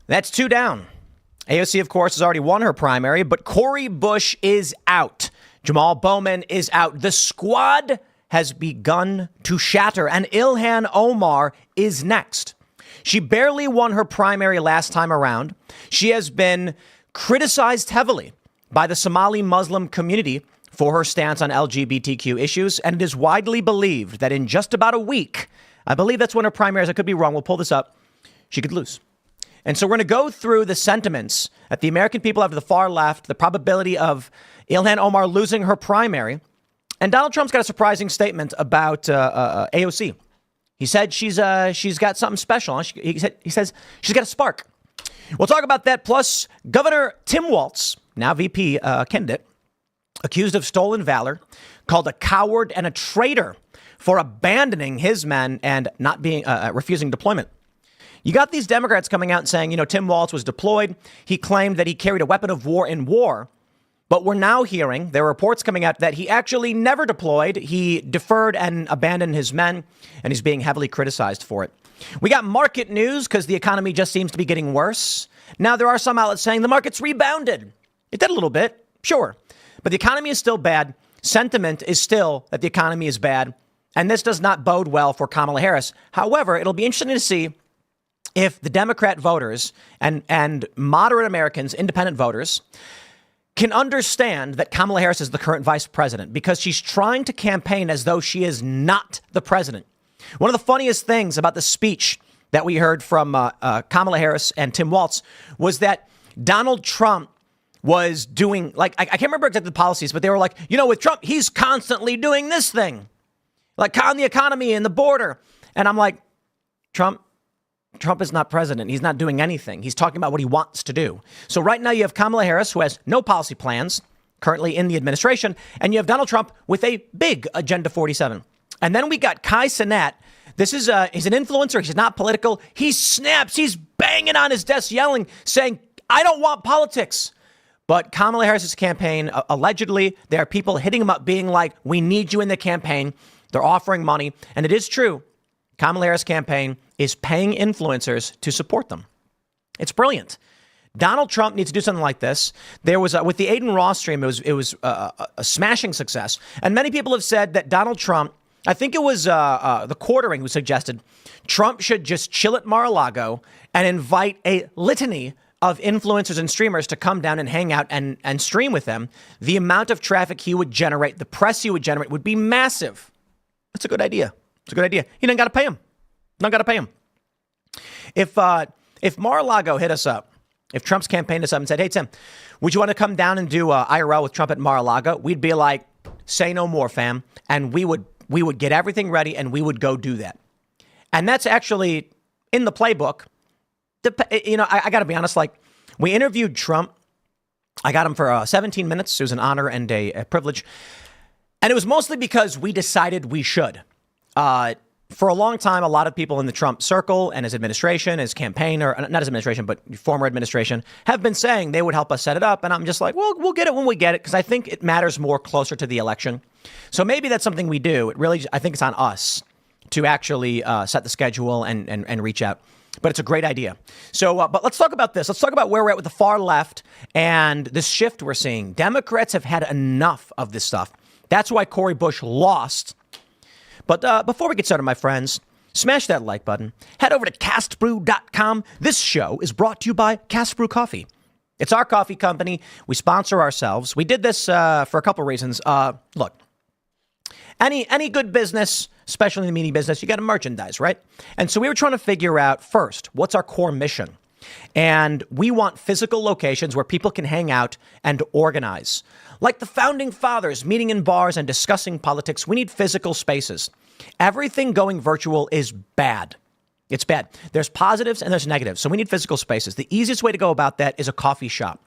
That's 2 down. AOC, of course, has already won her primary, but Cori Bush is out. Jamal Bowman is out. The squad has begun to shatter, and Ilhan Omar is next. She barely won her primary last time around. She has been criticized heavily by the Somali Muslim community for her stance on LGBTQ issues, and it is widely believed that in just about a week, I believe that's when her primary is, I could be wrong, we'll pull this up, she could lose. And so we're going to go through the sentiments that the American people have to the far left, the probability of Ilhan Omar losing her primary. And Donald Trump's got a surprising statement about AOC. He said she's got something special. He says she's got a spark. We'll talk about that. Plus, Governor Tim Walz, now VP candidate, accused of stolen valor, called a coward and a traitor for abandoning his men and not being refusing deployment. You got these Democrats coming out and saying, Tim Walz was deployed. He claimed that he carried a weapon of war in war. But we're now hearing there are reports coming out that he actually never deployed. He deferred and abandoned his men, and he's being heavily criticized for it. We got market news because the economy just seems to be getting worse. Now, there are some outlets saying the market's rebounded. It did a little bit, sure. But the economy is still bad. Sentiment is still that the economy is bad. And this does not bode well for Kamala Harris. However, it'll be interesting to see if the Democrat voters and moderate Americans, independent voters, can understand that Kamala Harris is the current vice president because she's trying to campaign as though she is not the president. One of the funniest things about the speech that we heard from Kamala Harris and Tim Walz was that Donald Trump was doing, I can't remember exactly the policies, but they were like, with Trump, he's constantly doing this thing, like on the economy and the border. And I'm like, Trump is not president. He's not doing anything. He's talking about what he wants to do. So right now you have Kamala Harris, who has no policy plans currently in the administration, and you have Donald Trump with a big Agenda 47. And then we got Kai Cenat. This is he's an influencer. He's not political. He snaps. He's banging on his desk, yelling, saying, I don't want politics. But Kamala Harris's campaign, allegedly, there are people hitting him up being like, we need you in the campaign. They're offering money. And it is true. Kamala Harris campaign is paying influencers to support them. It's brilliant. Donald Trump needs to do something like this. There was with the Aiden Ross stream, it was a smashing success. And many people have said that Donald Trump, I think it was the Quartering who suggested Trump should just chill at Mar-a-Lago and invite a litany of influencers and streamers to come down and hang out and stream with them. The amount of traffic he would generate, the press he would generate would be massive. That's a good idea. It's a good idea. He didn't got to pay him. Not got to pay him. If Mar-a-Lago hit us up, if Trump's campaign hit us up and said, hey, Tim, would you want to come down and do IRL with Trump at Mar-a-Lago? We'd be like, say no more, fam. And we would get everything ready and we would go do that. And that's actually in the playbook. I got to be honest, we interviewed Trump. I got him for 17 minutes. It was an honor and a privilege. And it was mostly because we decided we should. For a long time, a lot of people in the Trump circle and his administration, his campaign, or not his administration, but former administration, have been saying they would help us set it up. And I'm just like, well, we'll get it when we get it, because I think it matters more closer to the election. So maybe that's something we do. I think it's on us to actually set the schedule and reach out. But it's a great idea. So but let's talk about this. Let's talk about where we're at with the far left and this shift we're seeing. Democrats have had enough of this stuff. That's why Cori Bush lost. But before we get started, my friends, smash that like button. Head over to castbrew.com. This show is brought to you by Cast Brew Coffee. It's our coffee company. We sponsor ourselves. We did this for a couple of reasons. Look, any good business, especially in the media business, you got to merchandise, right? And so we were trying to figure out first, what's our core mission? And we want physical locations where people can hang out and organize. Like the founding fathers meeting in bars and discussing politics, we need physical spaces. Everything going virtual is bad. It's bad. There's positives and there's negatives. So we need physical spaces. The easiest way to go about that is a coffee shop.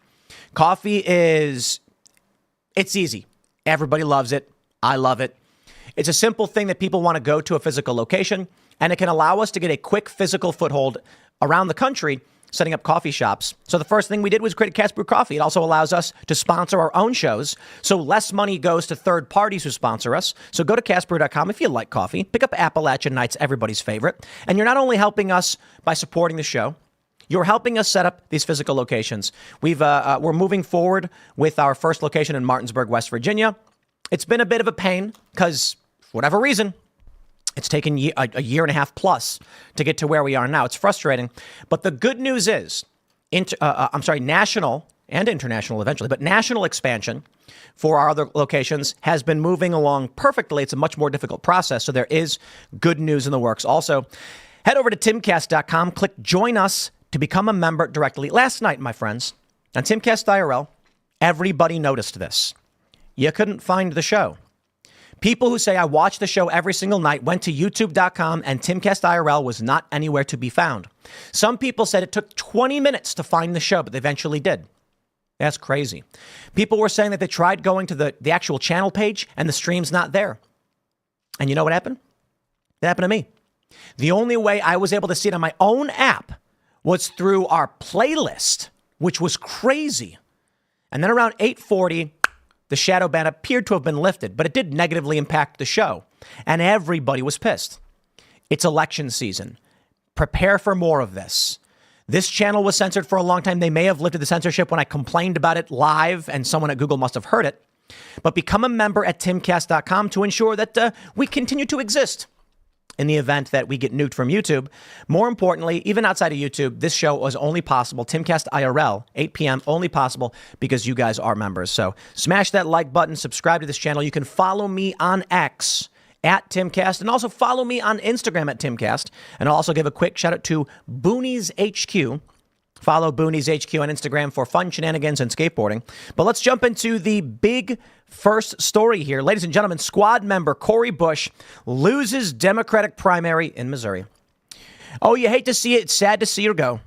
It's easy. Everybody loves it. I love it. It's a simple thing that people want to go to a physical location, and it can allow us to get a quick physical foothold around the country setting up coffee shops. So the first thing we did was create Cast Brew Coffee. It also allows us to sponsor our own shows. So less money goes to third parties who sponsor us. So go to castbrew.com if you like coffee. Pick up Appalachian Nights, everybody's favorite. And you're not only helping us by supporting the show, You're helping us set up these physical locations. We're moving forward with our first location in Martinsburg, West Virginia. It's been a bit of a pain because, for whatever reason, it's taken a year and a half plus to get to where we are now. It's frustrating. But the good news is, national and international eventually, but national expansion for our other locations has been moving along perfectly. It's a much more difficult process. So there is good news in the works. Also, head over to Timcast.com, click join us to become a member directly. Last night, my friends, on Timcast IRL, everybody noticed this. You couldn't find the show. People who say I watch the show every single night went to youtube.com and Timcast IRL was not anywhere to be found. Some people said it took 20 minutes to find the show, but they eventually did. That's crazy. People were saying that they tried going to the actual channel page and the stream's not there. And you know what happened? It happened to me. The only way I was able to see it on my own app was through our playlist, which was crazy. And then around 8:40, the shadow ban appeared to have been lifted, but it did negatively impact the show. And everybody was pissed. It's election season. Prepare for more of this. This channel was censored for a long time. They may have lifted the censorship when I complained about it live, and someone at Google must have heard it. But become a member at Timcast.com to ensure that we continue to exist in the event that we get nuked from YouTube. More importantly, even outside of YouTube, this show was only possible, Timcast IRL, 8 p.m., only possible because you guys are members. So smash that like button, subscribe to this channel. You can follow me on X at Timcast, and also follow me on Instagram at Timcast. And I'll also give a quick shout out to Boonies HQ. Follow Boonies HQ on Instagram for fun shenanigans and skateboarding. But let's jump into the big first story here. Ladies and gentlemen, squad member Cori Bush loses Democratic primary in Missouri. Oh, you hate to see it. It's sad to see her go.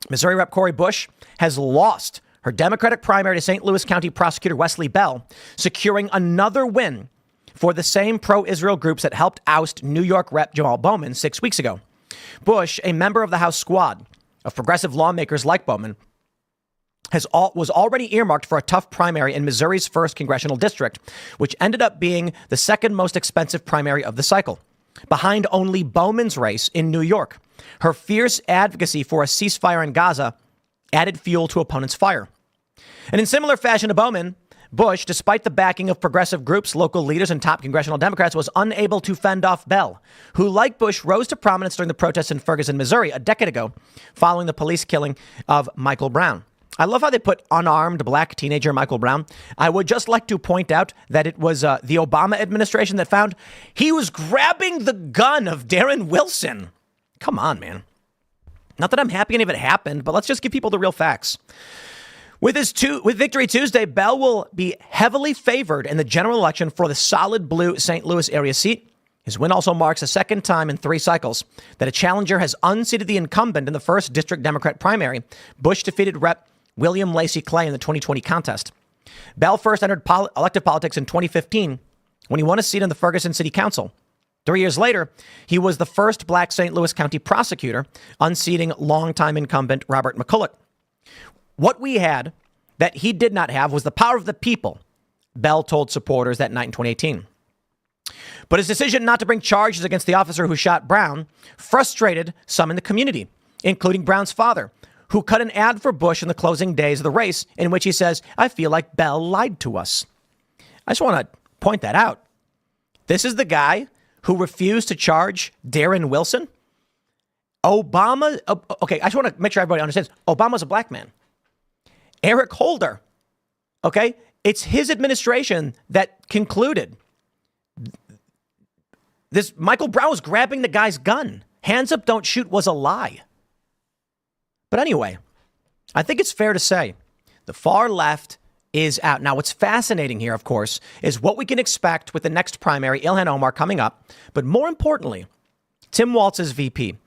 Missouri Rep. Cori Bush has lost her Democratic primary to St. Louis County Prosecutor Wesley Bell, securing another win for the same pro-Israel groups that helped oust New York Rep. Jamal Bowman 6 weeks ago. Bush, a member of the House squad of progressive lawmakers like Bowman, was already earmarked for a tough primary in Missouri's 1st congressional district, which ended up being the second most expensive primary of the cycle, behind only Bowman's race in New York. Her fierce advocacy for a ceasefire in Gaza added fuel to opponents' fire. And in similar fashion to Bowman, Bush, despite the backing of progressive groups, local leaders, and top congressional Democrats, was unable to fend off Bell, who, like Bush, rose to prominence during the protests in Ferguson, Missouri, a decade ago, following the police killing of Michael Brown. I love how they put unarmed black teenager Michael Brown. I would just like to point out that it was the Obama administration that found he was grabbing the gun of Darren Wilson. Come on, man. Not that I'm happy any of it happened, but let's just give people the real facts. With Victory Tuesday, Bell will be heavily favored in the general election for the solid blue St. Louis area seat. His win also marks the second time in 3 cycles that a challenger has unseated the incumbent in the 1st district Democrat primary. Bush defeated Rep. William Lacey Clay in the 2020 contest. Bell first entered elective politics in 2015 when he won a seat in the Ferguson City Council. 3 years later, he was the first black St. Louis County prosecutor, unseating longtime incumbent Robert McCulloch. What we had that he did not have was the power of the people, Bell told supporters that night in 2018. But his decision not to bring charges against the officer who shot Brown frustrated some in the community, including Brown's father, who cut an ad for Bush in the closing days of the race in which he says, "I feel like Bell lied to us." I just want to point that out. This is the guy who refused to charge Darren Wilson. Obama. Okay, I just want to make sure everybody understands. Obama's a black man. Eric Holder. Okay, it's his administration that concluded this. Michael Brown was grabbing the guy's gun. Hands up, don't shoot was a lie. But anyway, I think it's fair to say the far left is out. Now, what's fascinating here, of course, is what we can expect with the next primary, Ilhan Omar, coming up. But more importantly, Tim Walz's VP.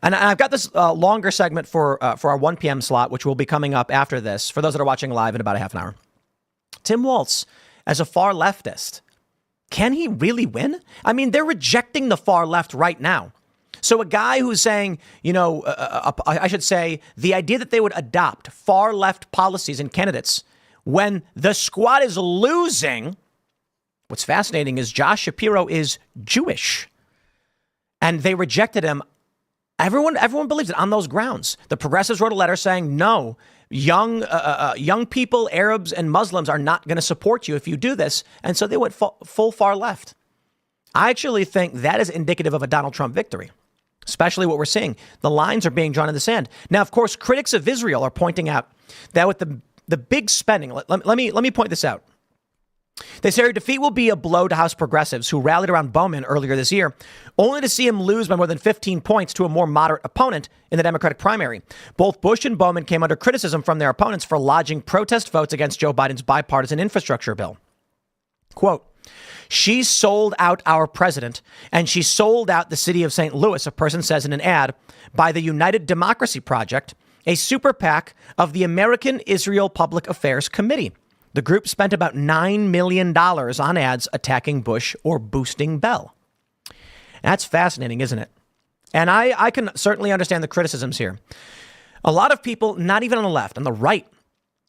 And I've got this longer segment for our 1 p.m. slot, which will be coming up after this, for those that are watching live in about a half an hour. Tim Walz, as a far leftist, can he really win? I mean, they're rejecting the far left right now. So a guy who's saying, I should say, the idea that they would adopt far left policies and candidates when the squad is losing. What's fascinating is Josh Shapiro is Jewish. And they rejected him Everyone believes it on those grounds. The progressives wrote a letter saying, no, young people, Arabs and Muslims are not going to support you if you do this. And so they went full far left. I actually think that is indicative of a Donald Trump victory, especially what we're seeing. The lines are being drawn in the sand. Now, of course, critics of Israel are pointing out that with the big spending, let me point this out. They say her defeat will be a blow to House progressives who rallied around Bowman earlier this year, only to see him lose by more than 15 points to a more moderate opponent in the Democratic primary. Both Bush and Bowman came under criticism from their opponents for lodging protest votes against Joe Biden's bipartisan infrastructure bill. Quote, she sold out our president, and she sold out the city of St. Louis, a person says in an ad, by the United Democracy Project, a super PAC of the American Israel Public Affairs Committee. The group spent about $9 million on ads attacking Bush or boosting Bell. That's fascinating, isn't it? And I can certainly understand the criticisms here. A lot of people, not even on the left, on the right,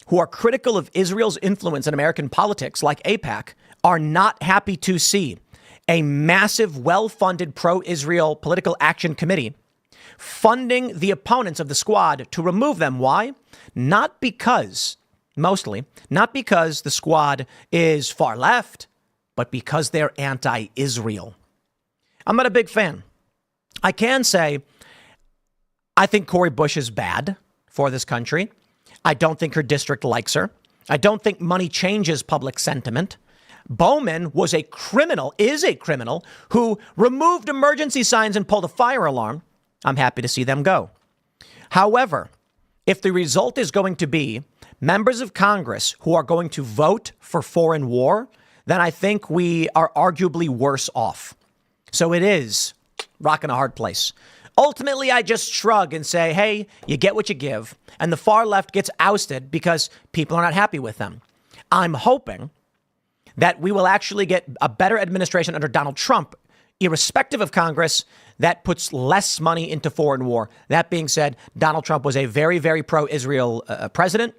who are critical of Israel's influence in American politics, like AIPAC, are not happy to see a massive, well-funded pro-Israel political action committee funding the opponents of the squad to remove them. Why? Not because the squad is far left, but because they're anti-Israel. I'm not a big fan. I can say I think Cori Bush is bad for this country. I don't think her district likes her. I don't think money changes public sentiment. Bowman is a criminal who removed emergency signs and pulled a fire alarm. I'm happy to see them go. However, if the result is going to be members of Congress who are going to vote for foreign war, then I think we are arguably worse off. So it is rocking a hard place. Ultimately, I just shrug and say, hey, you get what you give. And the far left gets ousted because people are not happy with them. I'm hoping that we will actually get a better administration under Donald Trump, irrespective of Congress, that puts less money into foreign war. That being said, Donald Trump was a very, very pro-Israel president.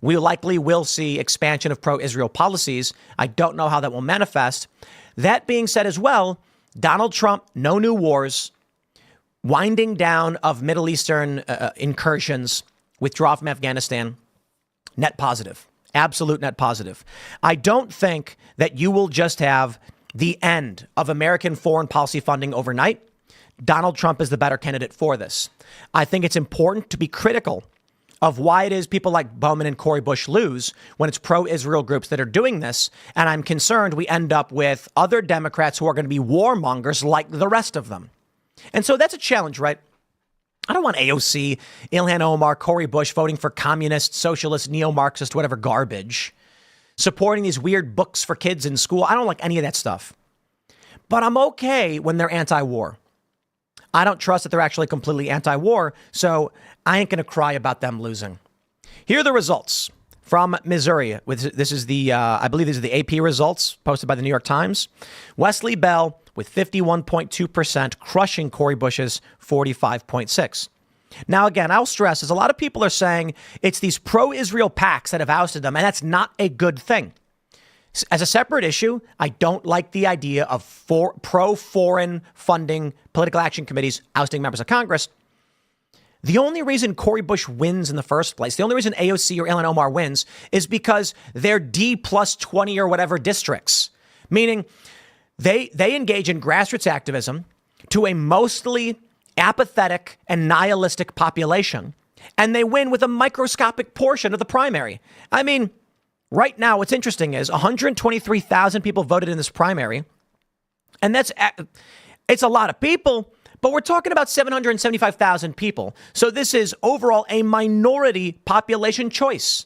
We likely will see expansion of pro-Israel policies. I don't know how that will manifest. That being said as well, Donald Trump, no new wars, winding down of Middle Eastern incursions, withdraw from Afghanistan, net positive, absolute net positive. I don't think that you will just have the end of American foreign policy funding overnight. Donald Trump is the better candidate for this. I think it's important to be critical of why it is people like Bowman and Cori Bush lose when it's pro-Israel groups that are doing this. And I'm concerned we end up with other Democrats who are going to be warmongers like the rest of them. And so that's a challenge, right? I don't want AOC, Ilhan Omar, Cori Bush voting for communist, socialist, neo-Marxist, whatever garbage, supporting these weird books for kids in school. I don't like any of that stuff. But I'm okay when they're anti-war. I don't trust that they're actually completely anti-war, so I ain't going to cry about them losing. Here are the results from Missouri. This is I believe these are the AP results posted by the New York Times. Wesley Bell with 51.2%, crushing Cori Bush's 45.6%. Now, again, I'll stress, as a lot of people are saying, it's these pro-Israel PACs that have ousted them, and that's not a good thing. As a separate issue, I don't like the idea of pro-foreign funding political action committees ousting members of Congress. The only reason Cori Bush wins in the first place, the only reason AOC or Ilhan Omar wins, is because they're D+20 or whatever districts, meaning they engage in grassroots activism to a mostly apathetic and nihilistic population, and they win with a microscopic portion of the primary. I mean, right now, what's interesting is 123,000 people voted in this primary, and it's a lot of people, but we're talking about 775,000 people. So this is overall a minority population choice.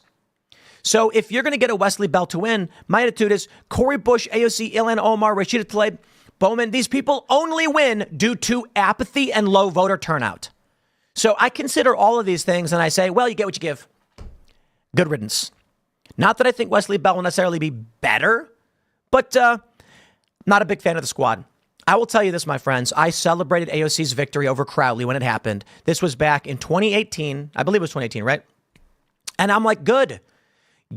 So if you're going to get a Wesley Bell to win, my attitude is Cori Bush, AOC, Ilhan Omar, Rashida Tlaib, Bowman, these people only win due to apathy and low voter turnout. So I consider all of these things and I say, well, you get what you give. Good riddance. Not that I think Wesley Bell will necessarily be better, but not a big fan of the squad. I will tell you this, my friends. I celebrated AOC's victory over Crowley when it happened. This was back in 2018. I believe it was 2018, right? And I'm like, good.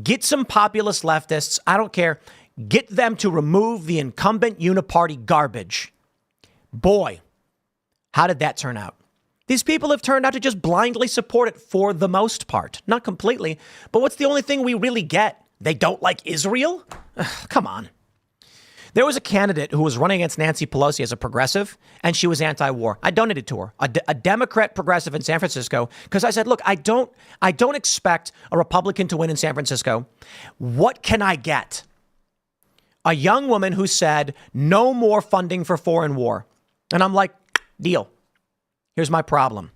Get some populist leftists. I don't care. Get them to remove the incumbent uniparty garbage. Boy, how did that turn out? These people have turned out to just blindly support it for the most part. Not completely, but what's the only thing we really get? They don't like Israel? Ugh, come on. There was a candidate who was running against Nancy Pelosi as a progressive, and she was anti-war. I donated to her, a Democrat progressive in San Francisco, because I said, look, I don't expect a Republican to win in San Francisco. What can I get? A young woman who said, no more funding for foreign war. And I'm like, deal. Here's my problem.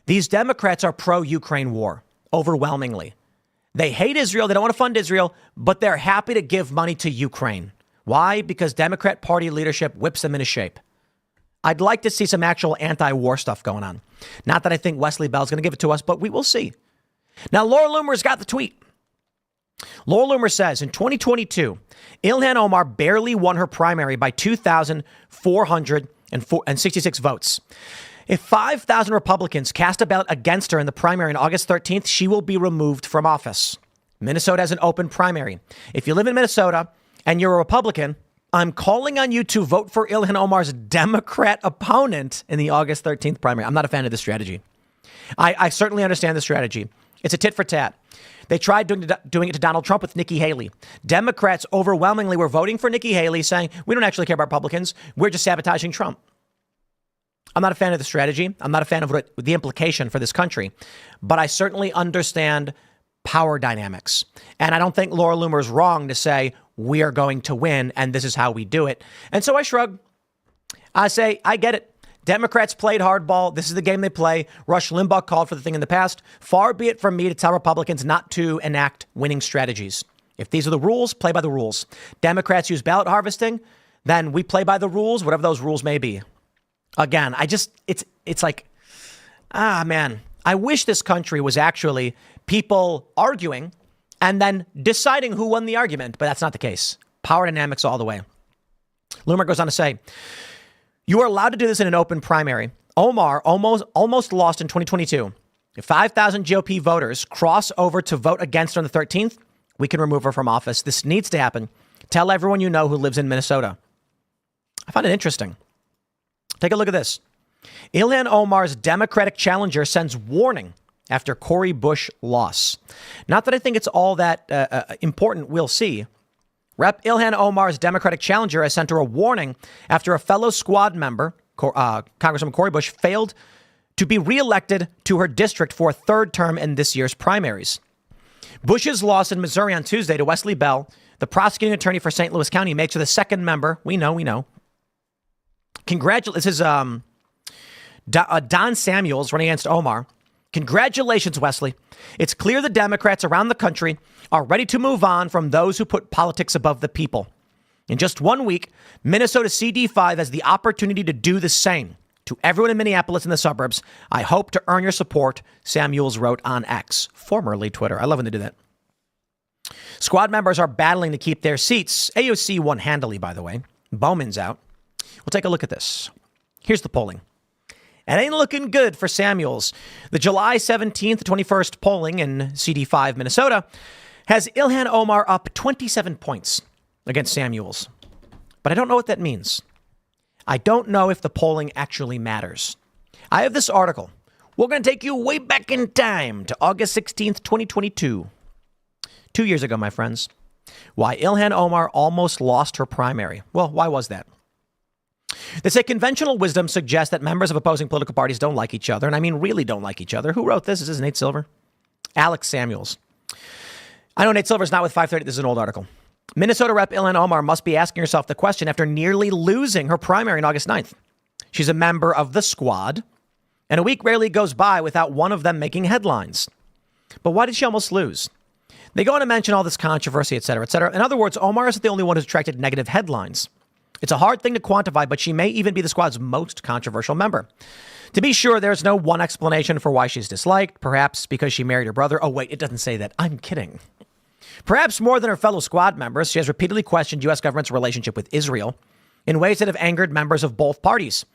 These Democrats are pro-Ukraine war, overwhelmingly. They hate Israel. They don't want to fund Israel, but they're happy to give money to Ukraine. Why? Because Democrat Party leadership whips them into shape. I'd like to see some actual anti-war stuff going on. Not that I think Wesley Bell's going to give it to us, but we will see. Now, Laura Loomer's got the tweet. Laura Loomer says, in 2022, Ilhan Omar barely won her primary by 2,466 votes. If 5,000 Republicans cast a ballot against her in the primary on August 13th, she will be removed from office. Minnesota has an open primary. If you live in Minnesota and you're a Republican, I'm calling on you to vote for Ilhan Omar's Democrat opponent in the August 13th primary. I'm not a fan of this strategy. I certainly understand the strategy. It's a tit for tat. They tried doing it to Donald Trump with Nikki Haley. Democrats overwhelmingly were voting for Nikki Haley, saying, we don't actually care about Republicans. We're just sabotaging Trump. I'm not a fan of the strategy. I'm not a fan of the implication for this country. But I certainly understand power dynamics. And I don't think Laura Loomer is wrong to say we are going to win and this is how we do it. And so I shrug. I say, I get it. Democrats played hardball. This is the game they play. Rush Limbaugh called for the thing in the past. Far be it from me to tell Republicans not to enact winning strategies. If these are the rules, play by the rules. Democrats use ballot harvesting, then we play by the rules, whatever those rules may be. Again, it's like, man, I wish this country was actually people arguing and then deciding who won the argument, but that's not the case. Power dynamics all the way. Loomer goes on to say, you are allowed to do this in an open primary. Omar almost lost in 2022. If 5,000 GOP voters cross over to vote against her on the 13th, we can remove her from office. This needs to happen. Tell everyone you know who lives in Minnesota. I find it interesting. Take a look at this. Ilhan Omar's Democratic challenger sends warning after Cori Bush loss. Not that I think it's all that important. We'll see. Rep. Ilhan Omar's Democratic challenger has sent her a warning after a fellow squad member, Congresswoman Cori Bush, failed to be reelected to her district for a third term in this year's primaries. Bush's loss in Missouri on Tuesday to Wesley Bell, the prosecuting attorney for St. Louis County, makes her the second member. We know. This is Don Samuels running against Omar. Congratulations, Wesley. It's clear the Democrats around the country are ready to move on from those who put politics above the people. In just 1 week, Minnesota CD5 has the opportunity to do the same. To everyone in Minneapolis and the suburbs, I hope to earn your support, Samuels wrote on X, formerly Twitter. I love when they do that. Squad members are battling to keep their seats. AOC won handily, by the way. Bowman's out. We'll take a look at this. Here's the polling. It ain't looking good for Samuels. The July 17th, 21st polling in CD5, Minnesota, has Ilhan Omar up 27 points against Samuels. But I don't know what that means. I don't know if the polling actually matters. I have this article. We're going to take you way back in time to August 16th, 2022. 2 years ago, my friends. Why Ilhan Omar almost lost her primary. Well, why was that? They say conventional wisdom suggests that members of opposing political parties don't like each other. And I mean, really don't like each other. Who wrote this? Is this Nate Silver? Alex Samuels. I know Nate Silver's not with 530. This is an old article. Minnesota Rep. Ilhan Omar must be asking herself the question after nearly losing her primary on August 9th. She's a member of the squad, and a week rarely goes by without one of them making headlines. But why did she almost lose? They go on to mention all this controversy, et cetera, et cetera. In other words, Omar isn't the only one who's attracted negative headlines. It's a hard thing to quantify, but she may even be the squad's most controversial member. To be sure, there's no one explanation for why she's disliked. Perhaps because she married her brother. Oh, wait, it doesn't say that. I'm kidding. Perhaps more than her fellow squad members, she has repeatedly questioned U.S. government's relationship with Israel in ways that have angered members of both parties.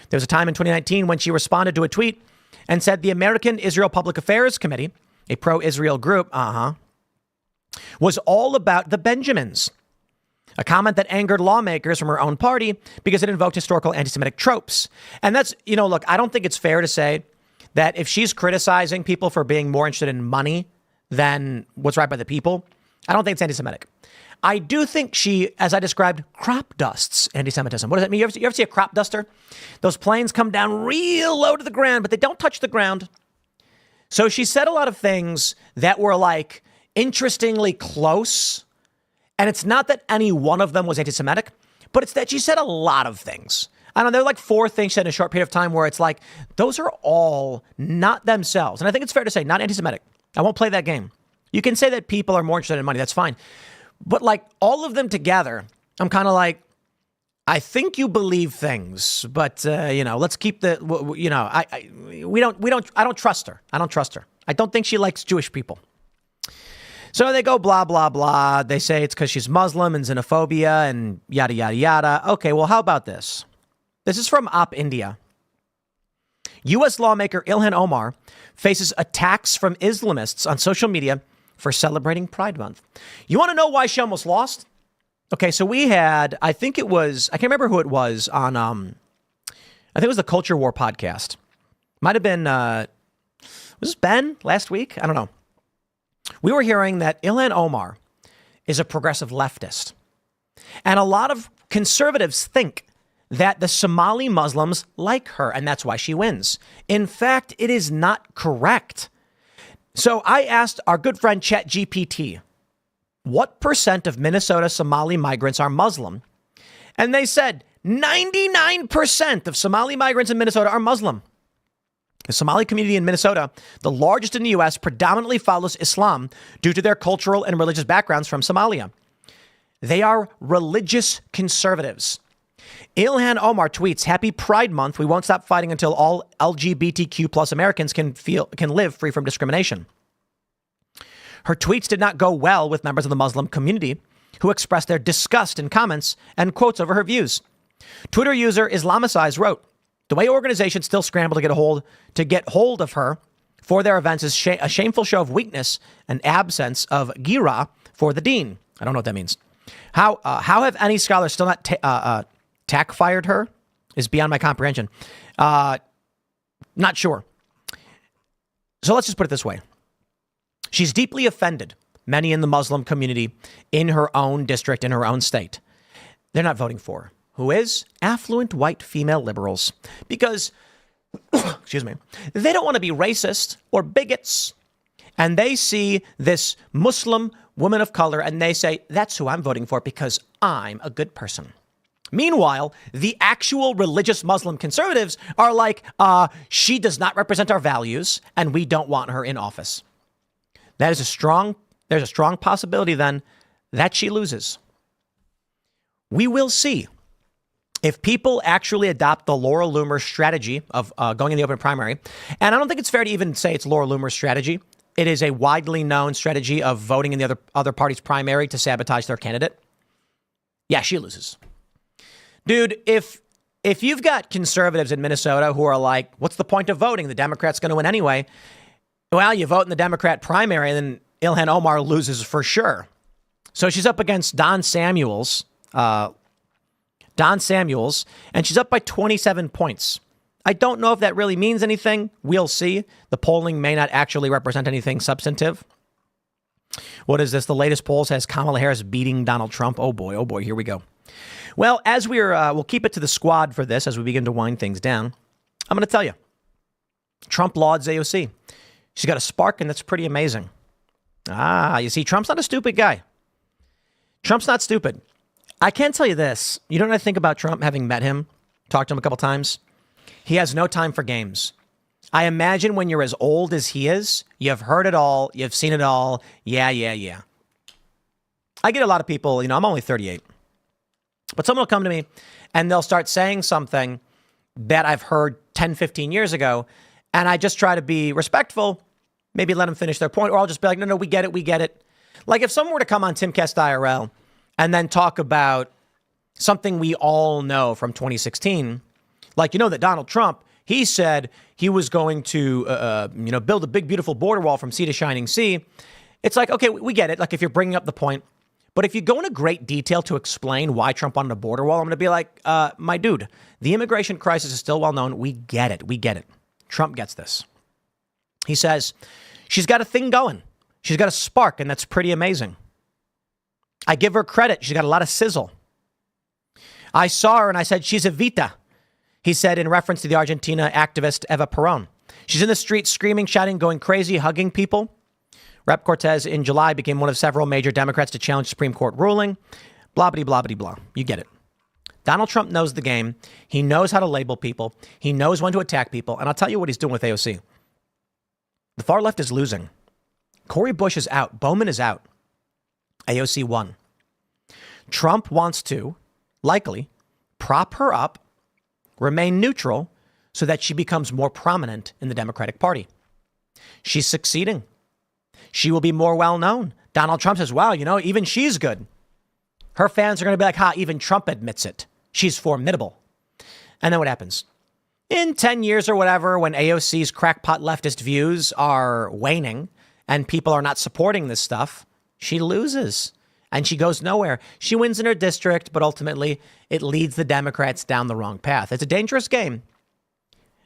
There was a time in 2019 when she responded to a tweet and said the American Israel Public Affairs Committee, a pro-Israel group, was all about the Benjamins. A comment that angered lawmakers from her own party because it invoked historical anti-Semitic tropes. And that's, look, I don't think it's fair to say that if she's criticizing people for being more interested in money than what's right by the people, I don't think it's anti-Semitic. I do think she, as I described, crop dusts anti-Semitism. What does that mean? You ever see a crop duster? Those planes come down real low to the ground, but they don't touch the ground. So she said a lot of things that were like interestingly close. And it's not that any one of them was anti-Semitic, but it's that she said a lot of things. I don't know, there are like 4 things she said in a short period of time where it's like, those are all not themselves. And I think it's fair to say not anti-Semitic. I won't play that game. You can say that people are more interested in money. That's fine. But like all of them together, I'm kind of like, I think you believe things, but let's keep the, I don't trust her. I don't trust her. I don't think she likes Jewish people. So they go blah, blah, blah. They say it's because she's Muslim and xenophobia and yada, yada, yada. Okay, well, how about this? This is from Op India. U.S. lawmaker Ilhan Omar faces attacks from Islamists on social media for celebrating Pride Month. You want to know why she almost lost? Okay, so we had, I can't remember who it was on, I think it was the Culture War podcast. Might have been, was this Ben last week? I don't know. We were hearing that Ilhan Omar is a progressive leftist. And a lot of conservatives think that the Somali Muslims like her, and that's why she wins. In fact, it is not correct. So I asked our good friend ChatGPT, what % of Minnesota Somali migrants are Muslim? And they said 99% of Somali migrants in Minnesota are Muslim. The Somali community in Minnesota, the largest in the U.S., predominantly follows Islam due to their cultural and religious backgrounds from Somalia. They are religious conservatives. Ilhan Omar tweets, "Happy Pride Month. We won't stop fighting until all LGBTQ plus Americans can live free from discrimination." Her tweets did not go well with members of the Muslim community who expressed their disgust in comments and quotes over her views. Twitter user Islamicize wrote, "The way organizations still scramble to get hold of her for their events is a shameful show of weakness and absence of gira for the dean." I don't know what that means. How have any scholars still not tack fired her is beyond my comprehension. Not sure. So let's just put it this way. She's deeply offended many in the Muslim community in her own district, in her own state. They're not voting for her. Who is? Affluent white female liberals. Because, excuse me, they don't want to be racist or bigots. And they see this Muslim woman of color and they say, that's who I'm voting for because I'm a good person. Meanwhile, the actual religious Muslim conservatives are like, she does not represent our values and we don't want her in office. There's a strong possibility then that she loses. We will see if people actually adopt the Laura Loomer strategy of going in the open primary. And I don't think it's fair to even say it's Laura Loomer's strategy. It is a widely known strategy of voting in the other party's primary to sabotage their candidate. Yeah, she loses. Dude, if you've got conservatives in Minnesota who are like, what's the point of voting? The Democrat's going to win anyway. Well, you vote in the Democrat primary and then Ilhan Omar loses for sure. So she's up against Don Samuels, and she's up by 27 points. I don't know if that really means anything. We'll see. The polling may not actually represent anything substantive. What is this? The latest polls has Kamala Harris beating Donald Trump. Oh boy, here we go. Well, as we'll keep it to the squad for this as we begin to wind things down. I'm going to tell you, Trump lauds AOC. She's got a spark, and that's pretty amazing. You see, Trump's not a stupid guy. Trump's not stupid. I can tell you this. You know what I think about Trump, having met him, talked to him a couple times? He has no time for games. I imagine when you're as old as he is, you've heard it all, you've seen it all. Yeah. I get a lot of people, I'm only 38. But someone will come to me and they'll start saying something that I've heard 10, 15 years ago. And I just try to be respectful, maybe let them finish their point, or I'll just be like, no, we get it. Like if someone were to come on Timcast IRL and then talk about something we all know from 2016, like, that Donald Trump, he said he was going to, build a big, beautiful border wall from sea to shining sea. It's like, okay, we get it. Like if you're bringing up the point. But if you go into great detail to explain why Trump wanted a border wall, I'm going to be like, my dude, the immigration crisis is still well known. We get it. Trump gets this. He says, she's got a thing going. She's got a spark, and that's pretty amazing. I give her credit. She's got a lot of sizzle. I saw her and I said, she's a Vita. He said in reference to the Argentina activist Eva Perón. She's in the street screaming, shouting, going crazy, hugging people. Rep. Cortez in July became one of several major Democrats to challenge Supreme Court ruling. Blah, blah, blah, blah, blah. You get it. Donald Trump knows the game. He knows how to label people. He knows when to attack people. And I'll tell you what he's doing with AOC. The far left is losing. Cori Bush is out. Bowman is out. AOC won. Trump wants to, likely, prop her up, remain neutral, so that she becomes more prominent in the Democratic Party. She's succeeding. She will be more well-known. Donald Trump says, wow, you know, even she's good. Her fans are going to be like, ha, even Trump admits it. She's formidable. And then what happens? In 10 years or whatever, when AOC's crackpot leftist views are waning and people are not supporting this stuff, she loses and she goes nowhere. She wins in her district, but ultimately it leads the Democrats down the wrong path. It's a dangerous game.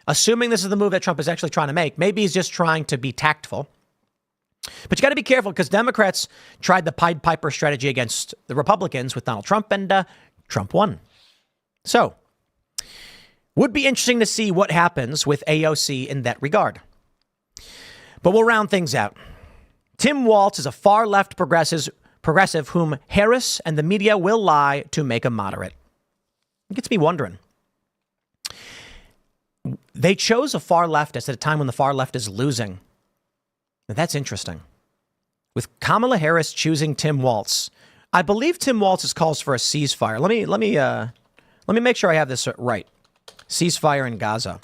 Assuming this is the move that Trump is actually trying to make, maybe he's just trying to be tactful. But you got to be careful because Democrats tried the Pied Piper strategy against the Republicans with Donald Trump, and Trump won. So, would be interesting to see what happens with AOC in that regard. But we'll round things out. Tim Walz is a far left progressive whom Harris and the media will lie to make a moderate. It gets me wondering. They chose a far leftist at a time when the far left is losing. Now, that's interesting. With Kamala Harris choosing Tim Walz, I believe Tim Walz's calls for a ceasefire. Let me make sure I have this right. Ceasefire in Gaza.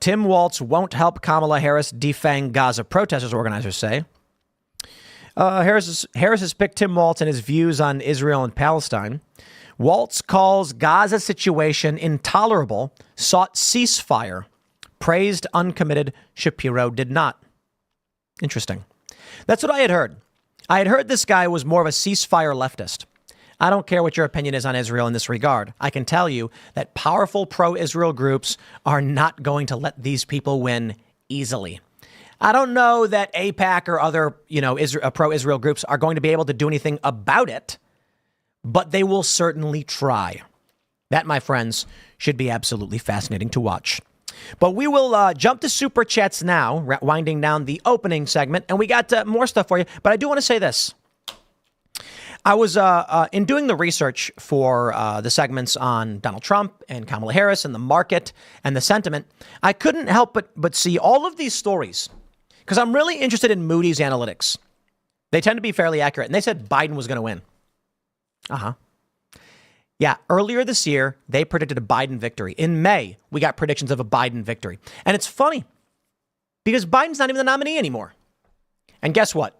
Tim Walz won't help Kamala Harris defang Gaza, protesters, organizers say. Harris has picked Tim Walz and his views on Israel and Palestine. Walz calls Gaza situation intolerable, sought ceasefire. Praised uncommitted, Shapiro did not. Interesting. That's what I had heard. I had heard this guy was more of a ceasefire leftist. I don't care what your opinion is on Israel in this regard. I can tell you that powerful pro-Israel groups are not going to let these people win easily. I don't know that AIPAC or other, pro-Israel groups are going to be able to do anything about it, but they will certainly try. That, my friends, should be absolutely fascinating to watch. But we will jump to Super Chats now, winding down the opening segment, and we got more stuff for you. But I do want to say this. I was, in doing the research for the segments on Donald Trump and Kamala Harris and the market and the sentiment, I couldn't help but see all of these stories because I'm really interested in Moody's analytics. They tend to be fairly accurate, and they said Biden was going to win. Yeah, earlier this year, they predicted a Biden victory. In May, we got predictions of a Biden victory. And it's funny because Biden's not even the nominee anymore. And guess what?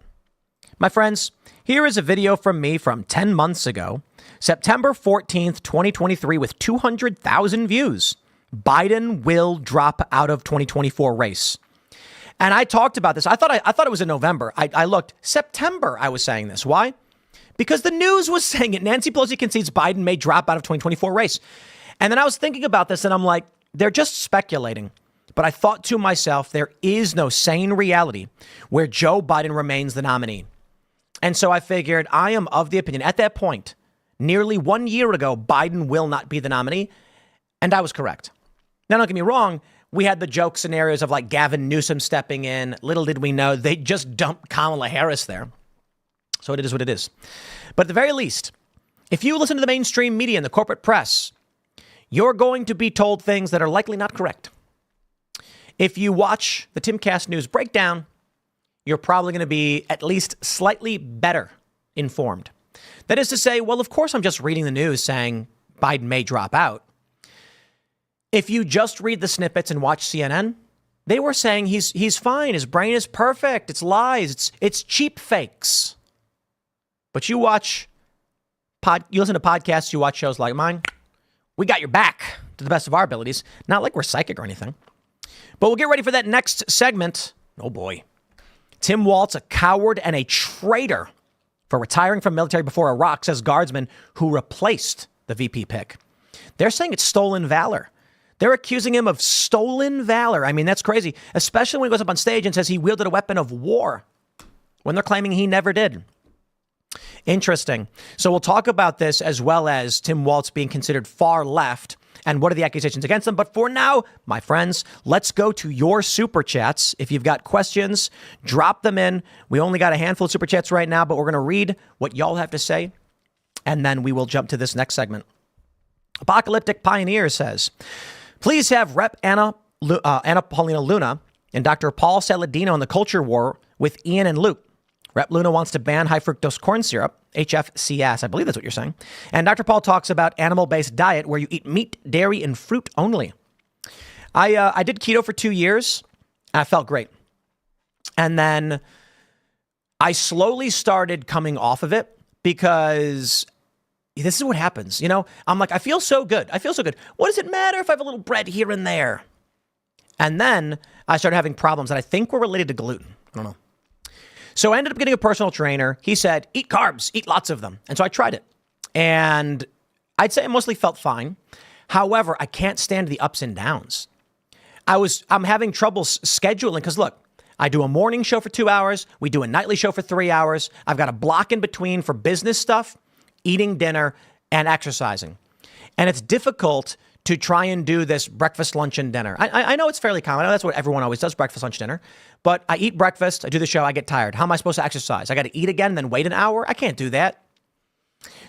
My friends, here is a video from me from 10 months ago, September 14th, 2023, with 200,000 views. Biden will drop out of 2024 race. And I talked about this. I thought it was in November. I looked September. I was saying this. Why? Because the news was saying it. Nancy Pelosi concedes Biden may drop out of 2024 race. And then I was thinking about this and I'm like, they're just speculating. But I thought to myself, there is no sane reality where Joe Biden remains the nominee. And so I figured I am of the opinion at that point, nearly 1 year ago, Biden will not be the nominee. And I was correct. Now, don't get me wrong. We had the joke scenarios of like Gavin Newsom stepping in. Little did we know they just dumped Kamala Harris there. So it is what it is. But at the very least, if you listen to the mainstream media and the corporate press, you're going to be told things that are likely not correct. If you watch the Timcast News breakdown, you're probably going to be at least slightly better informed. That is to say, well, of course, I'm just reading the news saying Biden may drop out. If you just read the snippets and watch CNN, they were saying he's fine. His brain is perfect. It's lies. It's cheap fakes. But you listen to podcasts, you watch shows like mine. We got your back to the best of our abilities. Not like we're psychic or anything. But we'll get ready for that next segment. Oh boy. Tim Walz, a coward and a traitor for retiring from military before Iraq, says guardsman who replaced the VP pick. They're saying it's stolen valor. They're accusing him of stolen valor. I mean, that's crazy, especially when he goes up on stage and says he wielded a weapon of war when they're claiming he never did. Interesting. So we'll talk about this as well as Tim Walz being considered far left and what are the accusations against him. But for now, my friends, let's go to your super chats. If you've got questions, drop them in. We only got a handful of super chats right now, but we're going to read what y'all have to say. And then we will jump to this next segment. Apocalyptic Pioneer says, please have Rep. Anna Paulina Luna and Dr. Paul Saladino in the culture war with Ian and Luke. Rep. Luna wants to ban high fructose corn syrup, HFCS. I believe that's what you're saying. And Dr. Paul talks about animal-based diet where you eat meat, dairy, and fruit only. I did keto for 2 years. And I felt great. And then I slowly started coming off of it because this is what happens. You know, I'm like, I feel so good. What does it matter if I have a little bread here and there? And then I started having problems that I think were related to gluten. I don't know. So I ended up getting a personal trainer. He said, eat carbs, eat lots of them. And so I tried it. And I'd say I mostly felt fine. However, I can't stand the ups and downs. I'm having trouble scheduling because look, I do a morning show for 2 hours. We do a nightly show for 3 hours. I've got a block in between for business stuff, eating dinner, and exercising. And it's difficult to try and do this breakfast, lunch, and dinner. I know it's fairly common. I know that's what everyone always does, breakfast, lunch, dinner. But I eat breakfast, I do the show, I get tired. How am I supposed to exercise? I got to eat again, then wait an hour? I can't do that.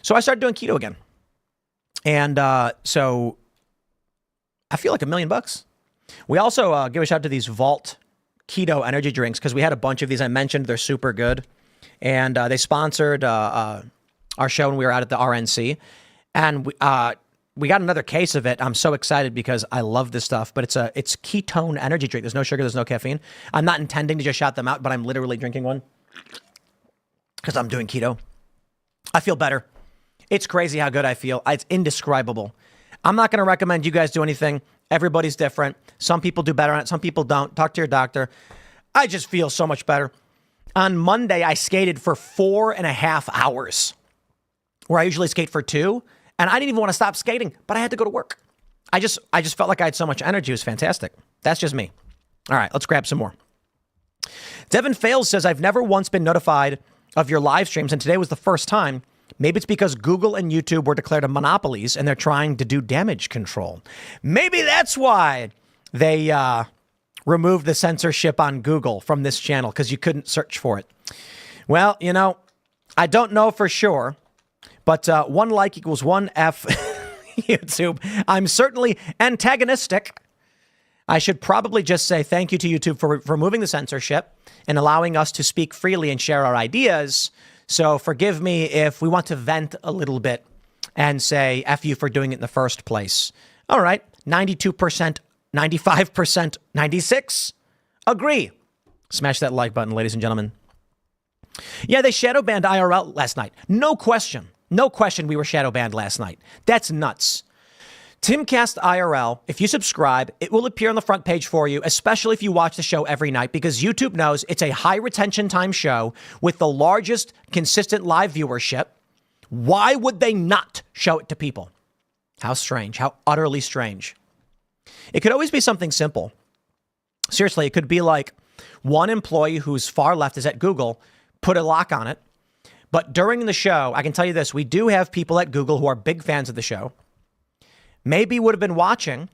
So I started doing keto again. And so I feel like $1 million. We also give a shout out to these Vault keto energy drinks because we had a bunch of these. I mentioned they're super good. And they sponsored our show when we were out at the RNC. And we got another case of it. I'm so excited because I love this stuff, but it's ketone energy drink. There's no sugar, there's no caffeine. I'm not intending to just shout them out, but I'm literally drinking one because I'm doing keto. I feel better. It's crazy how good I feel. It's indescribable. I'm not going to recommend you guys do anything. Everybody's different. Some people do better on it. Some people don't. Talk to your doctor. I just feel so much better. On Monday, I skated for 4.5 hours where I usually skate for 2. And I didn't even want to stop skating, but I had to go to work. I just felt like I had so much energy. It was fantastic. That's just me. All right, let's grab some more. Devin Fails says, I've never once been notified of your live streams, and today was the first time. Maybe it's because Google and YouTube were declared monopolies, and they're trying to do damage control. Maybe that's why they removed the censorship on Google from this channel, because you couldn't search for it. Well, you know, I don't know for sure. But 1 like equals 1 F YouTube. I'm certainly antagonistic. I should probably just say thank you to YouTube for removing the censorship and allowing us to speak freely and share our ideas. So forgive me if we want to vent a little bit and say F you for doing it in the first place. All right, 92%, 95%, 96%. Agree. Smash that like button, ladies and gentlemen. Yeah, they shadow banned IRL last night. No question. No question we were shadow banned last night. That's nuts. Timcast IRL, if you subscribe, it will appear on the front page for you, especially if you watch the show every night, because YouTube knows it's a high retention time show with the largest consistent live viewership. Why would they not show it to people? How strange. How utterly strange. It could always be something simple. Seriously, it could be like one employee who's far left is at Google, put a lock on it. But during the show, I can tell you this, we do have people at Google who are big fans of the show, maybe would have been watching,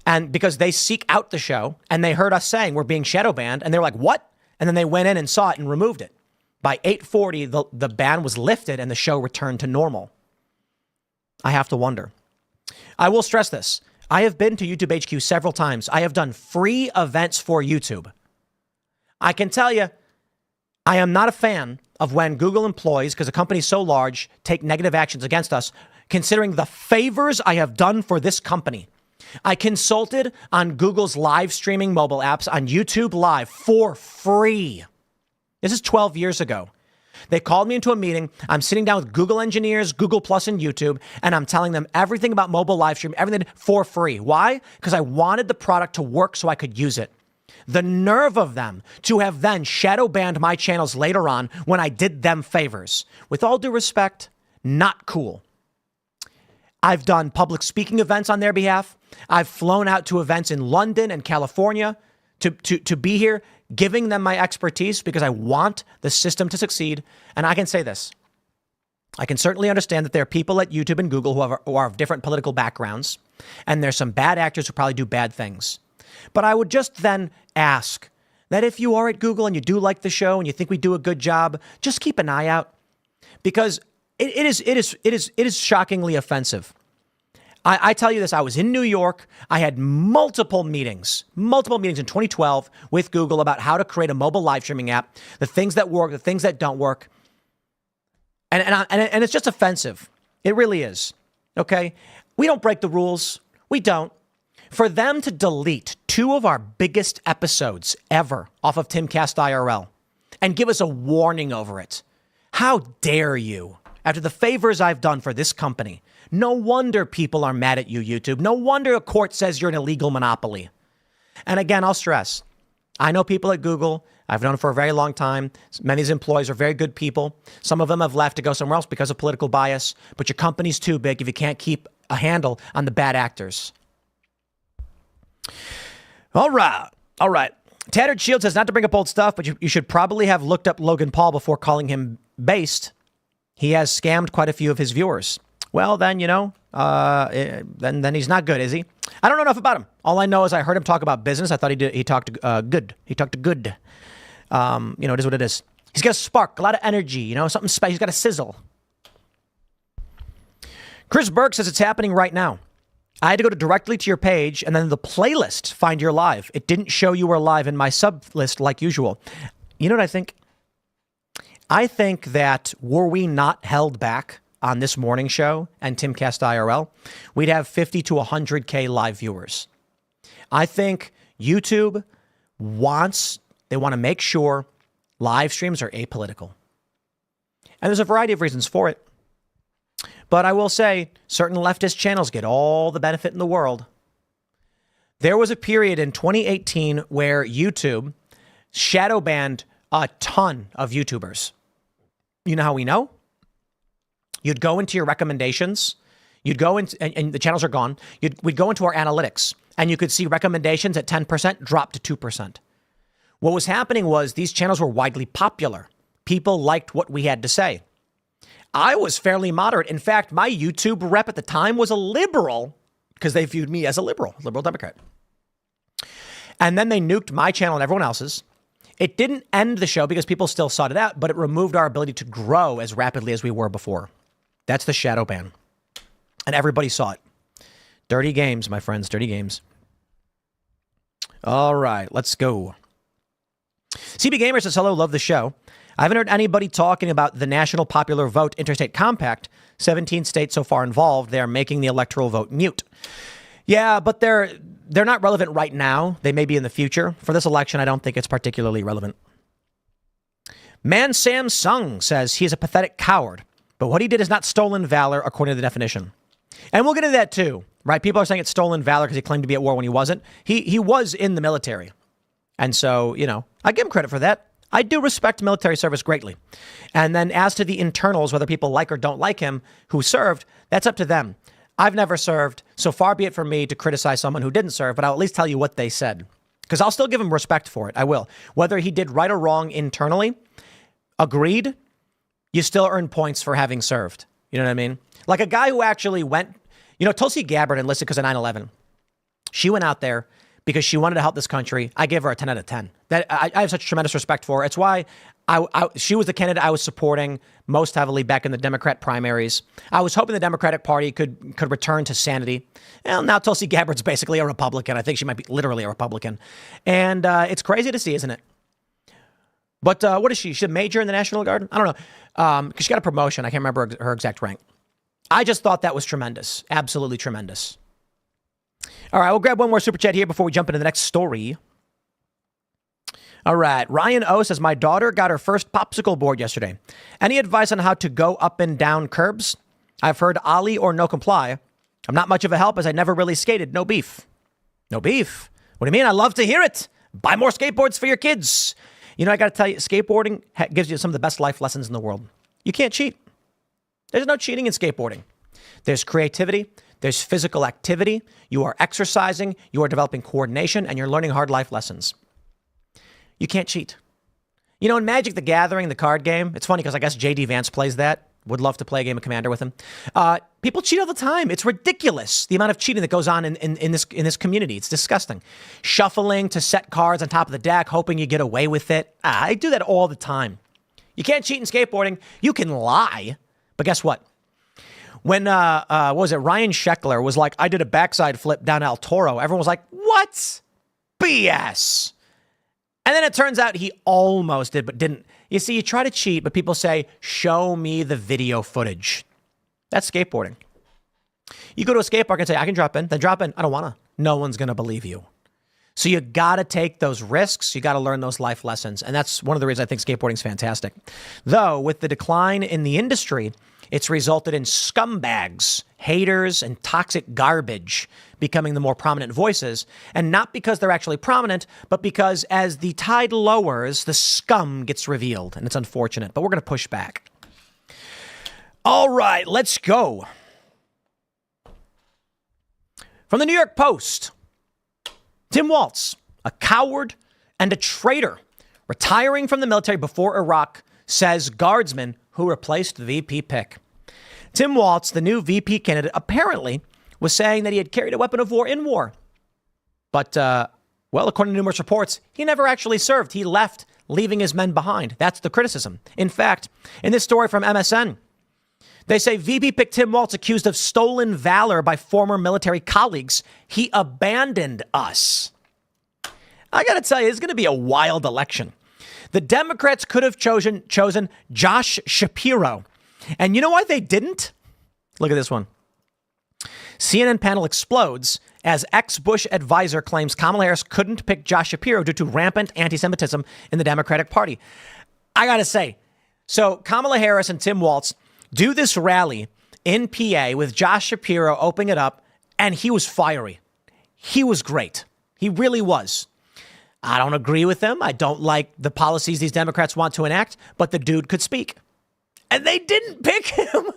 and because they seek out the show and they heard us saying we're being shadow banned, and they're like, what? And then they went in and saw it and removed it. By 8:40, the ban was lifted and the show returned to normal. I have to wonder. I will stress this. I have been to YouTube HQ several times. I have done free events for YouTube. I can tell you, I am not a fan of when Google employees, because a company so large, take negative actions against us, considering the favors I have done for this company. I consulted on Google's live streaming mobile apps on YouTube Live for free. This is 12 years ago. They called me into a meeting. I'm sitting down with Google engineers, Google Plus, and YouTube, and I'm telling them everything about mobile live stream, everything for free. Why? Because I wanted the product to work so I could use it. The nerve of them to have then shadow banned my channels later on when I did them favors. With all due respect, not cool. I've done public speaking events on their behalf. I've flown out to events in London and California to be here, giving them my expertise because I want the system to succeed. And I can say this. I can certainly understand that there are people at YouTube and Google who are of different political backgrounds, and there's some bad actors who probably do bad things. But I would just then ask that if you are at Google and you do like the show and you think we do a good job, just keep an eye out, because it is shockingly offensive. I tell you this, I was in New York. I had multiple meetings in 2012 with Google about how to create a mobile live streaming app, the things that work, the things that don't work. And it's just offensive. It really is. Okay. We don't break the rules. We don't. For them to delete 2 of our biggest episodes ever off of Timcast IRL and give us a warning over it. How dare you? After the favors I've done for this company, no wonder people are mad at you, YouTube. No wonder a court says you're an illegal monopoly. And again, I'll stress, I know people at Google. I've known them for a very long time. Many of these employees are very good people. Some of them have left to go somewhere else because of political bias. But your company's too big if you can't keep a handle on the bad actors. All right. Tattered Shield says not to bring up old stuff, but you should probably have looked up Logan Paul before calling him based. He has scammed quite a few of his viewers. Well, then, then he's not good, is he? I don't know enough about him. All I know is I heard him talk about business. I thought he talked good. He talked good. It is what it is. He's got a spark, a lot of energy, something special. He's got a sizzle. Chris Burke says it's happening right now. I had to go directly to your page and then the playlist, find your live. It didn't show you were live in my sub list like usual. You know what I think? I think that were we not held back on this morning show and Timcast IRL, we'd have 50 to 100K live viewers. I think YouTube they want to make sure live streams are apolitical. And there's a variety of reasons for it. But I will say certain leftist channels get all the benefit in the world. There was a period in 2018 where YouTube shadow banned a ton of YouTubers. You know how we know? You'd go into your recommendations. You'd go into, and the channels are gone. We'd go into our analytics and you could see recommendations at 10% drop to 2%. What was happening was these channels were widely popular. People liked what we had to say. I was fairly moderate. In fact, my YouTube rep at the time was a liberal because they viewed me as a liberal Democrat. And then they nuked my channel and everyone else's. It didn't end the show because people still sought it out, but it removed our ability to grow as rapidly as we were before. That's the shadow ban. And everybody saw it. Dirty games, my friends, dirty games. All right, let's go. CB Gamer says, hello, love the show. I haven't heard anybody talking about the National Popular Vote Interstate Compact. 17 states so far involved. They are making the electoral vote mute. Yeah, but they're not relevant right now. They may be in the future. For this election, I don't think it's particularly relevant. Man Sam Sung says he is a pathetic coward, but what he did is not stolen valor according to the definition. And we'll get into that too, right? People are saying it's stolen valor because he claimed to be at war when he wasn't. He was in the military. And so, I give him credit for that. I do respect military service greatly. And then as to the internals, whether people like or don't like him who served, that's up to them. I've never served, so far be it from me to criticize someone who didn't serve, but I'll at least tell you what they said. Because I'll still give him respect for it. I will. Whether he did right or wrong internally, agreed, you still earn points for having served. You know what I mean? Like a guy who actually went, Tulsi Gabbard enlisted because of 9/11. She went out there because she wanted to help this country. I gave her a 10 out of 10. That I have such tremendous respect for her. It's why she was the candidate I was supporting most heavily back in the Democrat primaries. I was hoping the Democratic Party could return to sanity. Well, now Tulsi Gabbard's basically a Republican. I think she might be literally a Republican. And it's crazy to see, isn't it? But what is she? She's a major in the National Guard? I don't know. Because she got a promotion. I can't remember her exact rank. I just thought that was tremendous. Absolutely tremendous. All right, we'll grab one more super chat here before we jump into the next story. All right, Ryan O says, my daughter got her first popsicle board yesterday. Any advice on how to go up and down curbs? I've heard ollie or no comply. I'm not much of a help as I never really skated. No beef. No beef? What do you mean? I love to hear it. Buy more skateboards for your kids. I got to tell you, skateboarding gives you some of the best life lessons in the world. You can't cheat. There's no cheating in skateboarding. There's creativity. There's physical activity. You are exercising. You are developing coordination, and you're learning hard life lessons. You can't cheat. You know, in Magic the Gathering, the card game, it's funny because I guess J.D. Vance plays that. Would love to play a game of Commander with him. People cheat all the time. It's ridiculous, the amount of cheating that goes on in this community. It's disgusting. Shuffling to set cards on top of the deck, hoping you get away with it. I do that all the time. You can't cheat in skateboarding. You can lie. But guess what? When, what was it? Ryan Sheckler was like, I did a backside flip down El Toro. Everyone was like, what? BS. And then it turns out he almost did, but didn't. You see, you try to cheat, but people say, show me the video footage. That's skateboarding. You go to a skate park and say, I can drop in. Then drop in. I don't want to. No one's going to believe you. So you got to take those risks. You got to learn those life lessons. And that's one of the reasons I think skateboarding is fantastic. Though, with the decline in the industry, it's resulted in scumbags, haters, and toxic garbage becoming the more prominent voices. And not because they're actually prominent, but because as the tide lowers, the scum gets revealed. And it's unfortunate, but we're going to push back. All right, let's go. From the New York Post, Tim Walz, a coward and a traitor, retiring from the military before Iraq, says guardsman who replaced the VP pick. Tim Walz, the new VP candidate, apparently was saying that he had carried a weapon of war in war. But, well, according to numerous reports, he never actually served. He left, leaving his men behind. That's the criticism. In fact, in this story from MSN, they say VP pick Tim Walz accused of stolen valor by former military colleagues. He abandoned us. I got to tell you, it's going to be a wild election. The Democrats could have chosen Josh Shapiro. And you know why they didn't? Look at this one. CNN panel explodes as ex-Bush advisor claims Kamala Harris couldn't pick Josh Shapiro due to rampant anti-Semitism in the Democratic Party. I got to say, so Kamala Harris and Tim Walz do this rally in PA with Josh Shapiro opening it up, and he was fiery. He was great. He really was. I don't agree with him. I don't like the policies these Democrats want to enact, but the dude could speak. And they didn't pick him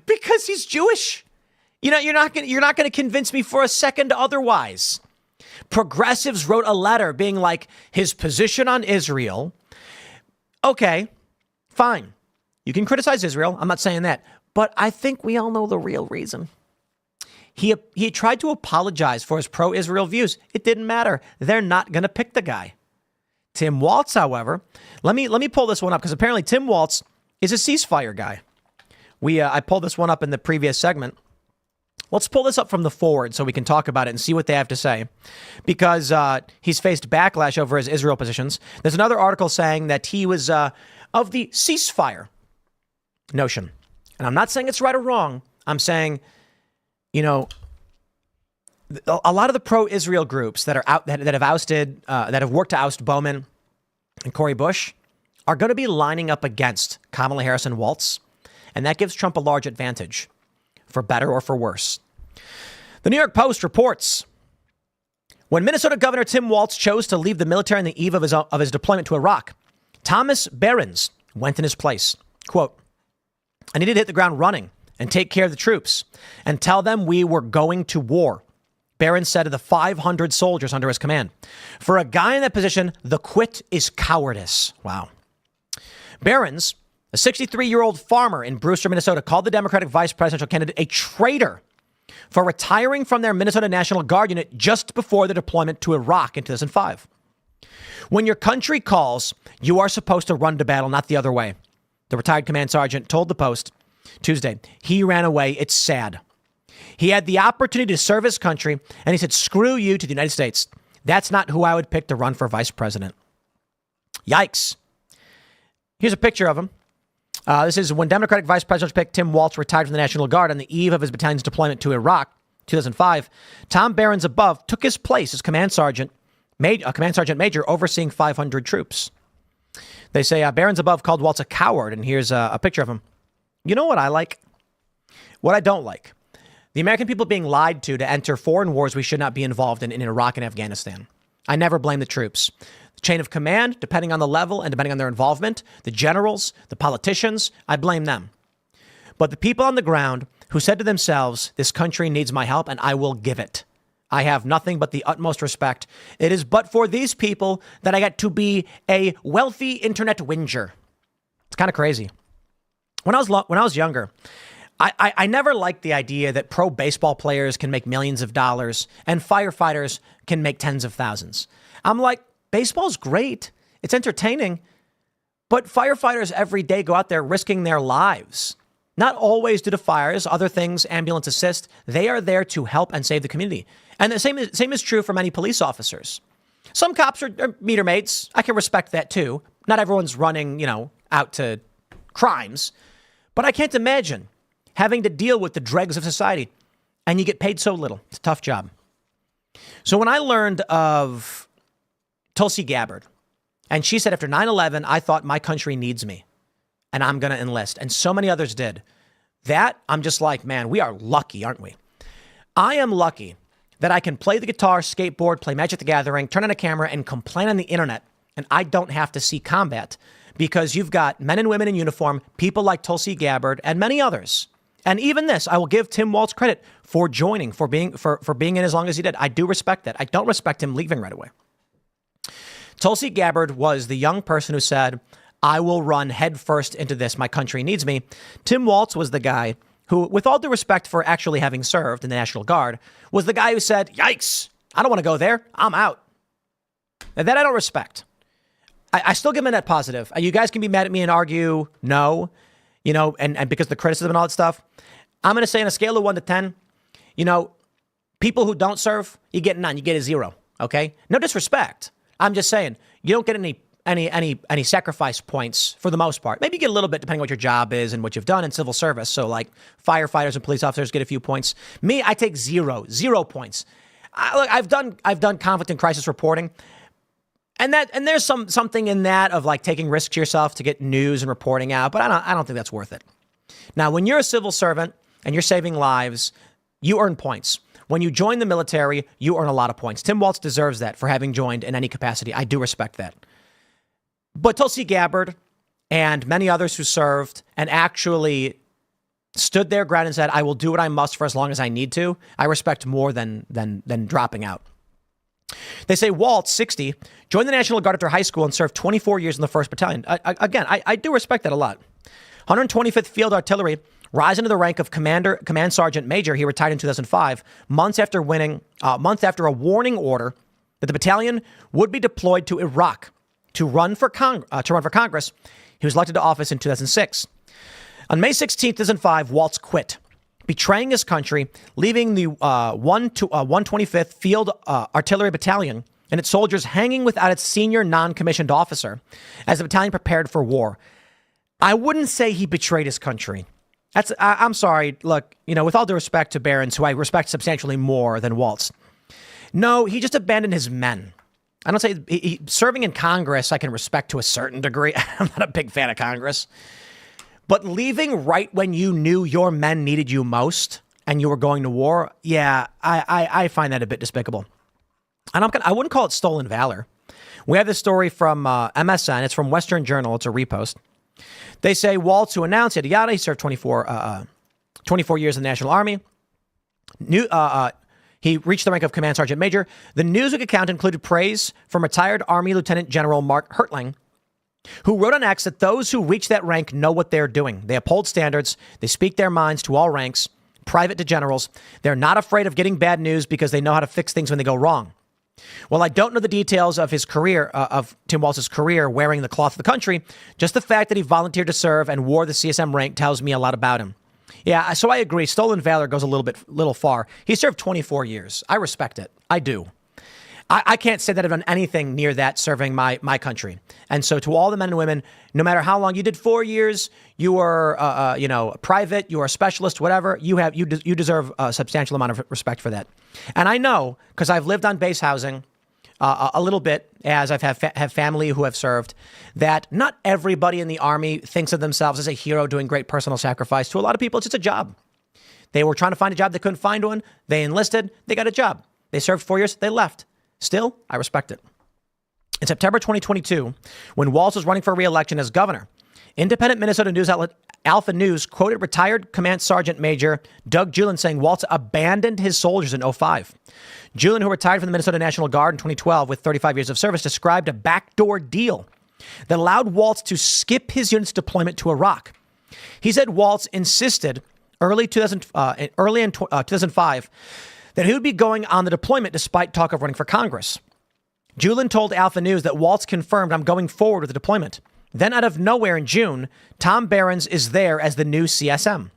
because he's Jewish. You know, you're not going to convince me for a second otherwise. Progressives wrote a letter being like, his position on Israel. Okay, fine. You can criticize Israel. I'm not saying that. But I think we all know the real reason. He tried to apologize for his pro-Israel views. It didn't matter. They're not going to pick the guy. Tim Walz, however, let me pull this one up because apparently Tim Walz is a ceasefire guy. I pulled this one up in the previous segment. Let's pull this up from the forward so we can talk about it and see what they have to say, because he's faced backlash over his Israel positions. There's another article saying that he was of the ceasefire notion. And I'm not saying it's right or wrong. I'm saying, you know, a lot of the pro-Israel groups that are out that have ousted, that have worked to oust Bowman and Cori Bush are going to be lining up against Kamala Harris and Walz. And that gives Trump a large advantage, for better or for worse. The New York Post reports, when Minnesota Governor Tim Walz chose to leave the military on the eve of his deployment to Iraq, Thomas Behrens went in his place. Quote, I needed to hit the ground running and take care of the troops and tell them we were going to war, Behrens said to the 500 soldiers under his command. For a guy in that position, the quit is cowardice. Wow. Behrens, a 63-year-old farmer in Brewster, Minnesota, called the Democratic vice presidential candidate a traitor for retiring from their Minnesota National Guard unit just before the deployment to Iraq in 2005. When your country calls, you are supposed to run to battle, not the other way. The retired command sergeant told the Post Tuesday. He ran away. It's sad. He had the opportunity to serve his country, and he said, screw you to the United States. That's not who I would pick to run for vice president. Yikes. Here's a picture of him. This is when Democratic Vice Presidential pick Tim Walz retired from the National Guard on the eve of his battalion's deployment to Iraq, 2005. Tom Behrens above took his place as command sergeant major overseeing 500 troops. They say Behrens above called Walz a coward, and here's a picture of him. You know what I like? What I don't like? The American people being lied to enter foreign wars we should not be involved in Iraq and Afghanistan. I never blame the troops. The chain of command, depending on the level and depending on their involvement, the generals, the politicians, I blame them. But the people on the ground who said to themselves, this country needs my help and I will give it. I have nothing but the utmost respect. It is but for these people that I get to be a wealthy internet whinger. It's kind of crazy. When I was younger, I never liked the idea that pro baseball players can make millions of dollars and firefighters can make tens of thousands. I'm like, baseball's great. It's entertaining. But firefighters every day go out there risking their lives. Not always due to fires, other things, ambulance assist. They are there to help and save the community. And the same is true for many police officers. Some cops are meter maids. I can respect that too. Not everyone's running, out to crimes. But I can't imagine having to deal with the dregs of society and you get paid so little. It's a tough job. So when I learned of Tulsi Gabbard, and she said after 9/11, I thought my country needs me and I'm going to enlist. And so many others did. That, I'm just like, man, we are lucky, aren't we? I am lucky that I can play the guitar, skateboard, play Magic the Gathering, turn on a camera, and complain on the internet. And I don't have to see combat because you've got men and women in uniform, people like Tulsi Gabbard, and many others. And even this, I will give Tim Walz credit for joining, for being in as long as he did. I do respect that. I don't respect him leaving right away. Tulsi Gabbard was the young person who said, I will run headfirst into this. My country needs me. Tim Walz was the guy who, with all due respect for actually having served in the National Guard, was the guy who said, yikes, I don't want to go there. I'm out. And that I don't respect. I still give him a net positive. You guys can be mad at me and argue no, and because of the criticism and all that stuff. I'm going to say on a scale of 1 to 10, people who don't serve, you get 9, you get a 0. Okay. No disrespect. I'm just saying you don't get any sacrifice points for the most part. Maybe you get a little bit depending on what your job is and what you've done in civil service. So like firefighters and police officers get a few points. Me, I take 0 points. I've done conflict and crisis reporting. And there's something in that of like taking risks yourself to get news and reporting out. But I don't think that's worth it. Now, when you're a civil servant and you're saving lives, you earn points. When you join the military, you earn a lot of points. Tim Walz deserves that for having joined in any capacity. I do respect that. But Tulsi Gabbard and many others who served and actually stood their ground and said, I will do what I must for as long as I need to, I respect more than dropping out. They say Walz, 60, joined the National Guard after high school and served 24 years in the 1st Battalion. Again, I do respect that a lot. 125th Field Artillery, rise into the rank of Command Sergeant Major. He retired in 2005, months after a warning order that the battalion would be deployed to Iraq to run for Congress. He was elected to office in 2006. On May 16, 2005, Walz quit, betraying his country, leaving the 125th Field Artillery Battalion and its soldiers hanging without its senior non-commissioned officer as the battalion prepared for war. I wouldn't say he betrayed his country. I'm sorry. Look, with all due respect to Barons, who I respect substantially more than Walz. No, he just abandoned his men. I don't say serving in Congress, I can respect to a certain degree. I'm not a big fan of Congress. But leaving right when you knew your men needed you most and you were going to war, yeah, I find that a bit despicable. And I wouldn't call it stolen valor. We have this story from MSN. It's from Western Journal. It's a repost. They say Walz, who announced it, he served 24 years in the National Army. He reached the rank of Command Sergeant Major. The Newsweek account included praise from retired Army Lieutenant General Mark Hertling, who wrote on X that those who reach that rank know what they're doing. They uphold standards. They speak their minds to all ranks, private to generals. They're not afraid of getting bad news because they know how to fix things when they go wrong. Well, I don't know the details of his career, of Tim Walz's career wearing the cloth of the country. Just the fact that he volunteered to serve and wore the CSM rank tells me a lot about him. Yeah, so I agree. Stolen valor goes a little far. He served 24 years. I respect it. I do. I can't say that I've done anything near that serving my country. And so to all the men and women, no matter how long you did, 4 years, you were, private, you are a specialist, whatever, you deserve a substantial amount of respect for that. And I know, because I've lived on base housing a little bit, as I've have family who have served, that not everybody in the Army thinks of themselves as a hero doing great personal sacrifice. To a lot of people, it's just a job. They were trying to find a job. They couldn't find one. They enlisted. They got a job. They served 4 years. They left. Still, I respect it. In September 2022, when Walz was running for re-election as governor, independent Minnesota news outlet Alpha News quoted retired Command Sergeant Major Doug Julin saying Walz abandoned his soldiers in 2005. Julin, who retired from the Minnesota National Guard in 2012 with 35 years of service, described a backdoor deal that allowed Walz to skip his unit's deployment to Iraq. He said Walz insisted early in 2005 that he would be going on the deployment despite talk of running for Congress. Julin told Alpha News that Walz confirmed, "I'm going forward with the deployment." Then out of nowhere in June, Tom Behrens is there as the new CSM.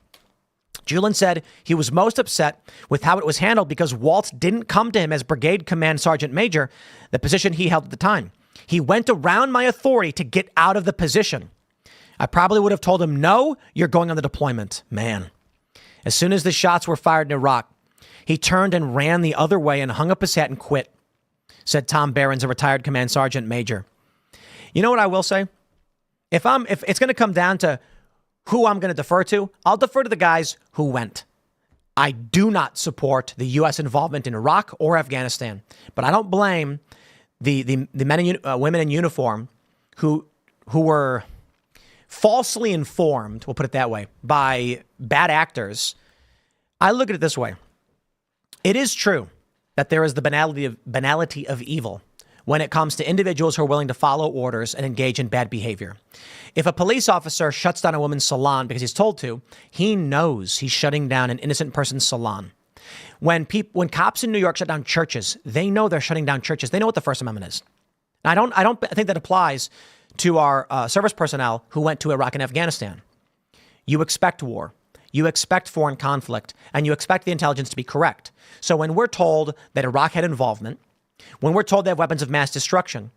Julin said he was most upset with how it was handled because Walz didn't come to him as Brigade Command Sergeant Major, the position he held at the time. He went around my authority to get out of the position. I probably would have told him, "No, you're going on the deployment." Man. As soon as the shots were fired in Iraq, he turned and ran the other way and hung up his hat and quit, said Tom Behrens, a retired Command Sergeant Major. You know what I will say? If it's going to come down to who I'm going to defer to, I'll defer to the guys who went. I do not support the U.S. involvement in Iraq or Afghanistan, but I don't blame the men and women in uniform who were falsely informed, we'll put it that way, by bad actors. I look at it this way. It is true that there is the banality of evil when it comes to individuals who are willing to follow orders and engage in bad behavior. If a police officer shuts down a woman's salon because he's told to, he knows he's shutting down an innocent person's salon. When cops in New York shut down churches, they know they're shutting down churches. They know what the First Amendment is. And I don't think that applies to our service personnel who went to Iraq and Afghanistan. You expect war. You expect foreign conflict, and you expect the intelligence to be correct. So when we're told that Iraq had involvement, when we're told they have weapons of mass destruction,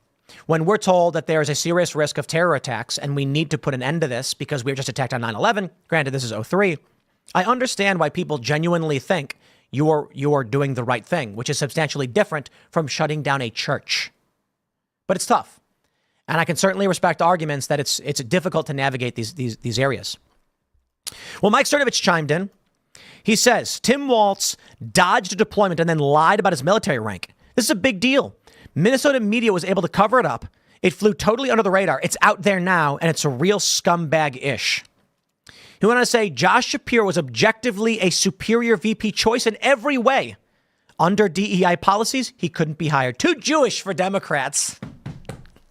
when we're told that there is a serious risk of terror attacks and we need to put an end to this because we were just attacked on 9/11, granted this is 2003, I understand why people genuinely think you are doing the right thing, which is substantially different from shutting down a church. But it's tough. And I can certainly respect arguments that it's difficult to navigate these areas. Well, Mike Cernovich chimed in. He says, Tim Walz dodged a deployment and then lied about his military rank. This is a big deal. Minnesota media was able to cover it up. It flew totally under the radar. It's out there now, and it's a real scumbag-ish. He went on to say, Josh Shapiro was objectively a superior VP choice in every way. Under DEI policies, he couldn't be hired. Too Jewish for Democrats.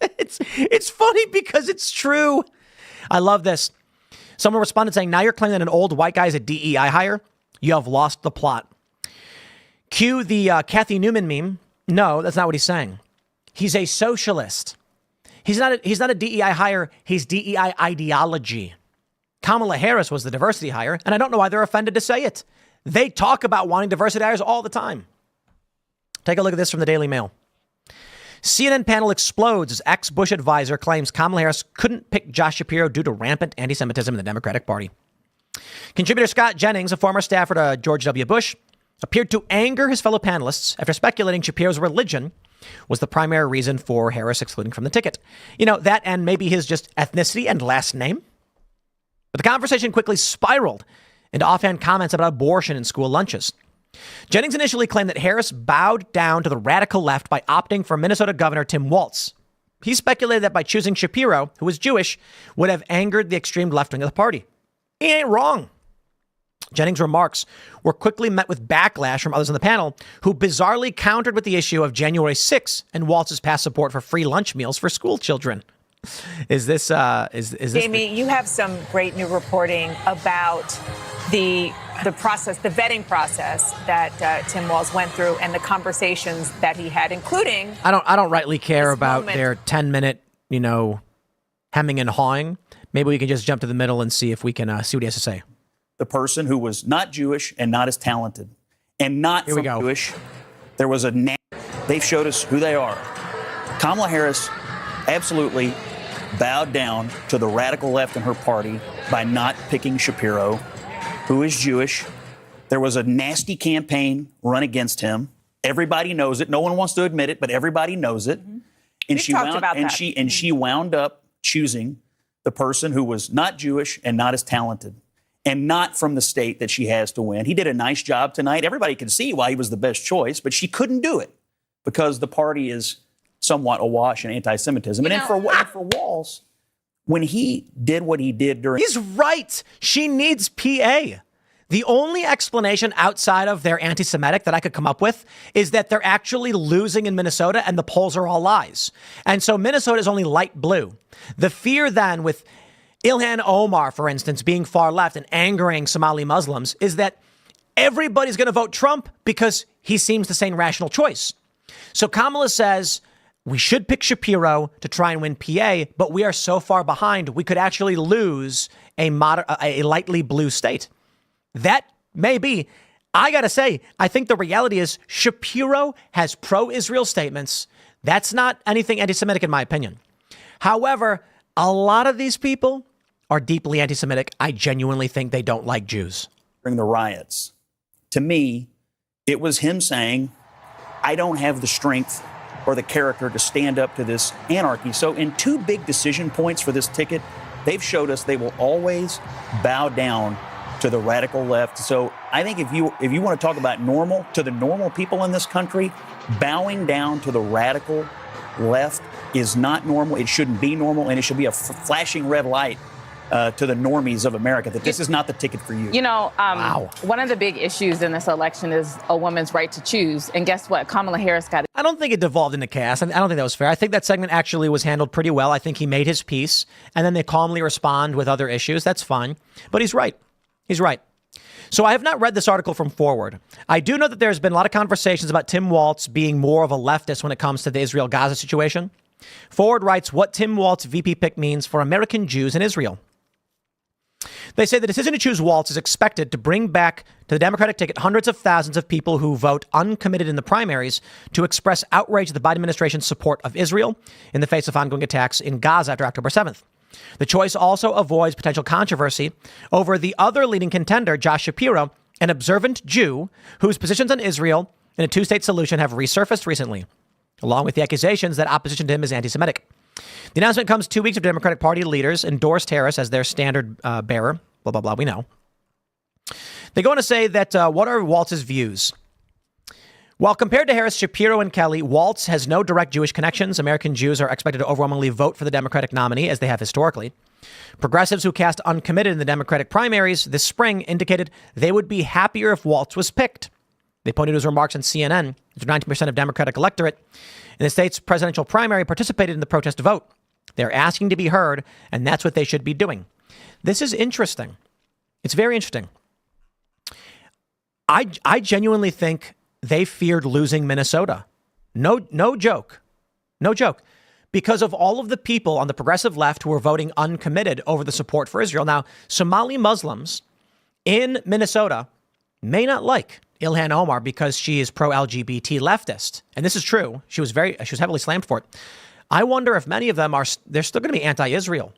It's funny because it's true. I love this. Someone responded saying, now you're claiming that an old white guy is a DEI hire? You have lost the plot. Cue the Kathy Newman meme. No, that's not what he's saying. He's a socialist. He's not a DEI hire. He's DEI ideology. Kamala Harris was the diversity hire, and I don't know why they're offended to say it. They talk about wanting diversity hires all the time. Take a look at this from the Daily Mail. CNN panel explodes as ex-Bush advisor claims Kamala Harris couldn't pick Josh Shapiro due to rampant anti-Semitism in the Democratic Party. Contributor Scott Jennings, a former staffer to George W. Bush, appeared to anger his fellow panelists after speculating Shapiro's religion was the primary reason for Harris excluding from the ticket. You know, that and maybe his just ethnicity and last name. But the conversation quickly spiraled into offhand comments about abortion and school lunches. Jennings initially claimed that Harris bowed down to the radical left by opting for Minnesota Governor Tim Walz. He speculated that by choosing Shapiro, who was Jewish, would have angered the extreme left wing of the party. He ain't wrong. Jennings' remarks were quickly met with backlash from others on the panel, who bizarrely countered with the issue of January 6th and Walz's past support for free lunch meals for school children. Is this Jamie, you have some great new reporting about the process, the vetting process that Tim Walz went through and the conversations that he had, including. I don't rightly care about their 10-minute, hemming and hawing. Maybe we can just jump to the middle and see if we can see what he has to say. The person who was not Jewish and not as talented and not from Jewish. There was they've showed us who they are. Kamala Harris absolutely bowed down to the radical left in her party by not picking Shapiro, who is Jewish. There was a nasty campaign run against him. Everybody knows it. No one wants to admit it, but everybody knows it. Mm-hmm. And she wound up choosing the person who was not Jewish and not as talented and not from the state that she has to win. He did a nice job tonight. Everybody could see why he was the best choice, but she couldn't do it because the party is somewhat awash in anti-Semitism. And then for Walz, when he did what he did during... He's right. She needs PA. The only explanation outside of their anti-Semitic that I could come up with is that they're actually losing in Minnesota and the polls are all lies. And so Minnesota is only light blue. The fear then with Ilhan Omar, for instance, being far left and angering Somali Muslims is that everybody's going to vote Trump because he seems the same rational choice. So Kamala says we should pick Shapiro to try and win PA, but we are so far behind, we could actually lose a lightly blue state. That may be. I got to say, I think the reality is Shapiro has pro-Israel statements. That's not anything anti-Semitic in my opinion. However, a lot of these people are deeply anti-Semitic. I genuinely think they don't like Jews. During the riots, to me, it was him saying, I don't have the strength or the character to stand up to this anarchy. So in two big decision points for this ticket, they've showed us they will always bow down to the radical left. So I think if you want to talk about normal, to the normal people in this country, bowing down to the radical left is not normal. It shouldn't be normal, and it should be a flashing red light to the normies of America that this is not the ticket for you. You know, Wow. One of the big issues in this election is a woman's right to choose. And guess what? Kamala Harris got it. I don't think it devolved into chaos. I don't think that was fair. I think that segment actually was handled pretty well. I think he made his piece, and then they calmly respond with other issues. That's fine. But he's right. He's right. So I have not read this article from Forward. I do know that there's been a lot of conversations about Tim Walz being more of a leftist when it comes to the Israel-Gaza situation. Forward writes what Tim Walz VP pick means for American Jews in Israel. They say the decision to choose Walz is expected to bring back to the Democratic ticket hundreds of thousands of people who vote uncommitted in the primaries to express outrage at the Biden administration's support of Israel in the face of ongoing attacks in Gaza after October 7th. The choice also avoids potential controversy over the other leading contender, Josh Shapiro, an observant Jew whose positions on Israel and a two-state solution have resurfaced recently, along with the accusations that opposition to him is anti-Semitic. The announcement comes 2 weeks after Democratic Party leaders endorsed Harris as their standard bearer. Blah, blah, blah. We know. They go on to say that what are Walz's views? While compared to Harris, Shapiro, and Kelly, Walz has no direct Jewish connections. American Jews are expected to overwhelmingly vote for the Democratic nominee, as they have historically. Progressives who cast uncommitted in the Democratic primaries this spring indicated they would be happier if Walz was picked. They pointed to his remarks on CNN that 19% of Democratic electorate in the state's presidential primary participated in the protest vote. They're asking to be heard, and that's what they should be doing. This is interesting. It's very interesting. I genuinely think they feared losing Minnesota. No joke. No joke. Because of all of the people on the progressive left who are voting uncommitted over the support for Israel. Now, Somali Muslims in Minnesota may not like Ilhan Omar because she is pro-LGBT leftist. And this is true. She was heavily slammed for it. I wonder if many of them they're still going to be anti-Israel.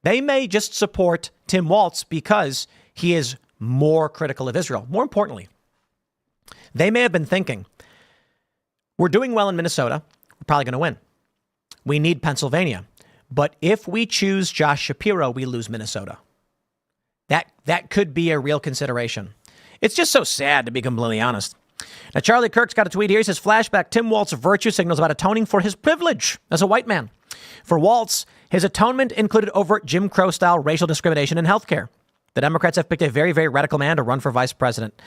They may just support Tim Walz because he is more critical of Israel. More importantly, they may have been thinking, we're doing well in Minnesota. We're probably going to win. We need Pennsylvania. But if we choose Josh Shapiro, we lose Minnesota. That could be a real consideration. It's just so sad, to be completely honest. Now, Charlie Kirk's got a tweet here. He says, flashback, Tim Walz's virtue signals about atoning for his privilege as a white man. For Walz, his atonement included overt Jim Crow-style racial discrimination in healthcare. The Democrats have picked a very, very radical man to run for vice president.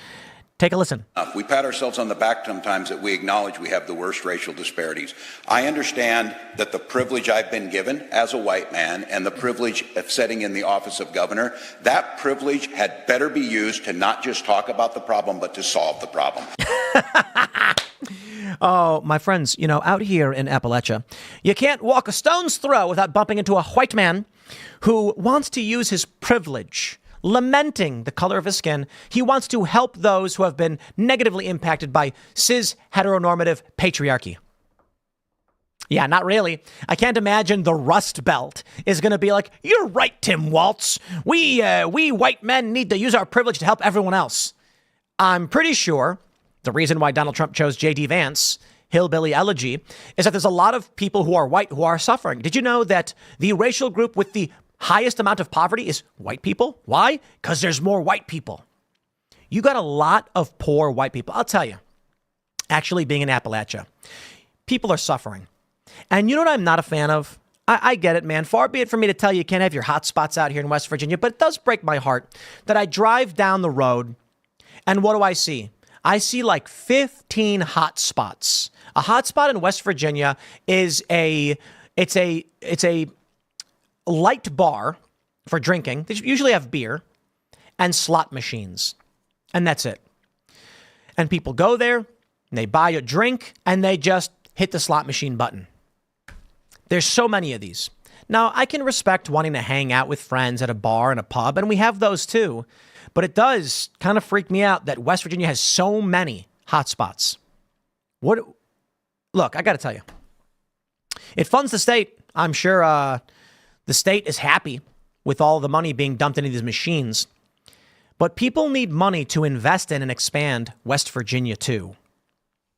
Take a listen. We pat ourselves on the back sometimes that we acknowledge we have the worst racial disparities. I understand that the privilege I've been given as a white man and the privilege of sitting in the office of governor, that privilege had better be used to not just talk about the problem, but to solve the problem. Oh, my friends, out here in Appalachia, you can't walk a stone's throw without bumping into a white man who wants to use his privilege, lamenting the color of his skin. He wants to help those who have been negatively impacted by cis heteronormative patriarchy. Yeah, not really. I can't imagine the Rust Belt is going to be like, you're right, Tim Walz. We white men need to use our privilege to help everyone else. I'm pretty sure the reason why Donald Trump chose J.D. Vance, hillbilly elegy, is that there's a lot of people who are white who are suffering. Did you know that the racial group with the highest amount of poverty is white people? Why? Because there's more white people. You got a lot of poor white people. I'll tell you, actually being in Appalachia, people are suffering. And you know what I'm not a fan of? I get it, man. Far be it from me to tell you can't have your hot spots out here in West Virginia, but it does break my heart that I drive down the road and what do I see? I see like 15 hot spots. A hot spot in West Virginia is it's a light bar for drinking. They usually have beer and slot machines. And that's it. And people go there, and they buy a drink, and they just hit the slot machine button. There's so many of these. Now, I can respect wanting to hang out with friends at a bar and a pub, and we have those too. But it does kind of freak me out that West Virginia has so many hotspots. Look, I got to tell you, it funds the state. I'm sure the state is happy with all the money being dumped into these machines. But people need money to invest in and expand West Virginia too.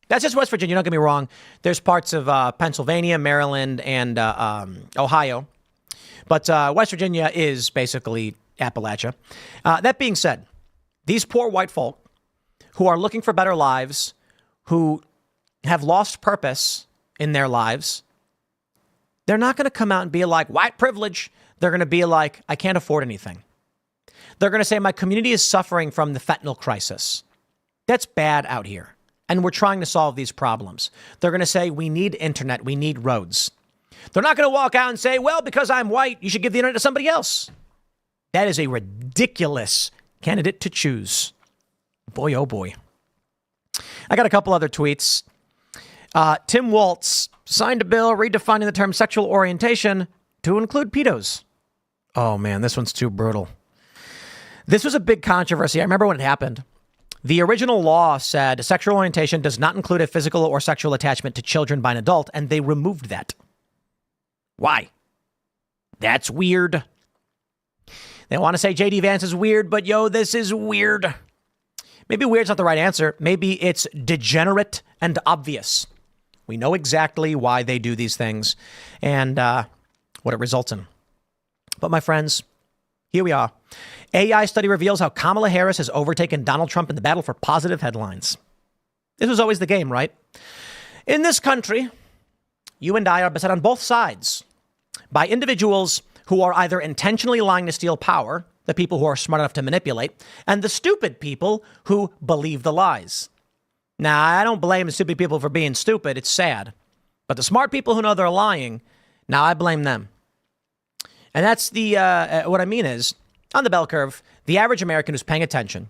That's just West Virginia. Don't get me wrong. There's parts of Pennsylvania, Maryland, and Ohio. But West Virginia is basically Appalachia. That being said, these poor white folk who are looking for better lives, who have lost purpose in their lives, they're not going to come out and be like, white privilege. They're going to be like, I can't afford anything. They're going to say, my community is suffering from the fentanyl crisis. That's bad out here. And we're trying to solve these problems. They're going to say, we need internet. We need roads. They're not going to walk out and say, well, because I'm white, you should give the internet to somebody else. That is a ridiculous candidate to choose. Boy, oh boy. I got a couple other tweets. Tim Walz signed a bill redefining the term sexual orientation to include pedos. Oh, man, this one's too brutal. This was a big controversy. I remember when it happened. The original law said sexual orientation does not include a physical or sexual attachment to children by an adult, and they removed that. Why? That's weird. They want to say J.D. Vance is weird, but this is weird. Maybe weird's not the right answer. Maybe it's degenerate and obvious. We know exactly why they do these things and what it results in. But my friends, here we are. AI study reveals how Kamala Harris has overtaken Donald Trump in the battle for positive headlines. This was always the game, right? In this country, you and I are beset on both sides by individuals who are either intentionally lying to steal power, the people who are smart enough to manipulate, and the stupid people who believe the lies. Now, I don't blame the stupid people for being stupid. It's sad. But the smart people who know they're lying, now I blame them. And that's what I mean is, on the bell curve, the average American who's paying attention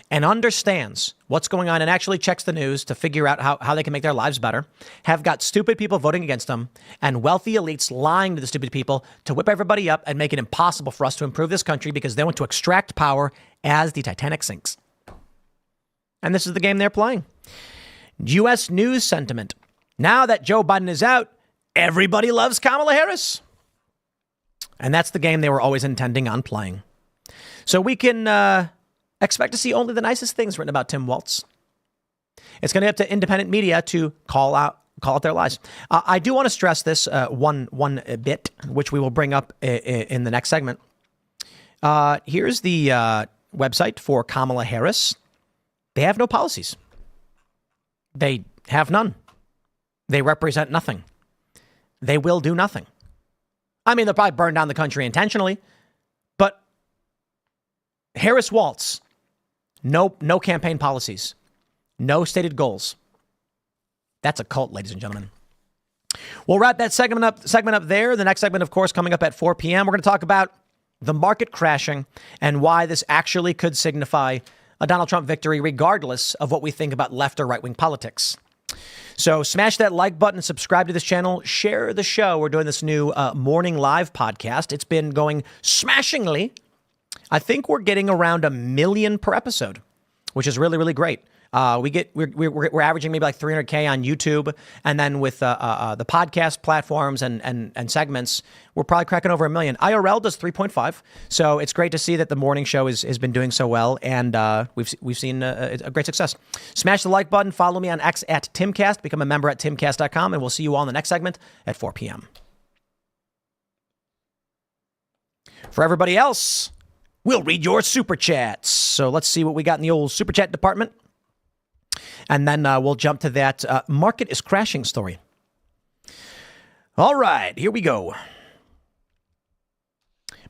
and understands what's going on and actually checks the news to figure out how they can make their lives better, have got stupid people voting against them and wealthy elites lying to the stupid people to whip everybody up and make it impossible for us to improve this country because they want to extract power as the Titanic sinks. And this is the game they're playing. U.S. news sentiment. Now that Joe Biden is out, everybody loves Kamala Harris. And that's the game they were always intending on playing. So we can expect to see only the nicest things written about Tim Walz. It's going to be up to independent media to call out their lies. I do want to stress this one bit, which we will bring up in the next segment. Here's the website for Kamala Harris. They have no policies. They have none. They represent nothing. They will do nothing. I mean, they'll probably burn down the country intentionally, but Harris Walz, no campaign policies, no stated goals. That's a cult, ladies and gentlemen. We'll wrap that segment up there. The next segment, of course, coming up at 4 p.m. We're going to talk about the market crashing and why this actually could signify a Donald Trump victory, regardless of what we think about left or right-wing politics. So smash that like button, subscribe to this channel, share the show. We're doing this new morning live podcast. It's been going smashingly. I think we're getting around 1 million per episode, which is really, really great. We're averaging maybe like 300K on YouTube, and then with the podcast platforms and segments, we're probably cracking over 1 million. IRL does 3.5, so it's great to see that the morning show has been doing so well, and we've seen a great success. Smash the like button, follow me on X at Timcast, become a member at Timcast.com, and we'll see you all in the next segment at 4 p.m. For everybody else, we'll read your super chats. So let's see what we got in the old super chat department. And then we'll jump to that market is crashing story. All right, here we go.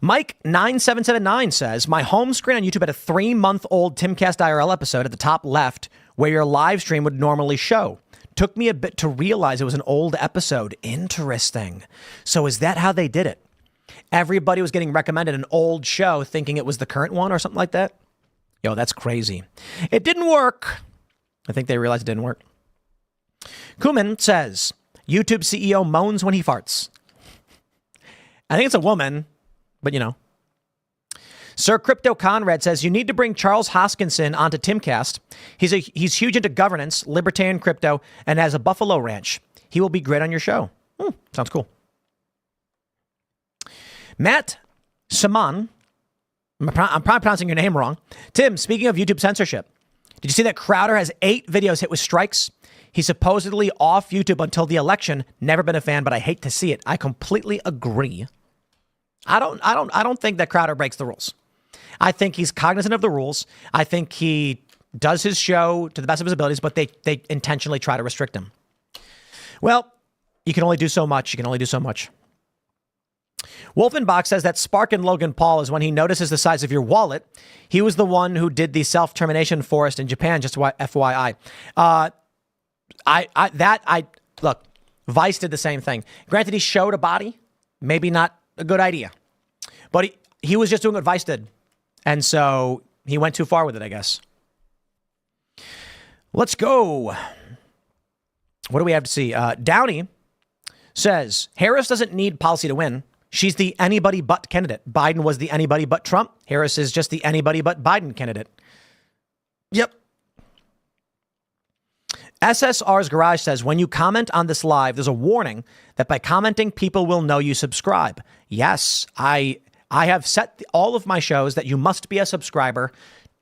Mike9779 says, my home screen on YouTube had a 3-month-old Timcast IRL episode at the top left where your live stream would normally show. Took me a bit to realize it was an old episode. Interesting. So is that how they did it? Everybody was getting recommended an old show thinking it was the current one or something like that? Yo, that's crazy. It didn't work. I think they realized it didn't work. Kuman says, YouTube CEO moans when he farts. I think it's a woman, but you know. Sir Crypto Conrad says, you need to bring Charles Hoskinson onto Timcast. He's huge into governance, libertarian crypto, and has a buffalo ranch. He will be great on your show. Sounds cool. Matt Saman, I'm probably pronouncing your name wrong. Tim, speaking of YouTube censorship, did you see that Crowder has 8 videos hit with strikes? He's supposedly off YouTube until the election. Never been a fan, but I hate to see it. I completely agree. I don't think that Crowder breaks the rules. I think he's cognizant of the rules. I think he does his show to the best of his abilities, but they intentionally try to restrict him. Well, you can only do so much. You can only do so much. Wolfenbach says that spark in Logan Paul is when he notices the size of your wallet. He was the one who did the self-termination forest in Japan, just FYI. Look, Vice did the same thing. Granted, he showed a body. Maybe not a good idea. But he was just doing what Vice did. And so he went too far with it, I guess. Let's go. What do we have to see? Downey says, Harris doesn't need policy to win. She's the anybody but candidate. Biden was the anybody but Trump. Harris is just the anybody but Biden candidate. Yep. SSR's Garage says, when you comment on this live, there's a warning that by commenting, people will know you subscribe. Yes, I have set all of my shows that you must be a subscriber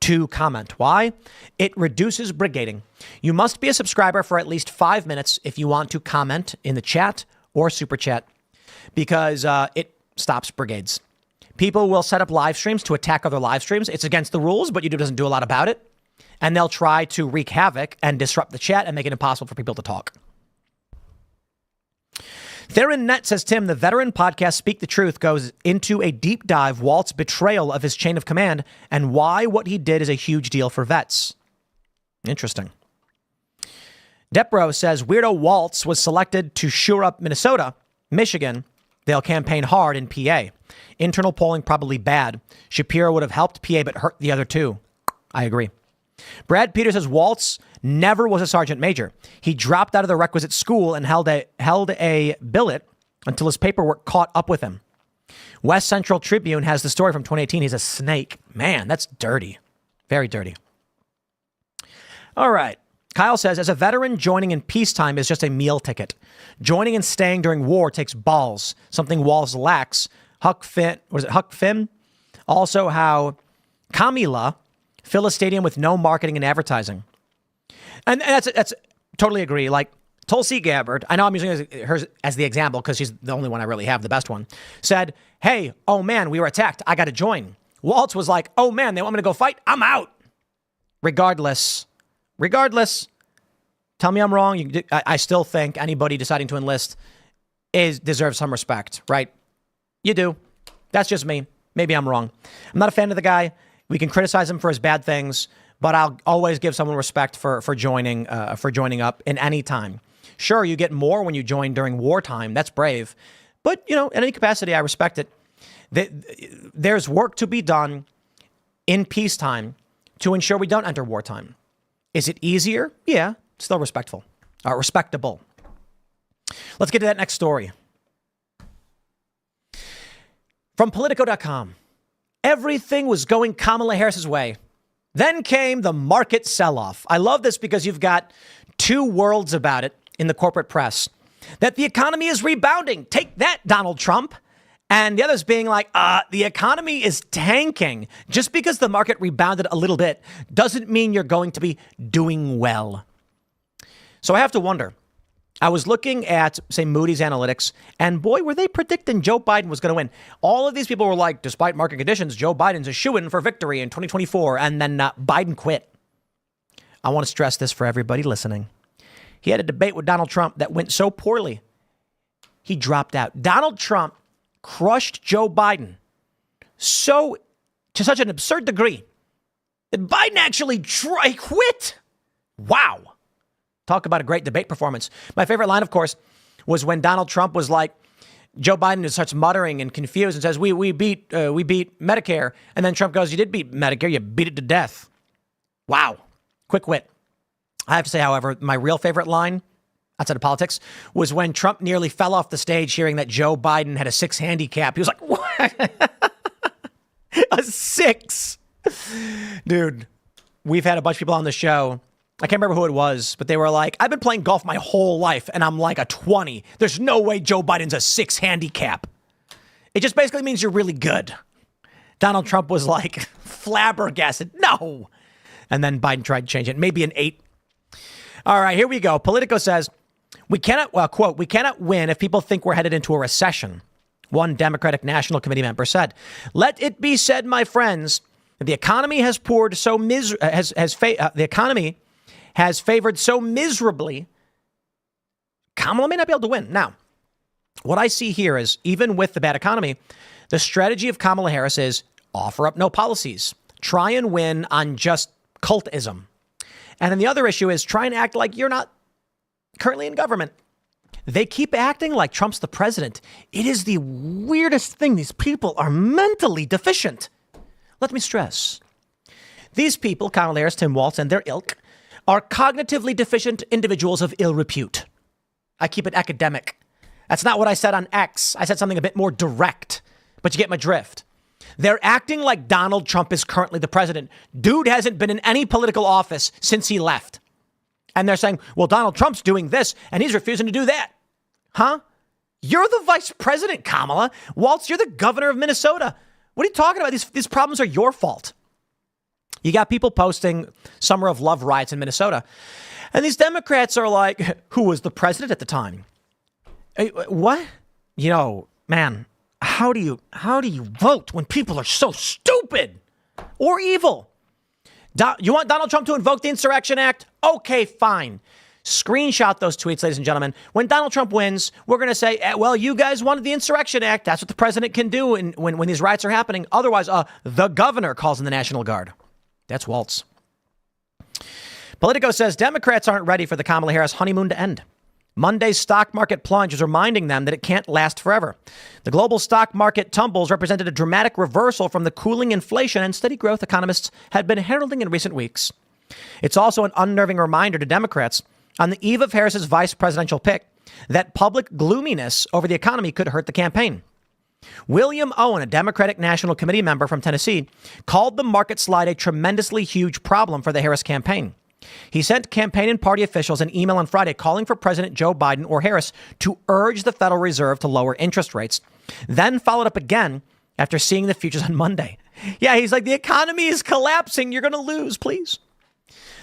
to comment. Why? It reduces brigading. You must be a subscriber for at least 5 minutes if you want to comment in the chat or super chat, because it stops brigades. People will set up live streams to attack other live streams. It's against the rules, but YouTube doesn't do a lot about it. And they'll try to wreak havoc and disrupt the chat and make it impossible for people to talk. Theron Net says, Tim, the veteran podcast Speak the Truth goes into a deep dive Walt's betrayal of his chain of command and why what he did is a huge deal for vets. Interesting. Depro says, Weirdo Waltz was selected to shore up Minnesota, Michigan. They'll campaign hard in PA. Internal polling probably bad. Shapiro would have helped PA but hurt the other two. I agree. Brad Peters says Waltz never was a sergeant major. He dropped out of the requisite school and held a billet until his paperwork caught up with him. West Central Tribune has the story from 2018. He's a snake. Man, that's dirty. Very dirty. All right. Kyle says, as a veteran, joining in peacetime is just a meal ticket. Joining and staying during war takes balls, something Walz lacks. Huck Finn? Also how Kamila fill a stadium with no marketing and advertising. And that's totally agree. Like Tulsi Gabbard, I know I'm using her as the example because she's the only one I really have, the best one, said, hey, oh man, we were attacked. I got to join. Waltz was like, oh man, they want me to go fight. I'm out. Regardless, tell me I'm wrong. I still think anybody deciding to enlist deserves some respect, right? You do. That's just me. Maybe I'm wrong. I'm not a fan of the guy. We can criticize him for his bad things, but I'll always give someone respect for joining up in any time. Sure, you get more when you join during wartime. That's brave. But, in any capacity, I respect it. There's work to be done in peacetime to ensure we don't enter wartime. Is it easier? Yeah, still respectable. Let's get to that next story. From Politico.com. Everything was going Kamala Harris's way. Then came the market sell-off. I love this because you've got two worlds about it in the corporate press. That the economy is rebounding. Take that, Donald Trump. And the others being like, the economy is tanking. Just because the market rebounded a little bit doesn't mean you're going to be doing well. So I have to wonder. I was looking at, say, Moody's Analytics, and boy, were they predicting Joe Biden was going to win. All of these people were like, despite market conditions, Joe Biden's a shoo-in for victory in 2024, and then Biden quit. I want to stress this for everybody listening. He had a debate with Donald Trump that went so poorly, he dropped out. Donald Trump crushed Joe Biden to such an absurd degree that Biden actually quit. Wow. Talk about a great debate performance. My favorite line, of course, was when Donald Trump was like, Joe Biden starts muttering and confused and says, we beat Medicare. And then Trump goes, you did beat Medicare. You beat it to death. Wow. Quick wit. I have to say, however, my real favorite line outside of politics was when Trump nearly fell off the stage hearing that Joe Biden had a 6 handicap. He was like, what? A 6. Dude, we've had a bunch of people on the show. I can't remember who it was, but they were like, I've been playing golf my whole life and I'm like a 20. There's no way Joe Biden's a 6 handicap. It just basically means you're really good. Donald Trump was like flabbergasted. No. And then Biden tried to change it. Maybe an 8. All right, here we go. Politico says, we cannot win if people think we're headed into a recession. One Democratic National Committee member said, let it be said, my friends, that the economy has poured so the economy has favored so miserably, Kamala may not be able to win. Now, what I see here is, even with the bad economy, the strategy of Kamala Harris is offer up no policies, try and win on just cultism. And then the other issue is try and act like you're not currently in government. They keep acting like Trump's the president. It is the weirdest thing. These people are mentally deficient. Let me stress. These people, Kamala Harris, Tim Walz, and their ilk, are cognitively deficient individuals of ill repute. I keep it academic. That's not what I said on X. I said something a bit more direct, but you get my drift. They're acting like Donald Trump is currently the president. Dude hasn't been in any political office since he left. And they're saying, well, Donald Trump's doing this and he's refusing to do that. Huh? You're the vice president, Kamala. Walz, you're the governor of Minnesota. What are you talking about? These problems are your fault. You got people posting Summer of Love riots in Minnesota. And these Democrats are like, who was the president at the time? What? You know, man, how do you vote when people are so stupid or evil? You want Donald Trump to invoke the Insurrection Act? Okay, fine. Screenshot those tweets, ladies and gentlemen. When Donald Trump wins, we're going to say, well, you guys wanted the Insurrection Act. That's what the president can do when these riots are happening. Otherwise, the governor calls in the National Guard. That's Walz. Politico says Democrats aren't ready for the Kamala Harris honeymoon to end. Monday's stock market plunge is reminding them that it can't last forever. The global stock market tumbles represented a dramatic reversal from the cooling inflation and steady growth economists had been heralding in recent weeks. It's also an unnerving reminder to Democrats on the eve of Harris's vice presidential pick that public gloominess over the economy could hurt the campaign. William Owen, a Democratic National Committee member from Tennessee, called the market slide a tremendously huge problem for the Harris campaign. He sent campaign and party officials an email on Friday calling for President Joe Biden or Harris to urge the Federal Reserve to lower interest rates, then followed up again after seeing the futures on Monday. Yeah, he's like, the economy is collapsing. You're going to lose, please.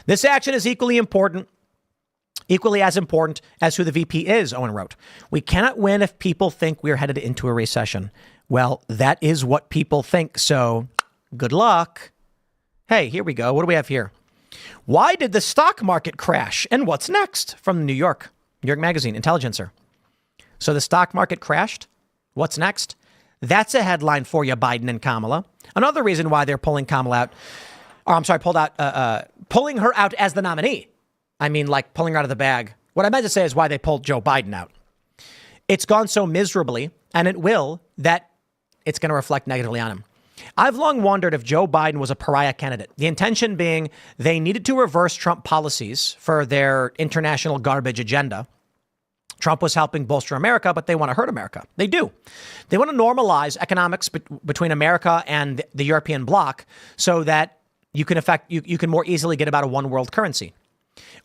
This action is equally as important as who the VP is, Owen wrote. We cannot win if people think we're headed into a recession. Well, that is what people think. So good luck. Hey, here we go. What do we have here? Why did the stock market crash? And what's next? From New York Magazine, Intelligencer. So the stock market crashed. What's next? That's a headline for you, Biden and Kamala. Another reason why they're pulling Kamala out, pulling her out as the nominee. I mean, like pulling her out of the bag. What I meant to say is why they pulled Joe Biden out. It's gone so miserably, and it will, that it's going to reflect negatively on him. I've long wondered if Joe Biden was a pariah candidate. The intention being they needed to reverse Trump policies for their international garbage agenda. Trump was helping bolster America, but they want to hurt America. They do. They want to normalize economics between America and the European bloc so that you can more easily get about a one world currency.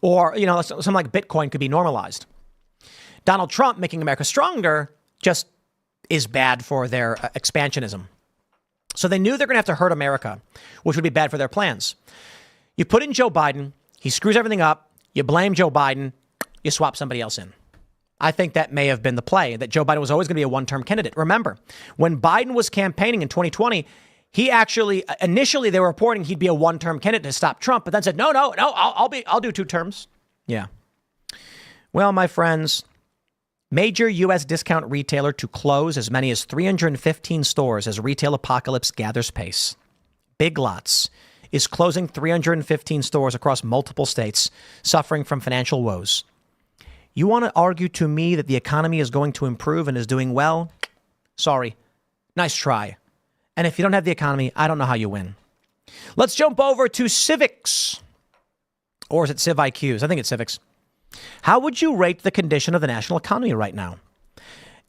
Or, something like Bitcoin could be normalized. Donald Trump making America stronger just is bad for their expansionism. So they knew they're going to have to hurt America, which would be bad for their plans. You put in Joe Biden, he screws everything up, you blame Joe Biden, you swap somebody else in. I think that may have been the play, that Joe Biden was always going to be a one-term candidate. Remember, when Biden was campaigning in 2020, he actually, initially they were reporting he'd be a one-term candidate to stop Trump, but then said, no, I'll do 2 terms. Yeah. Well, my friends, Major U.S. discount retailer to close as many as 315 stores as retail apocalypse gathers pace. Big Lots is closing 315 stores across multiple states, suffering from financial woes. You want to argue to me that the economy is going to improve and is doing well? Sorry. Nice try. And if you don't have the economy, I don't know how you win. Let's jump over to civics. Or is it Civ IQs? I think it's civics. How would you rate the condition of the national economy right now?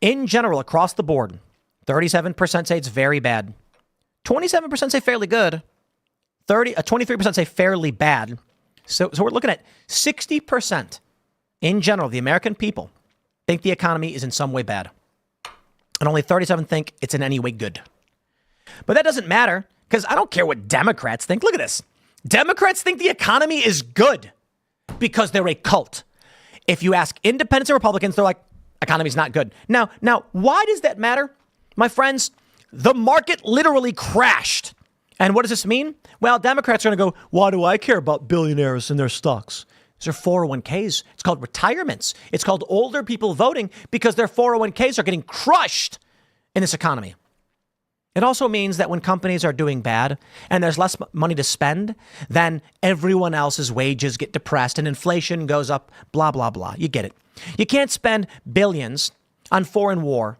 In general, across the board, 37% say it's very bad. 27% say fairly good. 23% say fairly bad. So we're looking at 60% in general, the American people think the economy is in some way bad. And only 37 think it's in any way good. But that doesn't matter because I don't care what Democrats think. Look at this. Democrats think the economy is good because they're a cult. If you ask independents and Republicans, they're like, economy's not good. Now, why does that matter? My friends, the market literally crashed. And what does this mean? Well, Democrats are going to go, why do I care about billionaires and their stocks? These are 401ks. It's called retirements. It's called older people voting because their 401ks are getting crushed in this economy. It also means that when companies are doing bad and there's less money to spend, then everyone else's wages get depressed and inflation goes up, blah, blah, blah. You get it. You can't spend billions on foreign war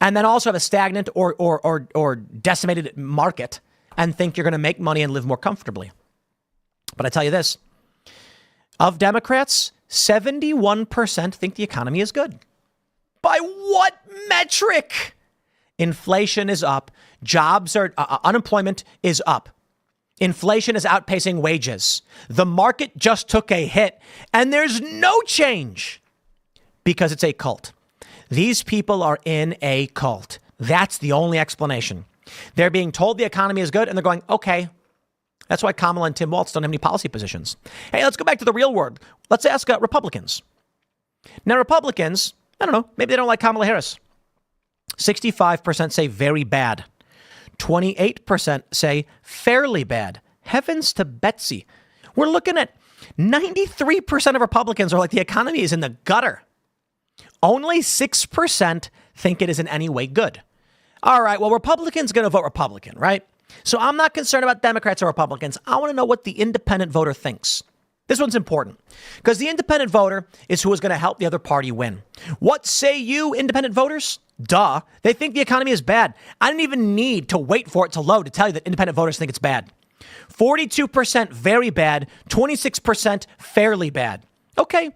and then also have a stagnant or decimated market and think you're going to make money and live more comfortably. But I tell you this, of Democrats, 71% think the economy is good. By what metric? Inflation is up. Unemployment is up. Inflation is outpacing wages. The market just took a hit and there's no change because it's a cult. These people are in a cult. That's the only explanation. They're being told the economy is good and they're going, okay. That's why Kamala and Tim Walz don't have any policy positions. Hey, let's go back to the real world. Let's ask Republicans. Now, Republicans, I don't know, maybe they don't like Kamala Harris. 65% say very bad. 28% say fairly bad. Heavens to Betsy. We're looking at 93% of Republicans are like the economy is in the gutter. Only 6% think it is in any way good. All right, well, Republicans going to vote Republican, right? So I'm not concerned about Democrats or Republicans. I want to know what the independent voter thinks. This one's important because the independent voter is who is going to help the other party win. What say you, independent voters? Duh. They think the economy is bad. I didn't even need to wait for it to load to tell you that independent voters think it's bad. 42% very bad, 26% fairly bad. Okay.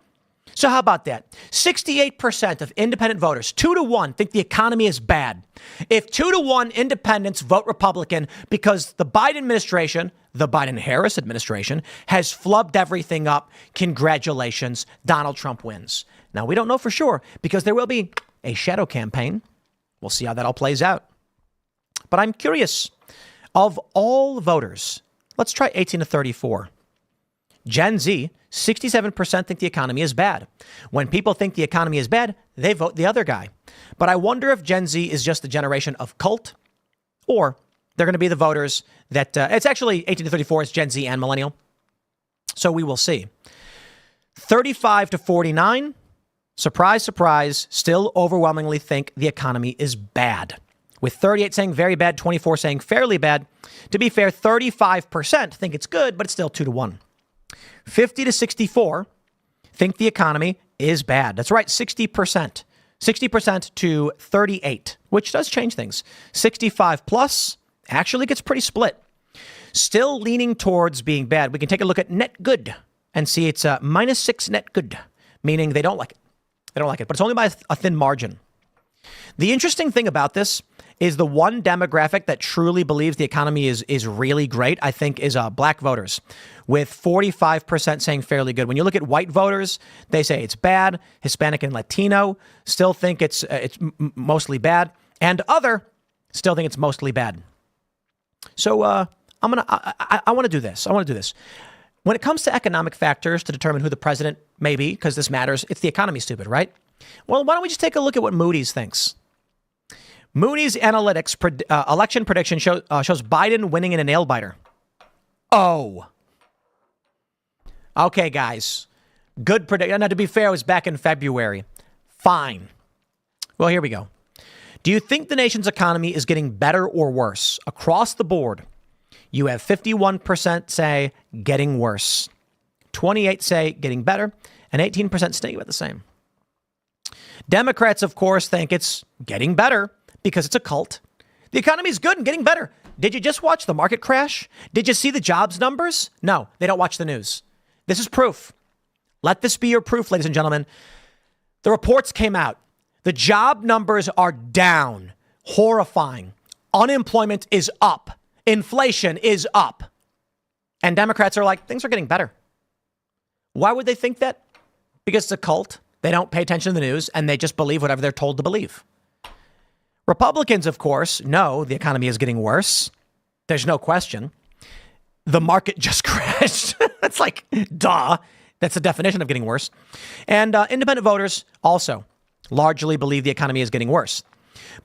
So how about that? 68% of independent voters, 2-1, think the economy is bad. If 2-1 independents vote Republican because the Biden administration, the Biden-Harris administration, has flubbed everything up, congratulations, Donald Trump wins. Now, we don't know for sure because there will be a shadow campaign. We'll see how that all plays out. But I'm curious, of all voters, let's try 18 to 34. Gen Z, 67% think the economy is bad. When people think the economy is bad, they vote the other guy. But I wonder if Gen Z is just the generation of cult or they're going to be the voters that it's actually 18 to 34 is Gen Z and millennial. So we will see. 35 to 49, surprise, surprise, still overwhelmingly think the economy is bad. With 38 saying very bad, 24 saying fairly bad. To be fair, 35% think it's good, but it's still 2-1. 50 to 64 think the economy is bad. That's right, 60%. 60% to 38, which does change things. 65 plus actually gets pretty split. Still leaning towards being bad. We can take a look at net good and see it's a -6 net good, meaning they don't like it. They don't like it, but it's only by a thin margin. The interesting thing about this is the one demographic that truly believes the economy is really great, I think, is black voters, with 45% saying fairly good. When you look at white voters, they say it's bad. Hispanic and Latino still think it's mostly bad, and other still think it's mostly bad. So I want to do this. I want to do this. When it comes to economic factors to determine who the president may be, because this matters, it's the economy, stupid, right? Well, why don't we just take a look at what Moody's thinks? Moody's Analytics election prediction shows Biden winning in a nail biter. Oh. Okay, guys. Good prediction. Now, to be fair, it was back in February. Fine. Well, here we go. Do you think the nation's economy is getting better or worse? Across the board, you have 51% say getting worse, 28% say getting better, and 18% staying about the same. Democrats, of course, think it's getting better because it's a cult. The economy is good and getting better. Did you just watch the market crash? Did you see the jobs numbers? No, they don't watch the news. This is proof. Let this be your proof, ladies and gentlemen. The reports came out. The job numbers are down. Horrifying. Unemployment is up. Inflation is up. And Democrats are like, things are getting better. Why would they think that? Because it's a cult. They don't pay attention to the news, and they just believe whatever they're told to believe. Republicans, of course, know the economy is getting worse. There's no question. The market just crashed. It's like, duh. That's the definition of getting worse. And independent voters also largely believe the economy is getting worse.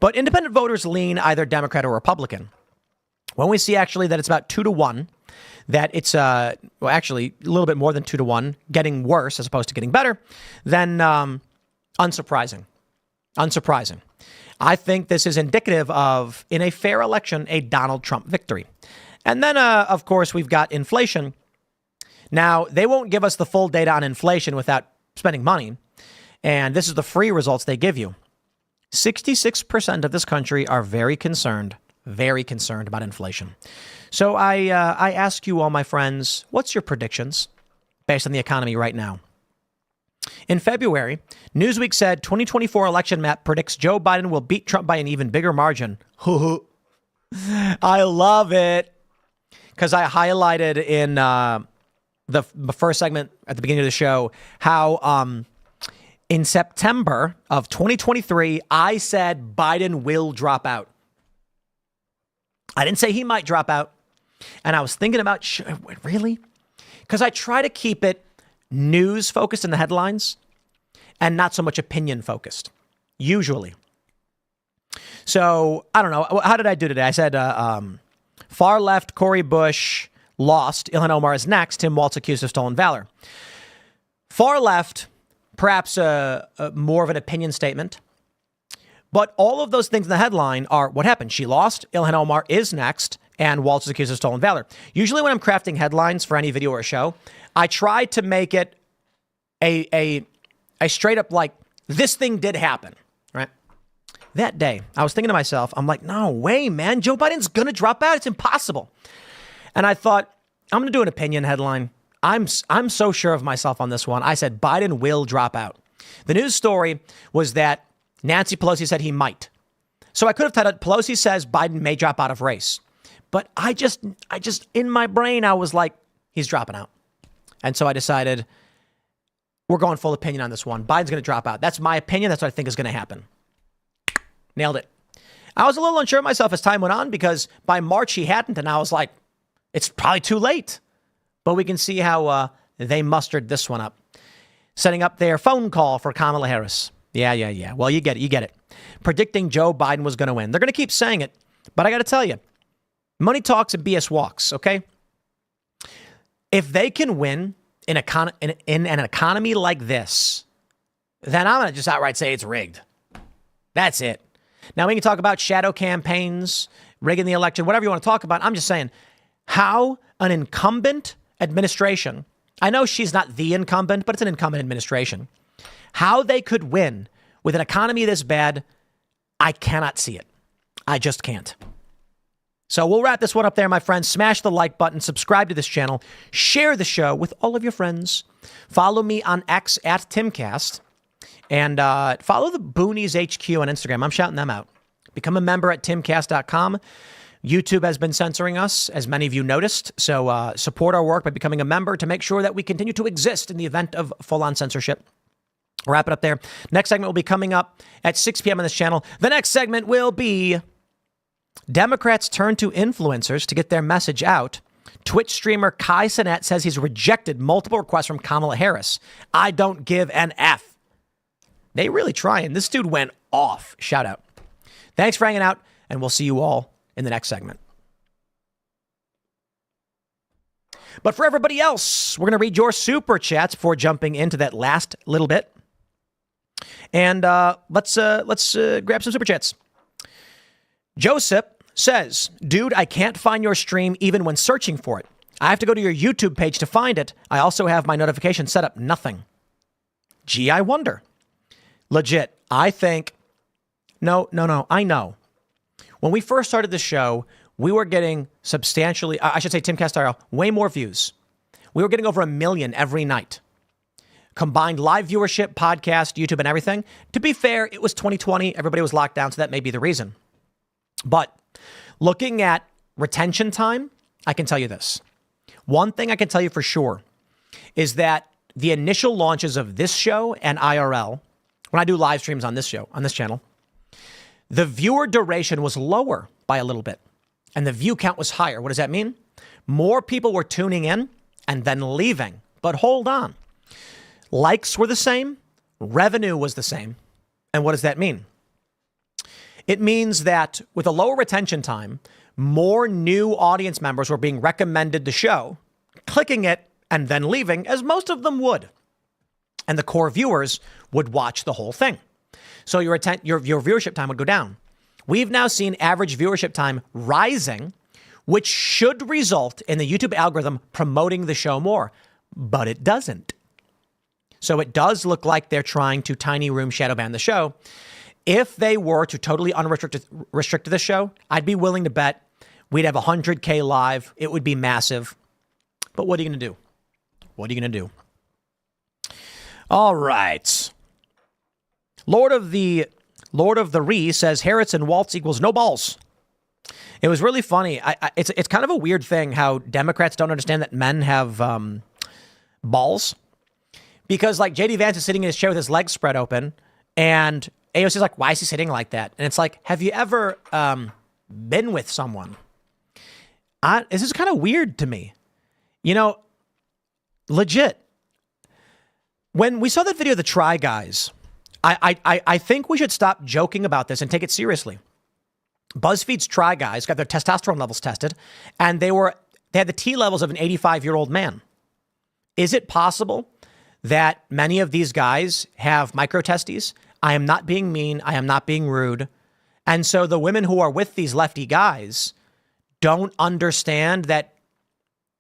But independent voters lean either Democrat or Republican. When we see actually that it's about 2-1, that it's actually a little bit more than 2-1, getting worse as opposed to getting better, then unsurprising. Unsurprising. I think this is indicative of, in a fair election, a Donald Trump victory. And then, of course, we've got inflation. Now, they won't give us the full data on inflation without spending money. And this is the free results they give you. 66% of this country are very concerned about inflation. So I ask you all, my friends, what's your predictions based on the economy right now? In February, Newsweek said 2024 election map predicts Joe Biden will beat Trump by an even bigger margin. I love it. Because I highlighted in the first segment at the beginning of the show how in September of 2023, I said Biden will drop out. I didn't say he might drop out. And I was thinking about, really? Because I try to keep it news focused in the headlines and not so much opinion focused, usually. So, I don't know. How did I do today? I said far left, Cori Bush lost. Ilhan Omar is next. Tim Walz accused of stolen valor. Far left, perhaps more of an opinion statement. But all of those things in the headline are what happened. She lost. Ilhan Omar is next. And Walz is accused of stolen valor. Usually when I'm crafting headlines for any video or show, I try to make it a straight up like, this thing did happen, right? That day, I was thinking to myself, I'm like, no way, man. Joe Biden's going to drop out. It's impossible. And I thought, I'm going to do an opinion headline. I'm so sure of myself on this one. I said, Biden will drop out. The news story was that Nancy Pelosi said he might. So I could have titled, Pelosi says Biden may drop out of race. But I just in my brain, I was like, he's dropping out. And so I decided we're going full opinion on this one. Biden's going to drop out. That's my opinion. That's what I think is going to happen. Nailed it. I was a little unsure of myself as time went on because by March he hadn't. And I was like, it's probably too late. But we can see how they mustered this one up. Setting up their phone call for Kamala Harris. Yeah. Well, you get it. Predicting Joe Biden was going to win. They're going to keep saying it. But I got to tell you, money talks and BS walks, okay? If they can win in an economy like this, then I'm going to just outright say it's rigged. That's it. Now, we can talk about shadow campaigns, rigging the election, whatever you want to talk about. I'm just saying how an incumbent administration, I know she's not the incumbent, but it's an incumbent administration, how they could win with an economy this bad, I cannot see it. I just can't. So we'll wrap this one up there, my friends. Smash the like button, subscribe to this channel, share the show with all of your friends. Follow me on X at Timcast, and follow the Boonies HQ on Instagram. I'm shouting them out. Become a member at timcast.com. YouTube has been censoring us, as many of you noticed. So support our work by becoming a member to make sure that we continue to exist in the event of full-on censorship. Wrap it up there. Next segment will be coming up at 6 p.m. on this channel. The next segment will be Democrats turn to influencers to get their message out. Twitch streamer Kai Cenat says he's rejected multiple requests from Kamala Harris. I don't give an F. They really trying. This dude went off. Shout out. Thanks for hanging out, and we'll see you all in the next segment. But for everybody else, we're going to read your super chats before jumping into that last little bit. And let's grab some super chats. Joseph says, dude, I can't find your stream even when searching for it. I have to go to your YouTube page to find it. I also have my notification set up. Nothing. Gee, I wonder. Legit. I think. No. I know. When we first started the show, we were getting substantially, I should say Timcast IRL, way more views. We were getting over 1 million every night. Combined live viewership, podcast, YouTube, and everything. To be fair, it was 2020. Everybody was locked down, so that may be the reason. But looking at retention time, I can tell you this. One thing I can tell you for sure is that the initial launches of this show and IRL, when I do live streams on this show, on this channel, the viewer duration was lower by a little bit and the view count was higher. What does that mean? More people were tuning in and then leaving. But hold on. Likes were the same. Revenue was the same. And what does that mean? It means that with a lower retention time, more new audience members were being recommended the show, clicking it and then leaving, as most of them would. And the core viewers would watch the whole thing. So your viewership time would go down. We've now seen average viewership time rising, which should result in the YouTube algorithm promoting the show more, but it doesn't. So it does look like they're trying to tiny room shadow ban the show. If they were to totally restrict the show, I'd be willing to bet we'd have 100K live. It would be massive. But what are you going to do? What are you going to do? All right. Lord of the Re says Harris and Walz equals no balls. It was really funny. It's kind of a weird thing how Democrats don't understand that men have balls. Because like JD Vance is sitting in his chair with his legs spread open and AOC is like, why is he sitting like that? And it's like, have you ever been with someone? This is kind of weird to me. You know, legit. When we saw that video of the Try Guys, I think we should stop joking about this and take it seriously. BuzzFeed's Try Guys got their testosterone levels tested, and they had the T levels of an 85-year-old man. Is it possible that many of these guys have microtestes? I am not being mean. I am not being rude. And so the women who are with these lefty guys don't understand that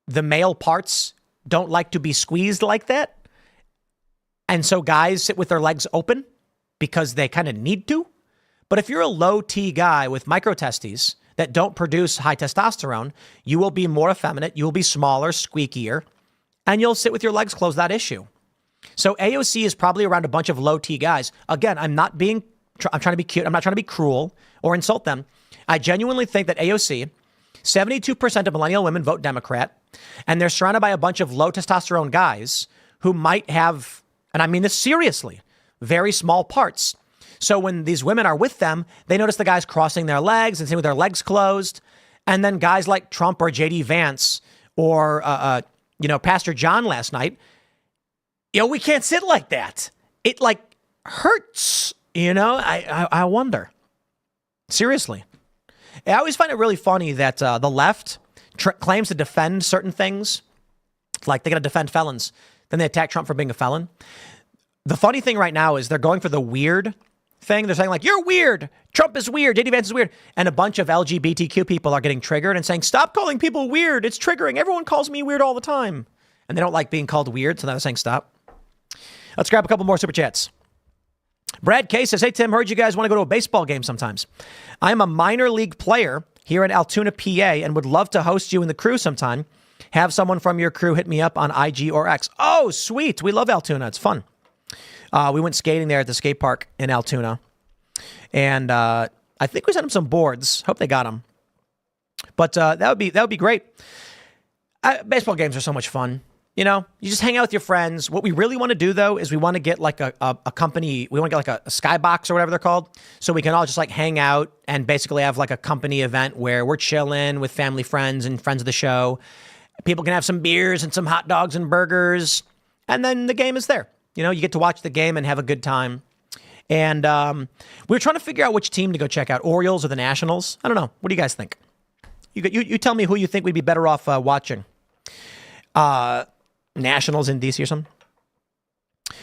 the male parts don't like to be squeezed like that. And so guys sit with their legs open because they kind of need to. But if you're a low T guy with microtestes that don't produce high testosterone, you will be more effeminate, you will be smaller, squeakier, and you'll sit with your legs closed, that issue. So AOC is probably around a bunch of low T guys. Again, I'm trying to be cute. I'm not trying to be cruel or insult them. I genuinely think that AOC, 72% of millennial women vote Democrat, and they're surrounded by a bunch of low testosterone guys who might have, and I mean this seriously, very small parts. So when these women are with them, they notice the guys crossing their legs and sitting with their legs closed. And then guys like Trump or JD Vance or, Pastor John last night, we can't sit like that. It like hurts, I wonder. Seriously. I always find it really funny that the left claims to defend certain things. Like they got to defend felons. Then they attack Trump for being a felon. The funny thing right now is they're going for the weird thing. They're saying like, you're weird. Trump is weird. JD Vance is weird. And a bunch of LGBTQ people are getting triggered and saying, stop calling people weird. It's triggering. Everyone calls me weird all the time. And they don't like being called weird. So now they're saying stop. Let's grab a couple more super chats. Brad K says, hey, Tim, heard you guys want to go to a baseball game sometimes. I'm a minor league player here in Altoona, PA, and would love to host you and the crew sometime. Have someone from your crew hit me up on IG or X. Oh, sweet. We love Altoona. It's fun. We went skating there at the skate park in Altoona. And I think we sent them some boards. Hope they got them. But that would be great. Baseball games are so much fun. You just hang out with your friends. What we really want to do, though, is we want to get like a company. We want to get like a skybox or whatever they're called. So we can all just like hang out and basically have like a company event where we're chilling with family, friends, and friends of the show. People can have some beers and some hot dogs and burgers. And then the game is there. You get to watch the game and have a good time. And we were trying to figure out which team to go check out, Orioles or the Nationals. I don't know. What do you guys think? You tell me who you think we'd be better off watching. Nationals in DC or something.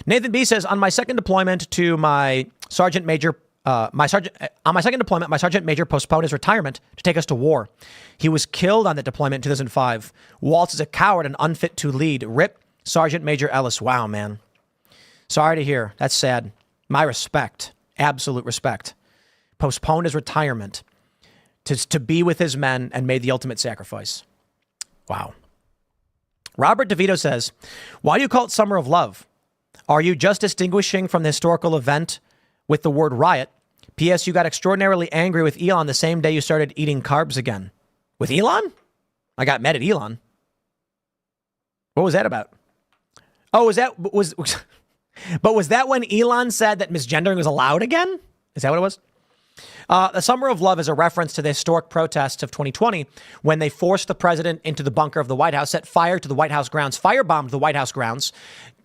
Nathan B says, on my second deployment to my sergeant major, my sergeant major postponed his retirement to take us to war. He was killed on that deployment in 2005. Walz is a coward and unfit to lead. RIP, Sergeant Major Ellis. Wow, man. Sorry to hear. That's sad. My respect. Absolute respect. Postponed his retirement to be with his men and made the ultimate sacrifice. Wow. Robert DeVito says, why do you call it Summer of Love? Are you just distinguishing from the historical event with the word riot? P.S. You got extraordinarily angry with Elon the same day you started eating carbs again. With Elon? I got mad at Elon. What was that about? Oh, but was that when Elon said that misgendering was allowed again? Is that what it was? The Summer of Love is a reference to the historic protests of 2020 when they forced the president into the bunker of the White House, set fire to the White House grounds, firebombed the White House grounds,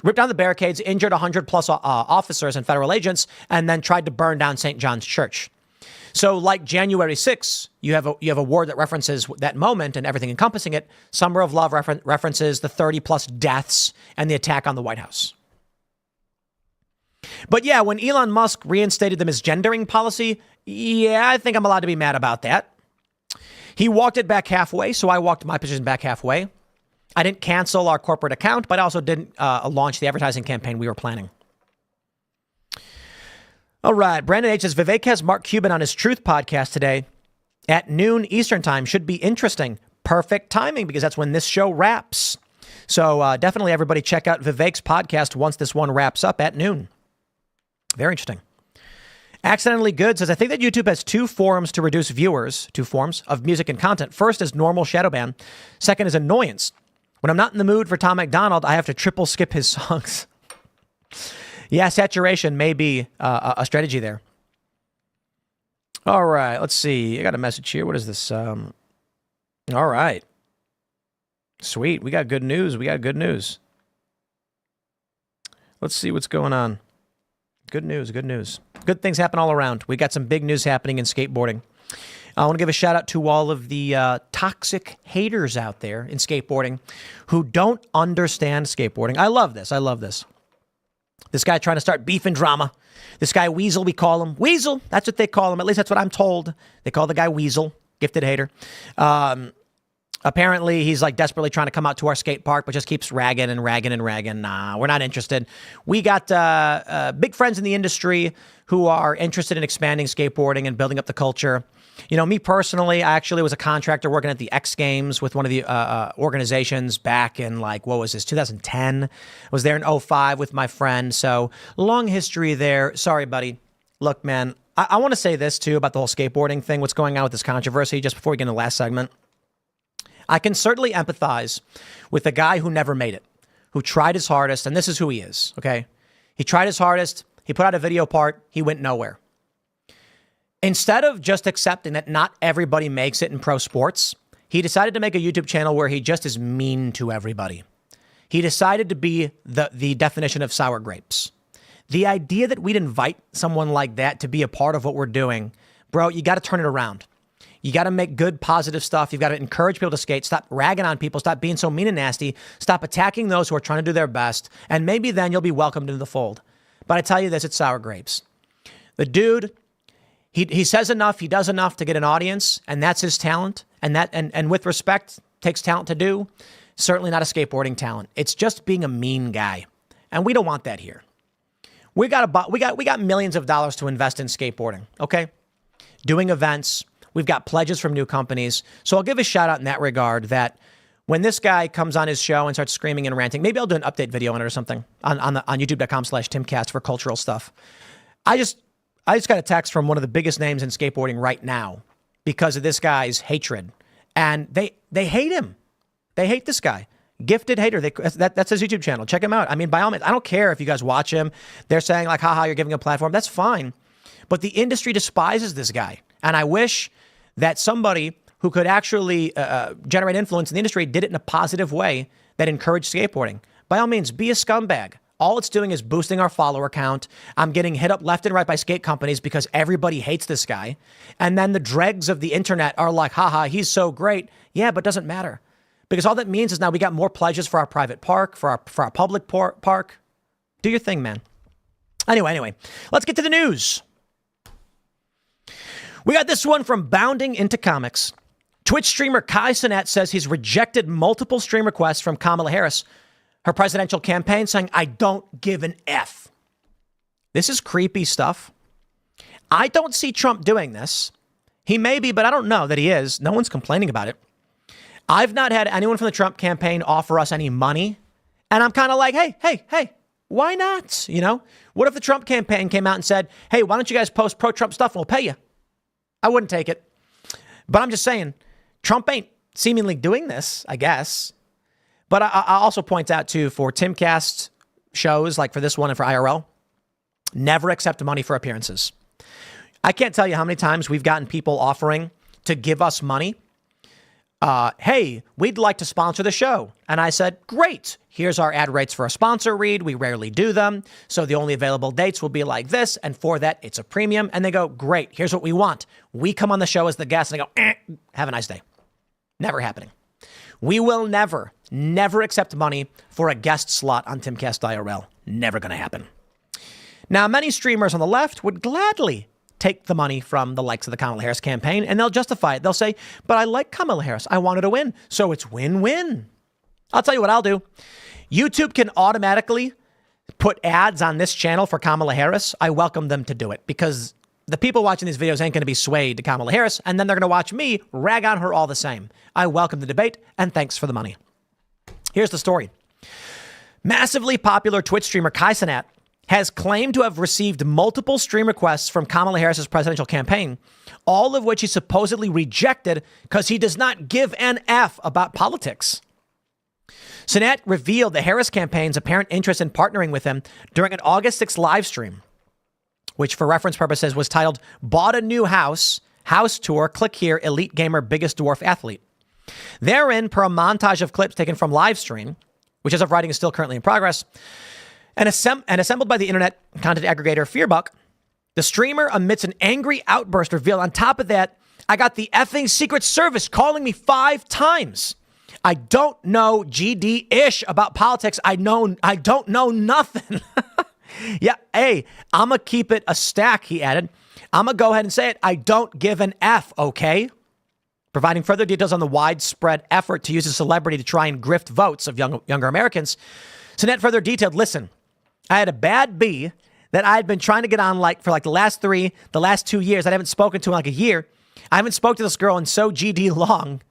ripped down the barricades, injured 100 plus officers and federal agents, and then tried to burn down St. John's Church. So like January 6th, you have a word that references that moment and everything encompassing it. Summer of Love references the 30 plus deaths and the attack on the White House. But yeah, when Elon Musk reinstated the misgendering policy, yeah, I think I'm allowed to be mad about that. He walked it back halfway, so I walked my position back halfway. I didn't cancel our corporate account, but I also didn't launch the advertising campaign we were planning. All right, Brandon H. says, Vivek has Mark Cuban on his Truth podcast today at noon Eastern time. Should be interesting. Perfect timing because that's when this show wraps. So definitely everybody check out Vivek's podcast once this one wraps up at noon. Very interesting. Accidentally Good says, I think that YouTube has two forms to reduce viewers, two forms of music and content. First is normal shadow ban. Second is annoyance. When I'm not in the mood for Tom McDonald, I have to triple skip his songs. Yeah, saturation may be a strategy there. All right, let's see. I got a message here. What is this? All right. Sweet. We got good news. Let's see what's going on. Good news. Good things happen all around. We got some big news happening in skateboarding. I want to give a shout out to all of the toxic haters out there in skateboarding who don't understand skateboarding. I love this. This guy trying to start beef and drama. This guy Weasel, we call him. Weasel, that's what they call him. At least that's what I'm told. They call the guy Weasel, gifted hater. Apparently, he's like desperately trying to come out to our skate park, but just keeps ragging. Nah, we're not interested. We got big friends in the industry who are interested in expanding skateboarding and building up the culture. You know, me personally, I actually was a contractor working at the X Games with one of the organizations back in 2010. I was there in 2005 with my friend. So long history there. Sorry, buddy. Look, man, I want to say this too about the whole skateboarding thing. What's going on with this controversy just before we get into the last segment. I can certainly empathize with the guy who never made it, who tried his hardest, and this is who he is, okay? He tried his hardest, he put out a video part, he went nowhere. Instead of just accepting that not everybody makes it in pro sports, he decided to make a YouTube channel where he just is mean to everybody. He decided to be the definition of sour grapes. The idea that we'd invite someone like that to be a part of what we're doing, bro, you got to turn it around. You got to make good, positive stuff. You've got to encourage people to skate. Stop ragging on people. Stop being so mean and nasty. Stop attacking those who are trying to do their best. And maybe then you'll be welcomed into the fold. But I tell you this, it's sour grapes. The dude, he says enough, he does enough to get an audience, and that's his talent. And with respect, takes talent to do. Certainly not a skateboarding talent. It's just being a mean guy. And we don't want that here. We got millions of dollars to invest in skateboarding, okay? Doing events. We've got pledges from new companies. So I'll give a shout out in that regard that when this guy comes on his show and starts screaming and ranting, maybe I'll do an update video on it or something on youtube.com/Timcast for cultural stuff. I just got a text from one of the biggest names in skateboarding right now because of this guy's hatred. And they hate him. They hate this guy. Gifted hater. That's his YouTube channel. Check him out. I mean, by all means, I don't care if you guys watch him. They're saying like, haha, you're giving a platform. That's fine. But the industry despises this guy. And I wish that somebody who could actually generate influence in the industry did it in a positive way that encouraged skateboarding. By all means, be a scumbag. All it's doing is boosting our follower count. I'm getting hit up left and right by skate companies because everybody hates this guy. And then the dregs of the internet are like, haha, he's so great. Yeah, but it doesn't matter. Because all that means is now we got more pledges for our private park, for our public park. Do your thing, man. Anyway, let's get to the news. We got this one from Bounding into Comics. Twitch streamer Kai Cenat says he's rejected multiple stream requests from Kamala Harris, her presidential campaign, saying, I don't give an F. This is creepy stuff. I don't see Trump doing this. He may be, but I don't know that he is. No one's complaining about it. I've not had anyone from the Trump campaign offer us any money. And I'm kind of like, hey, why not? You know, what if the Trump campaign came out and said, hey, why don't you guys post pro-Trump stuff and we'll pay you? I wouldn't take it. But I'm just saying, Trump ain't seemingly doing this, I guess. But I also point out, too, for Timcast shows, like for this one and for IRL, never accept money for appearances. I can't tell you how many times we've gotten people offering to give us money. Hey, we'd like to sponsor the show. And I said, great. Here's our ad rates for a sponsor read. We rarely do them. So the only available dates will be like this. And for that, it's a premium. And they go, great. Here's what we want. We come on the show as the guest and they go, have a nice day. Never happening. We will never accept money for a guest slot on Timcast IRL. Never going to happen. Now, many streamers on the left would gladly take the money from the likes of the Kamala Harris campaign, and they'll justify it. They'll say, but I like Kamala Harris. I wanted to win. So it's win-win. I'll tell you what I'll do. YouTube can automatically put ads on this channel for Kamala Harris. I welcome them to do it because the people watching these videos ain't going to be swayed to Kamala Harris, and then they're going to watch me rag on her all the same. I welcome the debate, and thanks for the money. Here's the story. Massively popular Twitch streamer Kai Cenat has claimed to have received multiple stream requests from Kamala Harris's presidential campaign, all of which he supposedly rejected because he does not give an F about politics. Cenat revealed the Harris campaign's apparent interest in partnering with him during an August 6th live stream, which for reference purposes was titled Bought a New House, House Tour, Click Here, Elite Gamer, Biggest Dwarf Athlete. Therein, per a montage of clips taken from live stream, which as of writing is still currently in progress, and assembled by the internet content aggregator Fearbuck, the streamer emits an angry outburst revealed. On top of that, I got the effing Secret Service calling me 5 times. I don't know GD-ish about politics. I don't know nothing. Yeah, hey, I'm going to keep it a stack, he added. I'm going to go ahead and say it. I don't give an F, okay? Providing further details on the widespread effort to use a celebrity to try and grift votes of younger Americans, Cenat further detailed, listen, I had a bad B that I had been trying to get on for the last 2 years. I haven't spoken to in like a year. I haven't spoken to this girl in so GD long.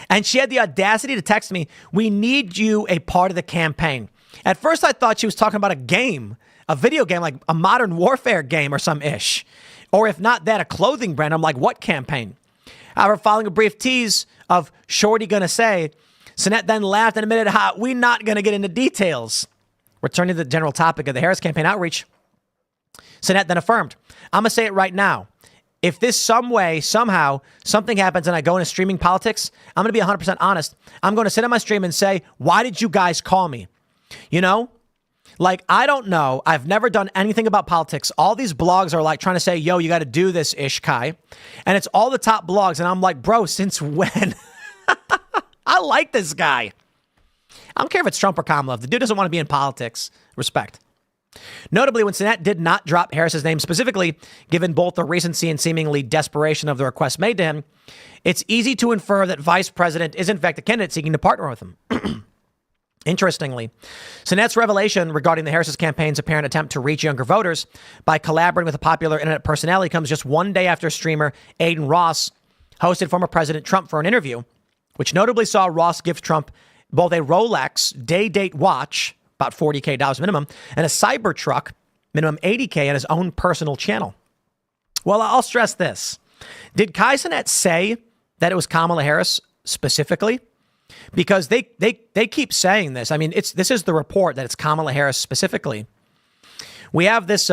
And she had the audacity to text me, we need you a part of the campaign. At first, I thought she was talking about a game, a video game, like a modern warfare game or some ish. Or if not that, a clothing brand. I'm like, what campaign? However, following a brief tease of Shorty gonna say, Cenat then laughed and admitted, we're not gonna get into details. Returning to the general topic of the Harris campaign outreach, Cenat then affirmed, I'm gonna say it right now. If this somehow, something happens and I go into streaming politics, I'm going to be 100% honest. I'm going to sit on my stream and say, why did you guys call me? You know, like, I don't know. I've never done anything about politics. All these blogs are like trying to say, yo, you got to do this ish, Kai. And it's all the top blogs. And I'm like, bro, since when? I like this guy. I don't care if it's Trump or Kamala. If the dude doesn't want to be in politics, respect. Notably, when Cenat did not drop Harris's name specifically, given both the recency and seemingly desperation of the request made to him, it's easy to infer that Vice President is in fact a candidate seeking to partner with him. Interestingly, Cenat's revelation regarding the Harris campaign's apparent attempt to reach younger voters by collaborating with a popular internet personality comes just one day after streamer Aiden Ross hosted former President Trump for an interview, which notably saw Ross give Trump both a Rolex day-date watch, about $40K minimum, and a Cybertruck, minimum $80K, on his own personal channel. Well, I'll stress this. Did Kai Cenat say that it was Kamala Harris specifically? Because they keep saying this. I mean, this is the report that it's Kamala Harris specifically. We have this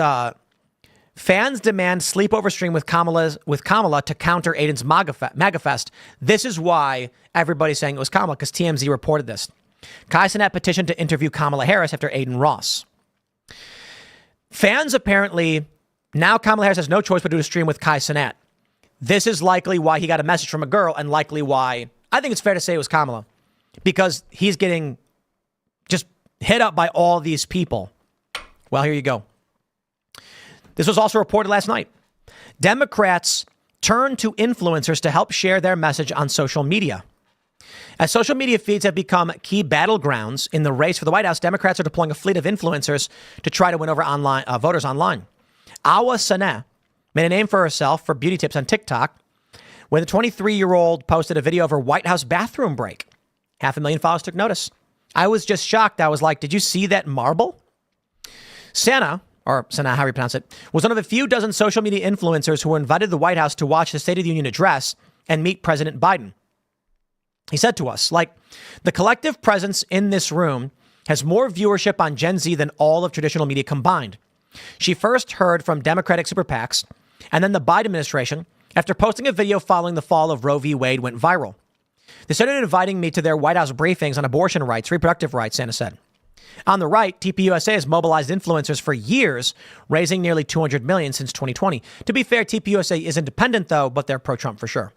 fans demand sleepover stream with Kamala to counter Aiden's MAGA Fest. This is why everybody's saying it was Kamala, because TMZ reported this. Kai Cenat petitioned to interview Kamala Harris after Aiden Ross. Fans apparently, now Kamala Harris has no choice but to do a stream with Kai Cenat. This is likely why he got a message from a girl, and likely why, I think it's fair to say it was Kamala, because he's getting just hit up by all these people. Well, here you go. This was also reported last night. Democrats turn to influencers to help share their message on social media. As social media feeds have become key battlegrounds in the race for the White House, Democrats are deploying a fleet of influencers to try to win over voters online. Awa Saneh made a name for herself for beauty tips on TikTok when the 23-year-old posted a video of her White House bathroom break. 500,000 followers took notice. I was just shocked. I was like, did you see that marble? Saneh, or Saneh, how you pronounce it, was one of a few dozen social media influencers who were invited to the White House to watch the State of the Union address and meet President Biden. He said to us, the collective presence in this room has more viewership on Gen Z than all of traditional media combined. She first heard from Democratic super PACs and then the Biden administration after posting a video following the fall of Roe v. Wade went viral. They started inviting me to their White House briefings on abortion rights, reproductive rights, Saneh said. On the right, TPUSA has mobilized influencers for years, raising nearly $200 million since 2020. To be fair, TPUSA is independent, though, but they're pro-Trump for sure.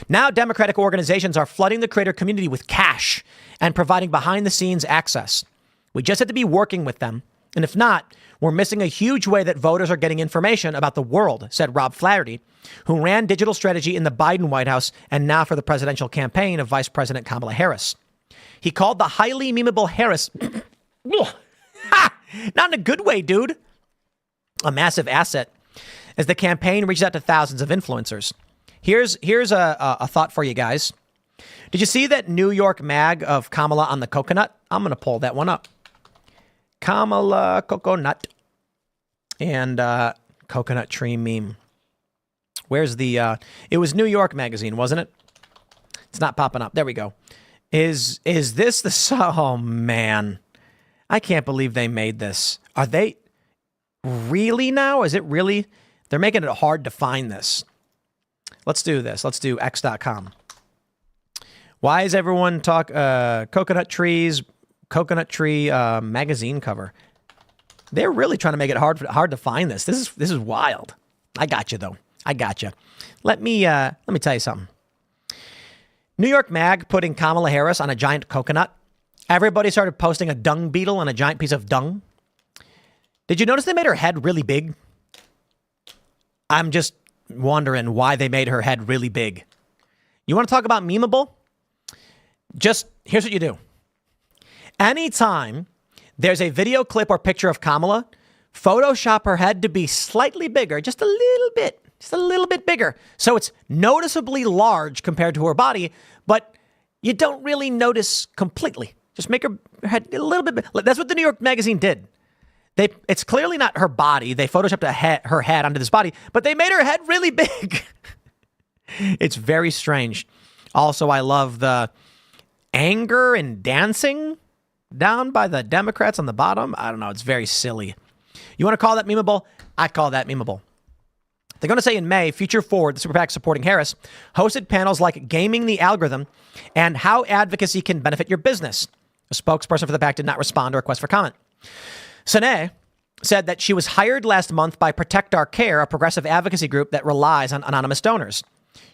Now, Democratic organizations are flooding the creator community with cash and providing behind-the-scenes access. We just have to be working with them. And if not, we're missing a huge way that voters are getting information about the world, said Rob Flaherty, who ran digital strategy in the Biden White House and now for the presidential campaign of Vice President Kamala Harris. He called the highly memeable Harris, not in a good way, dude, a massive asset as the campaign reached out to thousands of influencers. Here's a thought for you guys. Did you see that New York mag of Kamala on the coconut? I'm going to pull that one up. Kamala coconut and coconut tree meme. Where's the it was New York Magazine, wasn't it? It's not popping up. There we go. Is this the oh man. I can't believe they made this. Are they really now? Is it really? They're making it hard to find this. Let's do this. Let's do x.com. Why is everyone talk coconut tree magazine cover? They're really trying to make it hard to find this. This is wild. I got you though. I got you. Let me tell you something. New York Mag putting Kamala Harris on a giant coconut. Everybody started posting a dung beetle on a giant piece of dung. Did you notice they made her head really big? I'm just wondering why they made her head really big. You want to talk about memeable? Just here's what you do. Anytime there's a video clip or picture of Kamala, Photoshop her head to be slightly bigger, just a little bit bigger. So it's noticeably large compared to her body, but you don't really notice completely. Just make her head a little bit big. That's what the New York Magazine did. It's clearly not her body. They photoshopped her head onto this body, but they made her head really big. It's very strange. Also, I love the anger and dancing down by the Democrats on the bottom. I don't know. It's very silly. You want to call that memeable? I call that memeable. They're going to say in May, Future Forward, the super PAC supporting Harris, hosted panels like Gaming the Algorithm and How Advocacy Can Benefit Your Business. A spokesperson for the PAC did not respond to a request for comment. Saneh said that she was hired last month by Protect Our Care, a progressive advocacy group that relies on anonymous donors.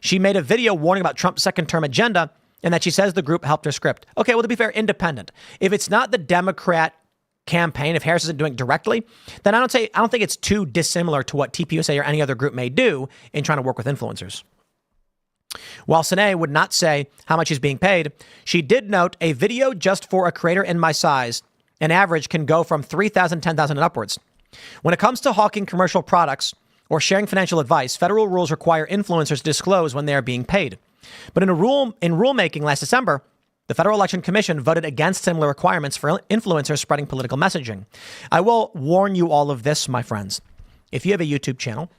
She made a video warning about Trump's second-term agenda and that she says the group helped her script. Okay, well, to be fair, independent. If it's not the Democrat campaign, if Harris isn't doing it directly, then I don't think it's too dissimilar to what TPUSA or any other group may do in trying to work with influencers. While Saneh would not say how much she's being paid, she did note a video just for a creator in my size, an average can go from 3,000, 10,000 and upwards. When it comes to hawking commercial products or sharing financial advice, federal rules require influencers to disclose when they are being paid. But in rulemaking last December, the Federal Election Commission voted against similar requirements for influencers spreading political messaging. I will warn you all of this, my friends. If you have a YouTube channel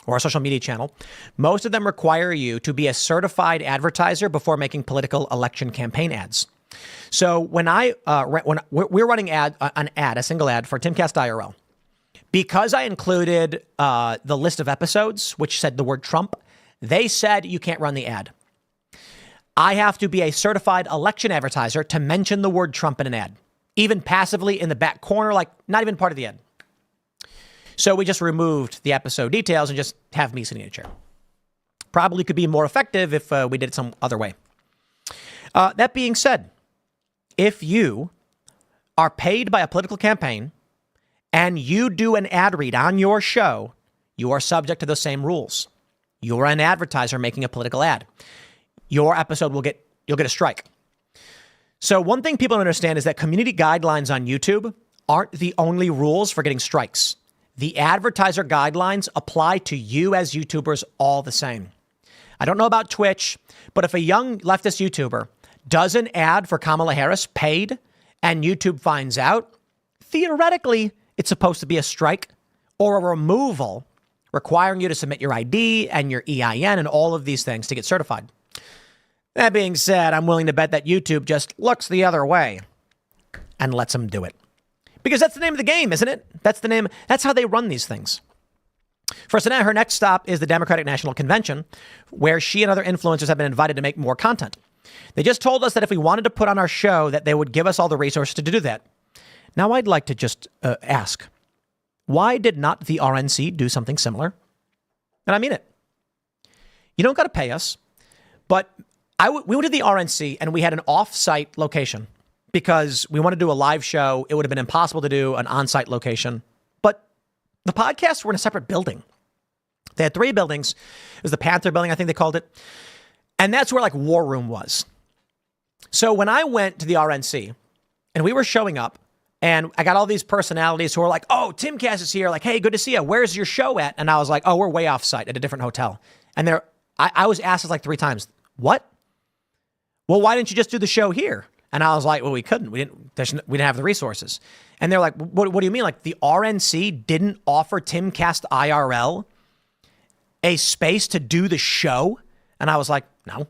or a social media channel, most of them require you to be a certified advertiser before making political election campaign ads. So when we're running a single ad for Timcast IRL, because I included the list of episodes, which said the word Trump, they said you can't run the ad. I have to be a certified election advertiser to mention the word Trump in an ad, even passively in the back corner, like not even part of the ad. So we just removed the episode details and just have me sitting in a chair. Probably could be more effective if we did it some other way. That being said, if you are paid by a political campaign and you do an ad read on your show, you are subject to the same rules. You're an advertiser making a political ad. Your episode you'll get a strike. So one thing people don't understand is that community guidelines on YouTube aren't the only rules for getting strikes. The advertiser guidelines apply to you as YouTubers all the same. I don't know about Twitch, but if a young leftist YouTuber does an ad for Kamala Harris paid and YouTube finds out, theoretically, it's supposed to be a strike or a removal requiring you to submit your ID and your EIN and all of these things to get certified. That being said, I'm willing to bet that YouTube just looks the other way and lets them do it. Because that's the name of the game, isn't it? That's the name. That's how they run these things. For Sana, her next stop is the Democratic National Convention, where she and other influencers have been invited to make more content. They just told us that if we wanted to put on our show, that they would give us all the resources to do that. Now, I'd like to just ask, why did not the RNC do something similar? And I mean it. You don't got to pay us, but we went to the RNC and we had an off-site location because we wanted to do a live show. It would have been impossible to do an on-site location. But the podcasts were in a separate building. They had 3 buildings. It was the Panther building, I think they called it. And that's where like War Room was. So when I went to the RNC and we were showing up and I got all these personalities who were like, oh, Timcast is here. Like, hey, good to see you. Where's your show at? And I was like, oh, we're way off site at a different hotel. And I was asked this like 3 times. What? Well, why didn't you just do the show here? And I was like, well, we couldn't. We didn't have the resources. And they're like, what do you mean? Like the RNC didn't offer Timcast IRL a space to do the show? And I was like, no.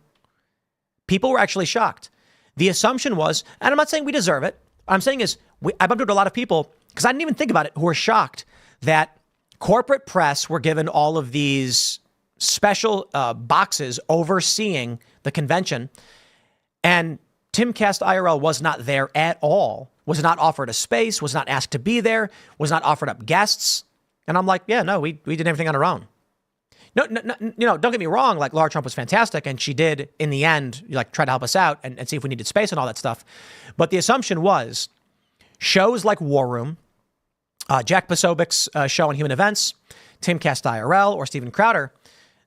People were actually shocked. The assumption was, and I'm not saying we deserve it. What I'm saying is I bumped into a lot of people, because I didn't even think about it, who were shocked that corporate press were given all of these special boxes overseeing the convention. And Timcast IRL was not there at all, was not offered a space, was not asked to be there, was not offered up guests. And I'm like, yeah, no, we did everything on our own. No, don't get me wrong. Like Laura Trump was fantastic. And she did, in the end, like try to help us out and see if we needed space and all that stuff. But the assumption was shows like War Room, Jack Posobiec's show on human events, Timcast IRL, or Steven Crowder.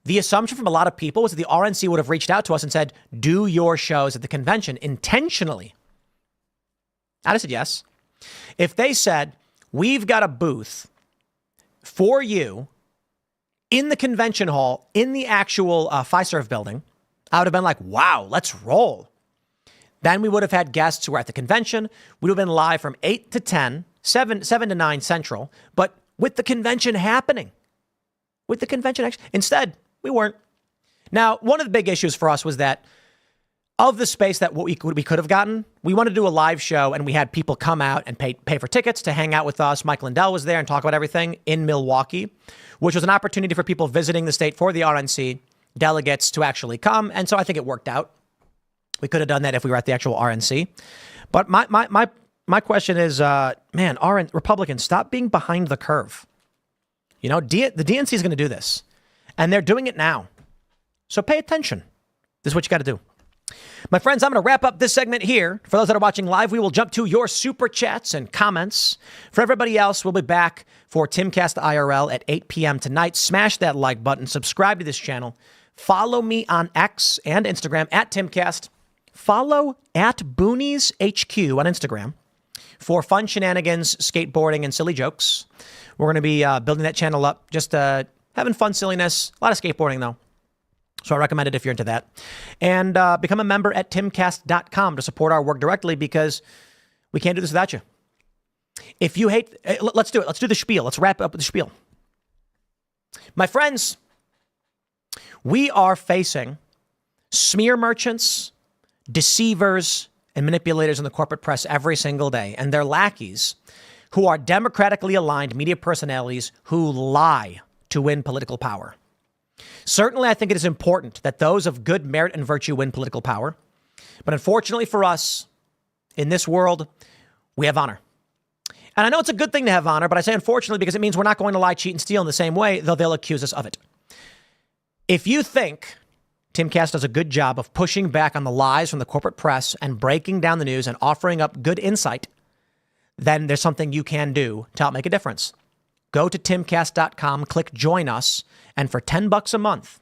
The assumption from a lot of people was that the RNC would have reached out to us and said, do your shows at the convention intentionally. I said yes. If they said, we've got a booth for you in the convention hall, in the actual Fiserv building, I would have been like, wow, let's roll. Then we would have had guests who were at the convention. We would have been live from 8 to 10, 7 to 9 Central, but with the convention happening. With the convention, instead, we weren't. Now, one of the big issues for us was that of the space that we could have gotten, we wanted to do a live show and we had people come out and pay for tickets to hang out with us. Mike Lindell was there and talk about everything in Milwaukee, which was an opportunity for people visiting the state for the RNC, delegates to actually come. And so I think it worked out. We could have done that if we were at the actual RNC. But my question is, Republicans, stop being behind the curve. You know, the DNC is going to do this. And they're doing it now. So pay attention. This is what you got to do. My friends, I'm going to wrap up this segment here. For those that are watching live, we will jump to your super chats and comments. For everybody else, we'll be back for Timcast IRL at 8 p.m. tonight. Smash that like button. Subscribe to this channel. Follow me on X and Instagram at Timcast. Follow at Boonies HQ on Instagram for fun shenanigans, skateboarding, and silly jokes. We're going to be building that channel up. Just having fun, silliness, a lot of skateboarding, though. So I recommend it if you're into that. And become a member at timcast.com to support our work directly, because we can't do this without you. If you hate, let's do it. Let's do the spiel. Let's wrap up with the spiel. My friends, we are facing smear merchants, deceivers, and manipulators in the corporate press every single day, and their lackeys who are democratically aligned media personalities who lie to win political power. Certainly, I think it is important that those of good merit and virtue win political power. But unfortunately for us, in this world, we have honor. And I know it's a good thing to have honor, but I say unfortunately because it means we're not going to lie, cheat, and steal in the same way, though they'll accuse us of it. If you think Timcast does a good job of pushing back on the lies from the corporate press and breaking down the news and offering up good insight, then there's something you can do to help make a difference. Go to timcast.com, click join us, and for $10 a month,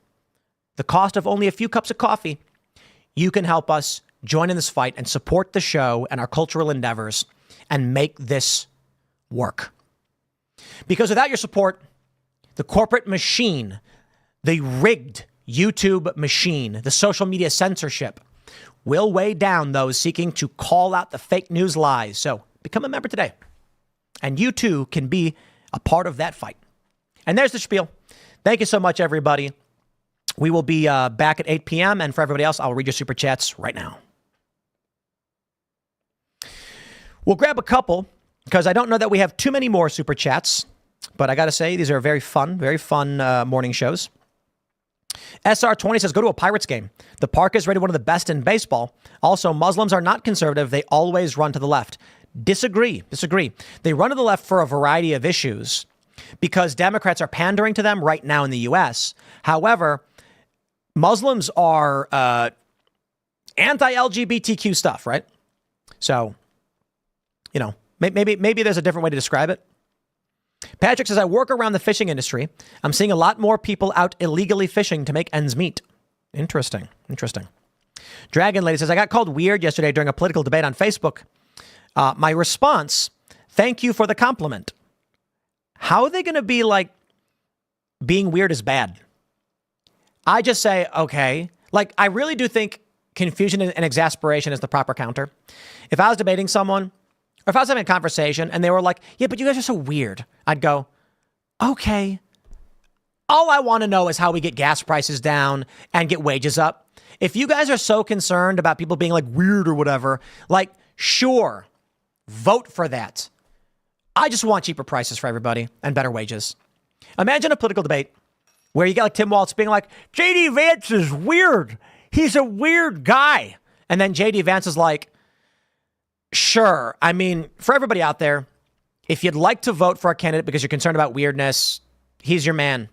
the cost of only a few cups of coffee, you can help us join in this fight and support the show and our cultural endeavors and make this work. Because without your support, the corporate machine, the rigged YouTube machine, the social media censorship will weigh down those seeking to call out the fake news lies. So become a member today. And you too can be a part of that fight. And there's the spiel. Thank you so much, everybody. We will be back at 8 p.m. And for everybody else, I'll read your super chats right now. We'll grab a couple because I don't know that we have too many more super chats. But I got to say, these are very fun morning shows. SR20 says, go to a Pirates game. The park is rated one of the best in baseball. Also, Muslims are not conservative. They always run to the left. Disagree. They run to the left for a variety of issues because Democrats are pandering to them right now in the U.S. However, Muslims are anti-LGBTQ stuff, right? So, maybe there's a different way to describe it. Patrick says, I work around the fishing industry. I'm seeing a lot more people out illegally fishing to make ends meet. Interesting. Dragon Lady says, I got called weird yesterday during a political debate on Facebook. My response, thank you for the compliment. How are they going to be like being weird is bad? I just say, okay. Like, I really do think confusion and exasperation is the proper counter. If I was debating someone, or if I was having a conversation and they were like, yeah, but you guys are so weird, I'd go, okay. All I want to know is how we get gas prices down and get wages up. If you guys are so concerned about people being like weird or whatever, like, sure, vote for that. I just want cheaper prices for everybody and better wages. Imagine a political debate where you get like Tim Walz being like, J.D. Vance is weird. He's a weird guy. And then J.D. Vance is like, sure. I mean, for everybody out there, if you'd like to vote for a candidate because you're concerned about weirdness, he's your man.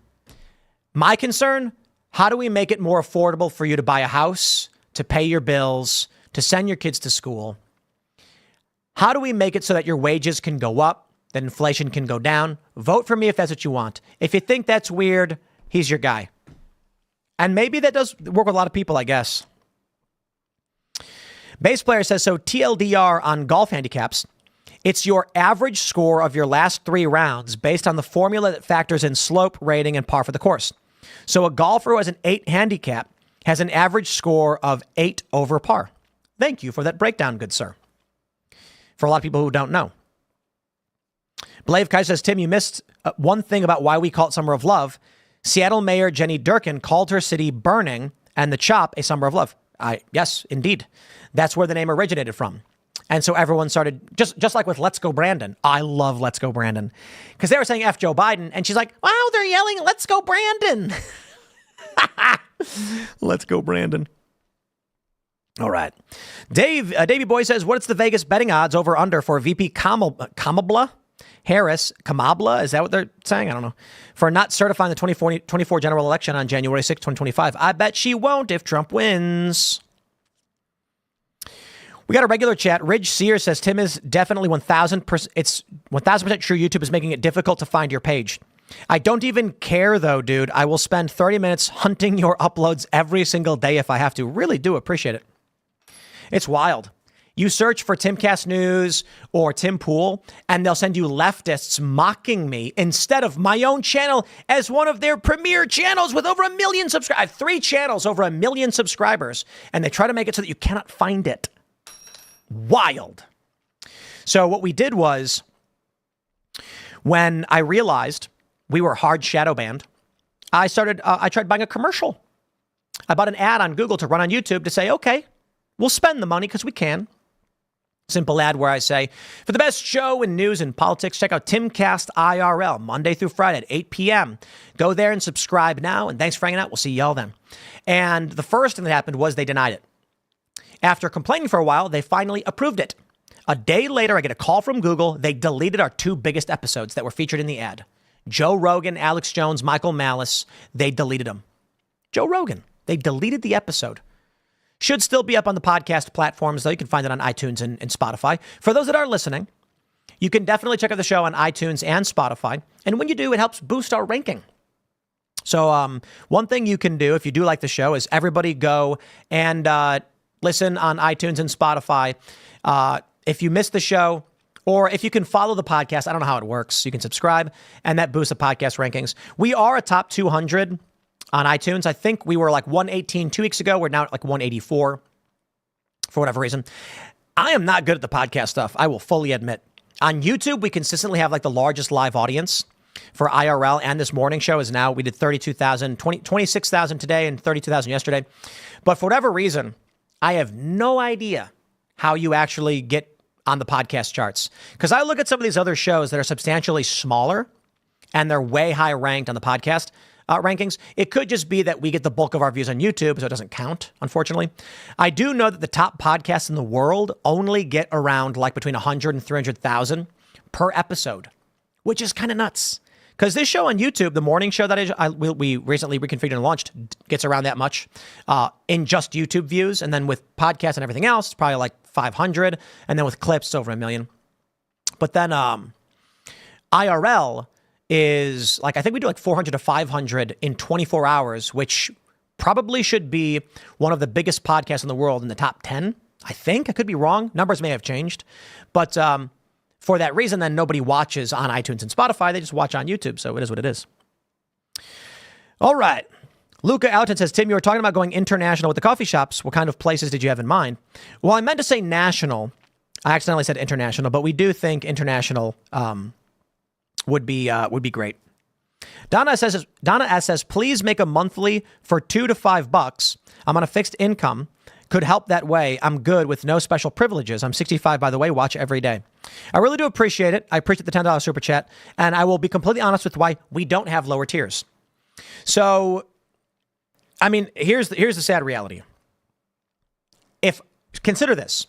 My concern, how do we make it more affordable for you to buy a house, to pay your bills, to send your kids to school? How do we make it so that your wages can go up, that inflation can go down? Vote for me if that's what you want. If you think that's weird, he's your guy. And maybe that does work with a lot of people, I guess. Bass player says, so TLDR on golf handicaps, it's your average score of your last 3 rounds based on the formula that factors in slope, rating, and par for the course. So a golfer who has an 8 handicap has an average score of 8 over par. Thank you for that breakdown, good sir. For a lot of people who don't know. Blave Kaiser says, Tim, you missed one thing about why we call it Summer of Love. Seattle Mayor Jenny Durkin called her city Burning and the Chop a Summer of Love. Yes, indeed. That's where the name originated from. And so everyone started, just like with Let's Go Brandon. I love Let's Go Brandon. Because they were saying F Joe Biden, and she's like, wow, they're yelling, Let's Go Brandon. Let's go Brandon. All right. Davey Boy says, what's the Vegas betting odds over under for VP Kamala Harris? Kamala? Is that what they're saying? I don't know. For not certifying the 2024 general election on January 6, 2025. I bet she won't if Trump wins. We got a regular chat. Ridge Sear says, Tim is definitely 1,000%. It's 1,000% true. YouTube is making it difficult to find your page. I don't even care, though, dude. I will spend 30 minutes hunting your uploads every single day if I have to. Really do appreciate it. It's wild. You search for Timcast or Tim Pool, and they'll send you leftists mocking me instead of my own channel as one of their premier channels with over 1 million subscribers. I have 3 channels over 1 million subscribers, and they try to make it so that you cannot find it. Wild. So what we did was, when I realized we were hard shadow banned, I tried buying a commercial. I bought an ad on Google to run on YouTube to say, okay, we'll spend the money because we can. Simple ad where I say, for the best show in news and politics, check out Timcast IRL, Monday through Friday at 8 p.m. Go there and subscribe now, and thanks for hanging out. We'll see y'all then. And the first thing that happened was they denied it. After complaining for a while, they finally approved it. A day later, I get a call from Google. They deleted our 2 biggest episodes that were featured in the ad. Joe Rogan, Alex Jones, Michael Malice, they deleted them. Joe Rogan, they deleted the episode. Should still be up on the podcast platforms, though. You can find it on iTunes and Spotify. For those that are listening, you can definitely check out the show on iTunes and Spotify. And when you do, it helps boost our ranking. So one thing you can do if you do like the show is everybody go and listen on iTunes and Spotify. If you missed the show, or if you can follow the podcast, I don't know how it works. You can subscribe, and that boosts the podcast rankings. We are a top 200 on iTunes. I think we were like 118 2 weeks ago. We're now at like 184 for whatever reason. I am not good at the podcast stuff, I will fully admit. On YouTube, we consistently have like the largest live audience for IRL, and this morning show is now, we did 32,000, 26,000 today and 32,000 yesterday. But for whatever reason, I have no idea how you actually get on the podcast charts. Because I look at some of these other shows that are substantially smaller and they're way high ranked on the podcast rankings. It could just be that we get the bulk of our views on YouTube, so it doesn't count, unfortunately. I do know that the top podcasts in the world only get around like between 100 and 300,000 per episode, which is kind of nuts. Because this show on YouTube, the morning show that we recently reconfigured and launched, gets around that much in just YouTube views. And then with podcasts and everything else, it's probably like 500. And then with clips, it's over 1 million. But then IRL is like, I think we do like 400 to 500 in 24 hours, which probably should be one of the biggest podcasts in the world in the top 10. I think. I could be wrong. Numbers may have changed. But for that reason, then nobody watches on iTunes and Spotify. They just watch on YouTube. So it is what it is. All right. Luca Alton says, Tim, you were talking about going international with the coffee shops. What kind of places did you have in mind? Well, I meant to say national. I accidentally said international, but we do think international would be great. Donna S says, please make a monthly for $2 to $5. I'm on a fixed income. Could help that way. I'm good with no special privileges. I'm 65, by the way. Watch every day. I really do appreciate it. I appreciate the $10 super chat. And I will be completely honest with why we don't have lower tiers. So, I mean, here's the sad reality. Consider this.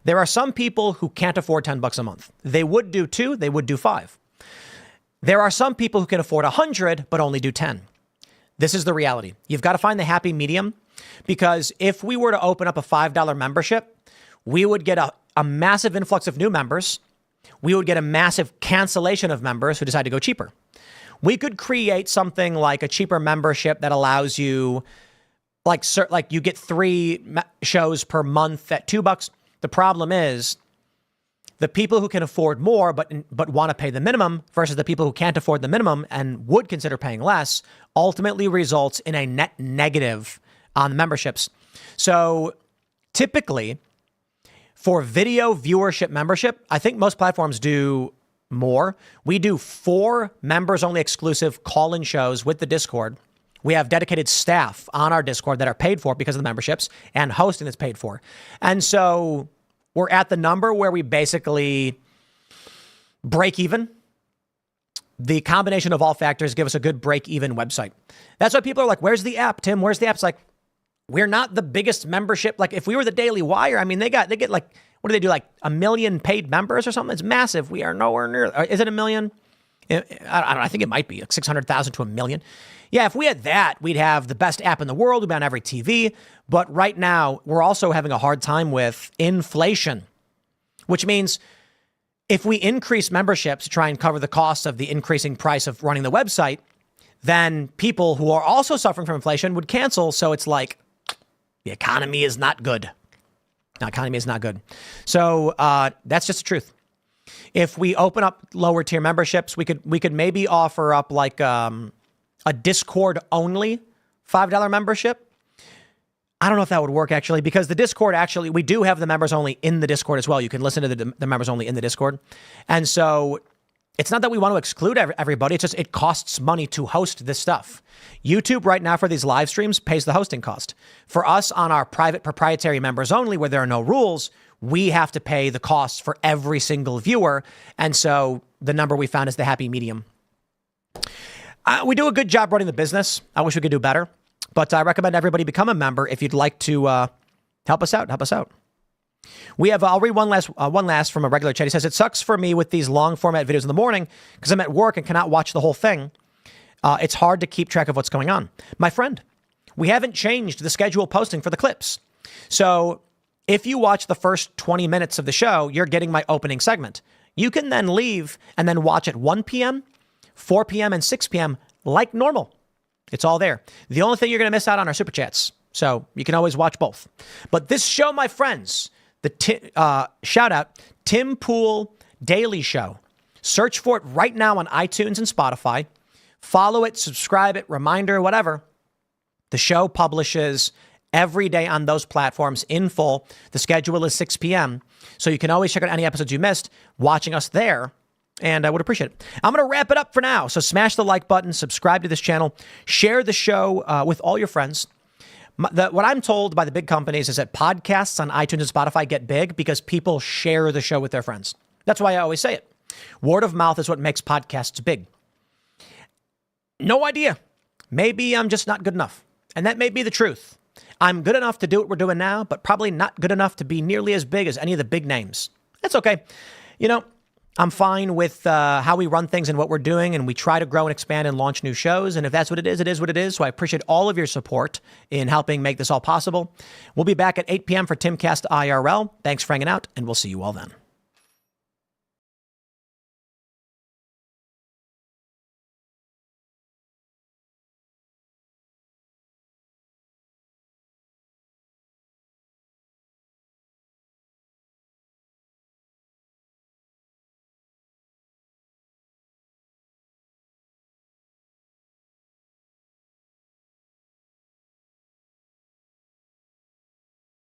There are some people who can't afford $10 a month. They would do 2, they would do 5. There are some people who can afford 100, but only do 10. This is the reality. You've got to find the happy medium, because if we were to open up a $5 membership, we would get a massive influx of new members. We would get a massive cancellation of members who decide to go cheaper. We could create something like a cheaper membership that allows you, like you get 3 shows per month at $2. The problem is the people who can afford more but want to pay the minimum versus the people who can't afford the minimum and would consider paying less ultimately results in a net negative on the memberships. So typically for video viewership membership, I think most platforms do more. We do 4 members only exclusive call-in shows with the Discord. We have dedicated staff on our Discord that are paid for because of the memberships, and hosting that's paid for. And so we're at the number where we basically break even. The combination of all factors give us a good break even website. That's why people are like, where's the app, Tim? Where's the app? It's like, we're not the biggest membership. Like if we were the Daily Wire, I mean, they get like, what do they do? Like 1 million paid members or something? It's massive. We are nowhere near. Is it 1 million? I don't know. I think it might be like 600,000 to 1 million. Yeah. If we had that, we'd have the best app in the world. We'd be on every TV. But right now we're also having a hard time with inflation, which means if we increase memberships to try and cover the cost of the increasing price of running the website, then people who are also suffering from inflation would cancel. So it's like the economy is not good. The economy is not good. So that's just the truth. If we open up lower tier memberships, we could maybe offer up like a Discord only $5 membership. I don't know if that would work actually, because the Discord actually, we do have the members only in the Discord as well. You can listen to the members only in the Discord. And so it's not that we want to exclude everybody. It's just, it costs money to host this stuff. YouTube right now for these live streams pays the hosting cost. For us on our private proprietary members only, where there are no rules, we have to pay the costs for every single viewer. And so the number we found is the happy medium. We do a good job running the business. I wish we could do better, but I recommend everybody become a member if you'd like to help us out. Help us out. We have, I'll read one last from a regular chat. He says, it sucks for me with these long format videos in the morning because I'm at work and cannot watch the whole thing. It's hard to keep track of what's going on. My friend, we haven't changed the schedule posting for the clips. So if you watch the first 20 minutes of the show, you're getting my opening segment. You can then leave and then watch at 1 p.m., 4 p.m., and 6 p.m. like normal. It's all there. The only thing you're going to miss out on are super chats. So you can always watch both. But this show, my friends, shout out, Tim Pool Daily Show. Search for it right now on iTunes and Spotify. Follow it, subscribe it, reminder, whatever. The show publishes every day on those platforms in full. The schedule is 6 p.m. So you can always check out any episodes you missed watching us there. And I would appreciate it. I'm going to wrap it up for now. So smash the like button, subscribe to this channel, share the show with all your friends. What I'm told by the big companies is that podcasts on iTunes and Spotify get big because people share the show with their friends. That's why I always say it. Word of mouth is what makes podcasts big. No idea. Maybe I'm just not good enough. And that may be the truth. I'm good enough to do what we're doing now, but probably not good enough to be nearly as big as any of the big names. That's okay. You know, I'm fine with how we run things and what we're doing, and we try to grow and expand and launch new shows. And if that's what it is what it is. So I appreciate all of your support in helping make this all possible. We'll be back at 8 p.m. for Timcast IRL. Thanks for hanging out, and we'll see you all then.